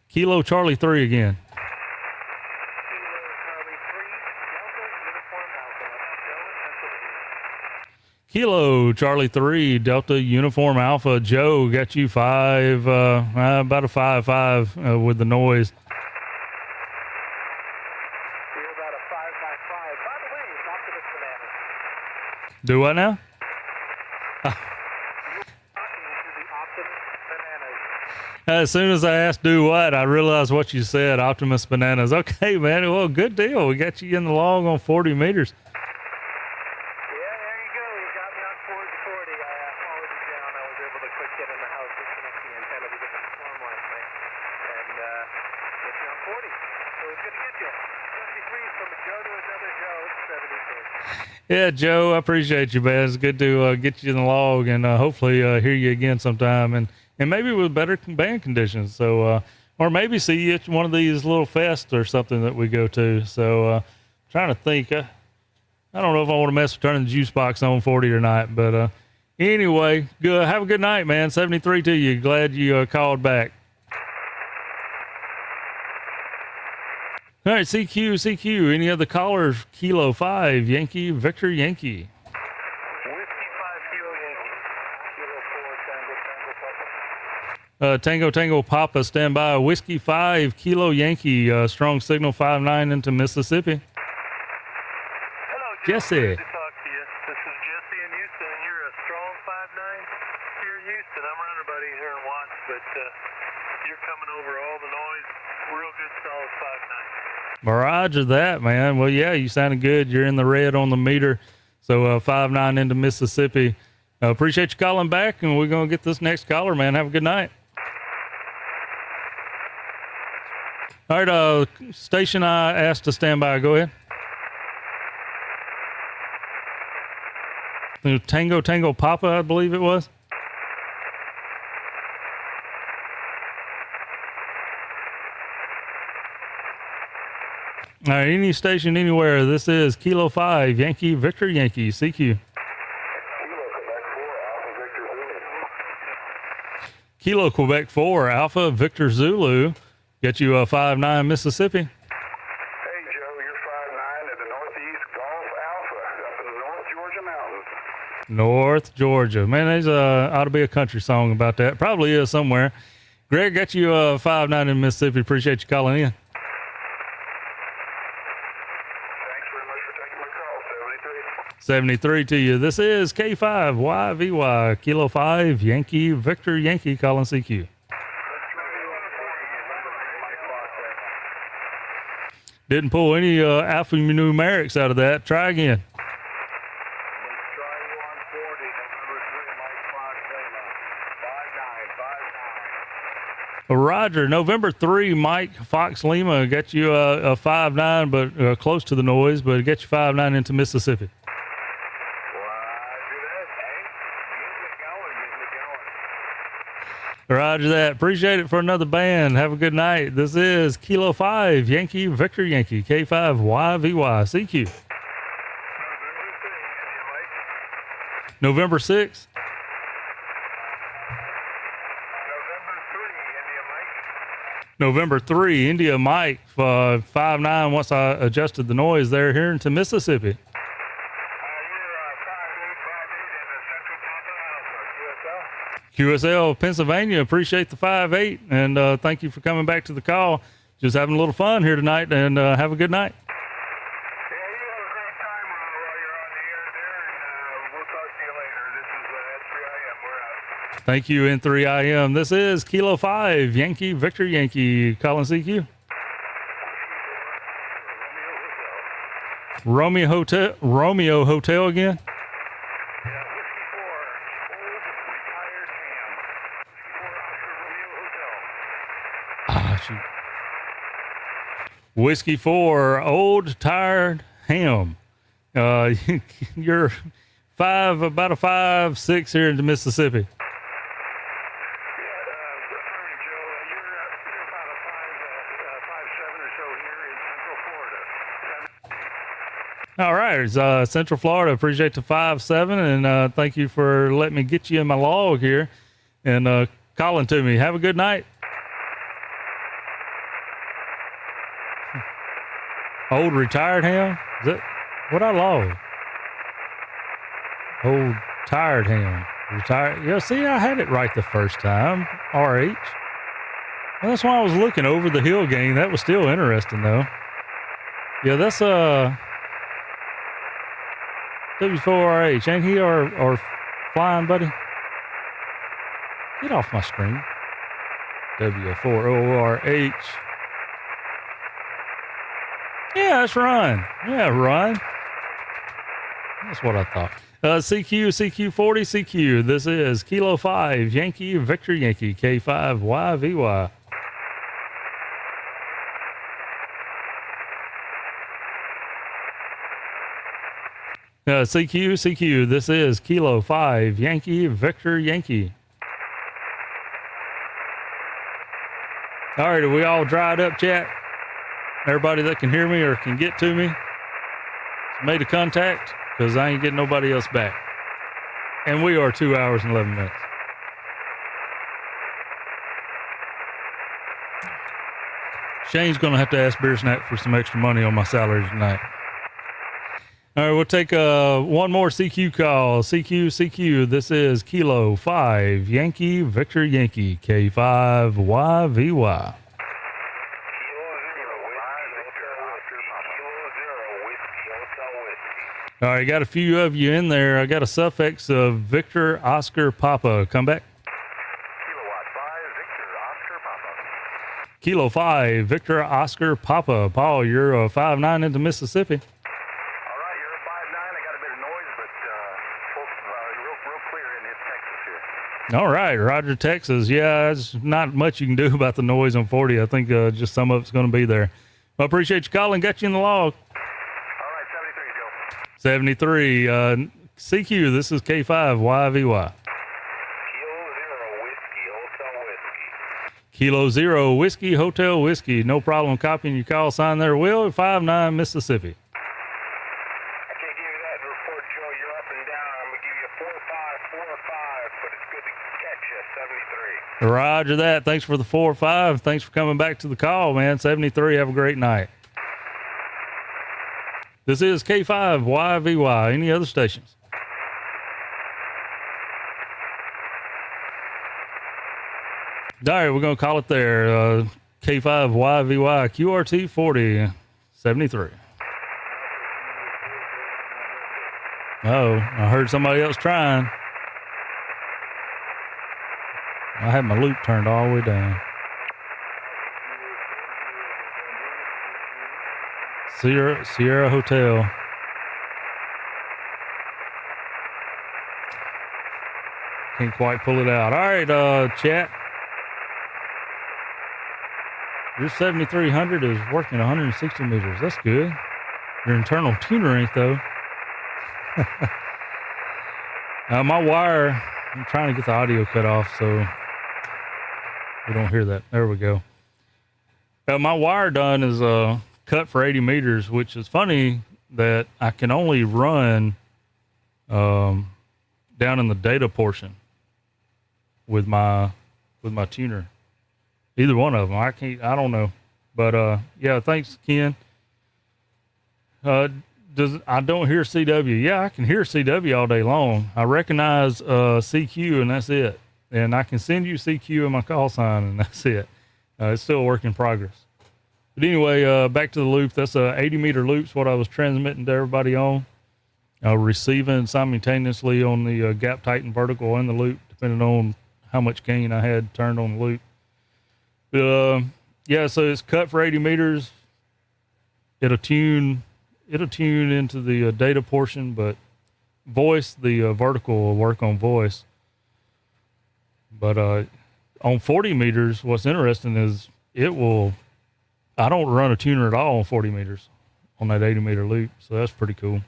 Kilo Charlie 3 again. Kilo Charlie 3 Delta Uniform Alpha. Joe, got you 5, about a 5.5 with the noise. You're about a 5x5. By the way, it's Optimus Bananas. Do what now? As soon as I asked do what, I realized what you said, Optimus Bananas. Okay, man. Well, good deal. We got you in the log on 40 meters. Yeah, there you go. You got me on 40. I followed you down. I was able to quick get in the house, disconnect the antenna because of the storm last night, and get you on 40. So it's good to get you. 73 from a Joe to another Joe. 73. Yeah, Joe, I appreciate you, man. It's good to get you in the log and hopefully hear you again sometime. And and maybe with better band conditions. So, or maybe see you at one of these little fests or something that we go to. So, trying to think. I don't know if I want to mess with turning the juice box on 40 or not, but anyway, good. Have a good night, man. 73 to you. Glad you called back. All right, CQ. Any other callers? Kilo 5, Yankee, Victor Yankee. Whiskey 5 Kilo Yankee. Kilo 4 Tango Papa. Tango Papa, stand by. Whiskey 5, Kilo Yankee, strong signal 5-9 into Mississippi. Hello, Joe. Jesse. Good to talk to you. This is Jesse in Houston, and you're a strong 5-9 here in Houston. I'm running buddy here in Watts, but you're coming over all the noise. Real good, solid 5-9. Roger that, man. Well, yeah, you sounded good. You're in the red on the meter. So 5-9 into Mississippi. Appreciate you calling back, and we're going to get this next caller, man. Have a good night. All right, station I asked to stand by. Go ahead. Tango Papa, I believe it was. All right, any station anywhere. This is Kilo 5, Yankee, Victor Yankee, CQ. Kilo Quebec 4, Alpha, Victor Zulu. Get you a 5-9 Mississippi. Hey, Joe, you're 5-9 at the Northeast Golf Alpha up in the North Georgia mountains. North Georgia. Man, there's ought to be a country song about that. Probably is somewhere. Greg, got you a 5-9 in Mississippi. Appreciate you calling in. Thanks very much for taking my call, 73 to you. This is K5YVY, Kilo 5, Yankee, Victor Yankee, calling CQ. Didn't pull any alphanumerics out of that. Try again. Roger. November 3, Mike Fox Lima. Got you a 5-9, but close to the noise, but get you 5-9 into Mississippi. Roger that. Appreciate it for another band. Have a good night. This is Kilo 5, Yankee, Victor Yankee, K5YVY, CQ. November 6. November 3, India Mike, 5-9, once I adjusted the noise there, here into Mississippi. QSL, Pennsylvania, appreciate the 5-8, and thank you for coming back to the call. Just having a little fun here tonight, and have a good night. Yeah, you have a great time while you're on the air there, and we'll talk to you later. This is N3IM. We're out. Thank you, N3IM. This is Kilo 5, Yankee, Victor Yankee, calling CQ. Romeo Hotel again. Whiskey 4, Old Tired Ham. You're about a 5-6 here into Mississippi. All right, it's Central Florida. Appreciate the 5-7, and thank you for letting me get you in my log here and calling to me. Have a good night. Old retired ham? Is that what I lost? Old tired ham. Retired. Yeah, see, I had it right the first time. RH. Well, that's why I was looking over the hill game. That was still interesting, though. Yeah, that's W4RH. Ain't he or flying, buddy? Get off my screen. W4ORH. Yeah, that's Ron. Yeah, Ron. That's what I thought. CQ40, CQ. This is Kilo 5, Yankee, Victor Yankee, K5YVY. CQ. This is Kilo 5, Yankee, Victor Yankee. All right, are we all dried up, chat? Everybody that can hear me or can get to me made a contact, because I ain't getting nobody else back. And we are 2 hours and 11 minutes. Shane's going to have to ask Beer Snack for some extra money on my salary tonight. All right, we'll take one more CQ call. CQ, this is Kilo 5 Yankee Victor Yankee K5YVY. All right, got a few of you in there. I got a suffix of Victor Oscar Papa. Come back. Kilo 5 Victor Oscar Papa. Paul, you're 5'9" into Mississippi. All right, you're 5'9". I got a bit of noise, but real clear in Texas here. All right, Roger, Texas. Yeah, there's not much you can do about the noise on 40. I think just some of it's going to be there. Well, I appreciate you calling. Got you in the log. 73. CQ, this is K5YVY. Kilo Zero Whiskey Hotel Whiskey. No problem copying your call sign there, Will. 5'9", Mississippi. I can't give you that report, Joe. You're up and down. I'm going to give you a 4-5, but it's good to catch you, 73. Roger that. Thanks for the 4-5. Thanks for coming back to the call, man. 73. Have a great night. This is K5YVY. Any other stations? All right, we're going to call it there. K5YVY, QRT 40, 73. Oh, I heard somebody else trying. I had my loop turned all the way down. Sierra Hotel. Can't quite pull it out. All right, chat. Your 7300 is working 160 meters. That's good. Your internal tuner ain't, though. My wire, I'm trying to get the audio cut off so we don't hear that. There we go. My wire done is cut for 80 meters, which is funny that I can only run down in the data portion with my tuner. Either one of them. I don't know. But yeah, thanks, Ken. I don't hear CW. Yeah, I can hear CW all day long. I recognize CQ, and that's it. And I can send you CQ in my call sign, and that's it. It's still a work in progress. But anyway, back to the loop. That's a 80-meter loop's what I was transmitting to everybody on. Receiving simultaneously on the gap tighten vertical and the loop, depending on how much gain I had turned on the loop. Yeah, so it's cut for 80 meters. It'll tune into the data portion, but voice, the vertical will work on voice. But on 40 meters, what's interesting is I don't run a tuner at all on 40 meters on that 80 meter loop. So that's pretty cool.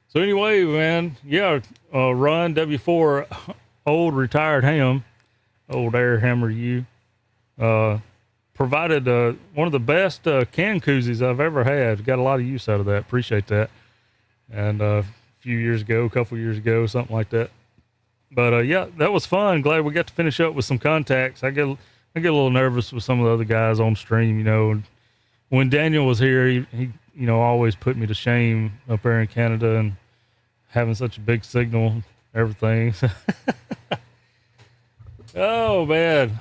So anyway, man, yeah, run W4 old retired ham, old air hammer U, provided one of the best can koozies I've ever had. Got a lot of use out of that. Appreciate that. And a couple years ago, something like that. But yeah, that was fun. Glad we got to finish up with some contacts. I get a little nervous with some of the other guys on stream, you know. When Daniel was here, he always put me to shame up there in Canada and having such a big signal, everything. Oh man,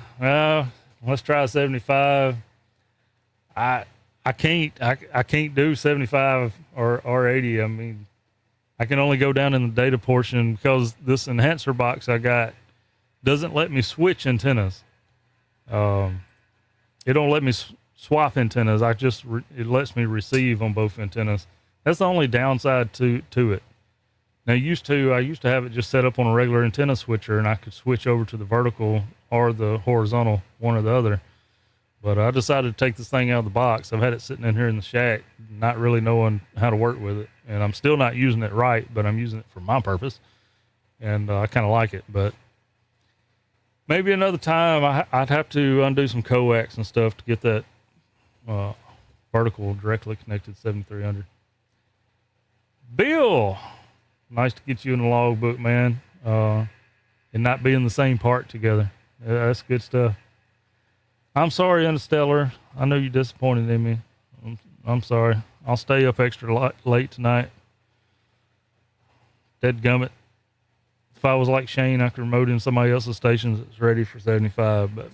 let's try 75. I can't do 75 or 80. I mean, I can only go down in the data portion because this enhancer box I got doesn't let me switch antennas. It don't let me swap antennas. It lets me receive on both antennas. That's the only downside to it. Now, I used to have it just set up on a regular antenna switcher, and I could switch over to the vertical or the horizontal, one or the other. But I decided to take this thing out of the box. I've had it sitting in here in the shack, not really knowing how to work with it. And I'm still not using it right, but I'm using it for my purpose. And I kind of like it. But maybe another time I'd have to undo some coax and stuff to get that vertical directly connected 7300. Bill, nice to get you in the logbook, man, and not be in the same part together. Yeah, that's good stuff. I'm sorry, Interstellar. I know you're disappointed in me. I'm sorry. I'll stay up extra late tonight. Dadgummit. If I was like Shane, I could remote in somebody else's stations that's ready for 75, but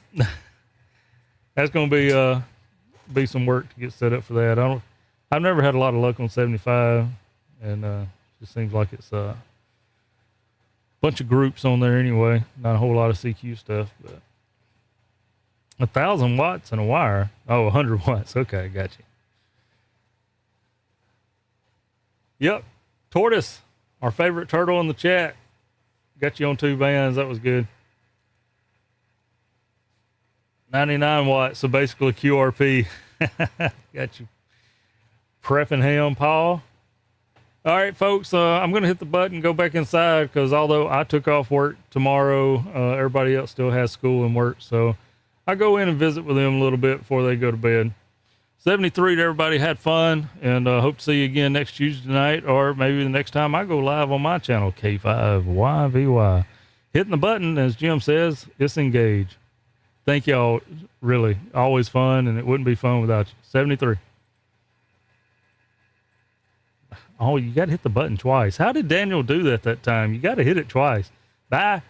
that's going to be some work to get set up for that. I've never had a lot of luck on 75, and it just seems like it's a bunch of groups on there anyway. Not a whole lot of CQ stuff, but 1,000 watts in a wire. Oh, 100 watts. Okay, got you. Yep, Tortoise, our favorite turtle in the chat. Got you on 2 bands. That was good. 99 watts, so basically QRP. Got you. Preffingham, Paul. All right, folks, I'm going to hit the button and go back inside because although I took off work tomorrow, everybody else still has school and work. So I go in and visit with them a little bit before they go to bed. 73 to everybody, had fun, and hope to see you again next Tuesday night, or maybe the next time I go live on my channel, K5YVY. Hitting the button, as Jim says, it's engaged. Thank y'all, really. Always fun, and it wouldn't be fun without you. 73. Oh, you got to hit the button twice. How did Daniel do that time? You got to hit it twice. Bye.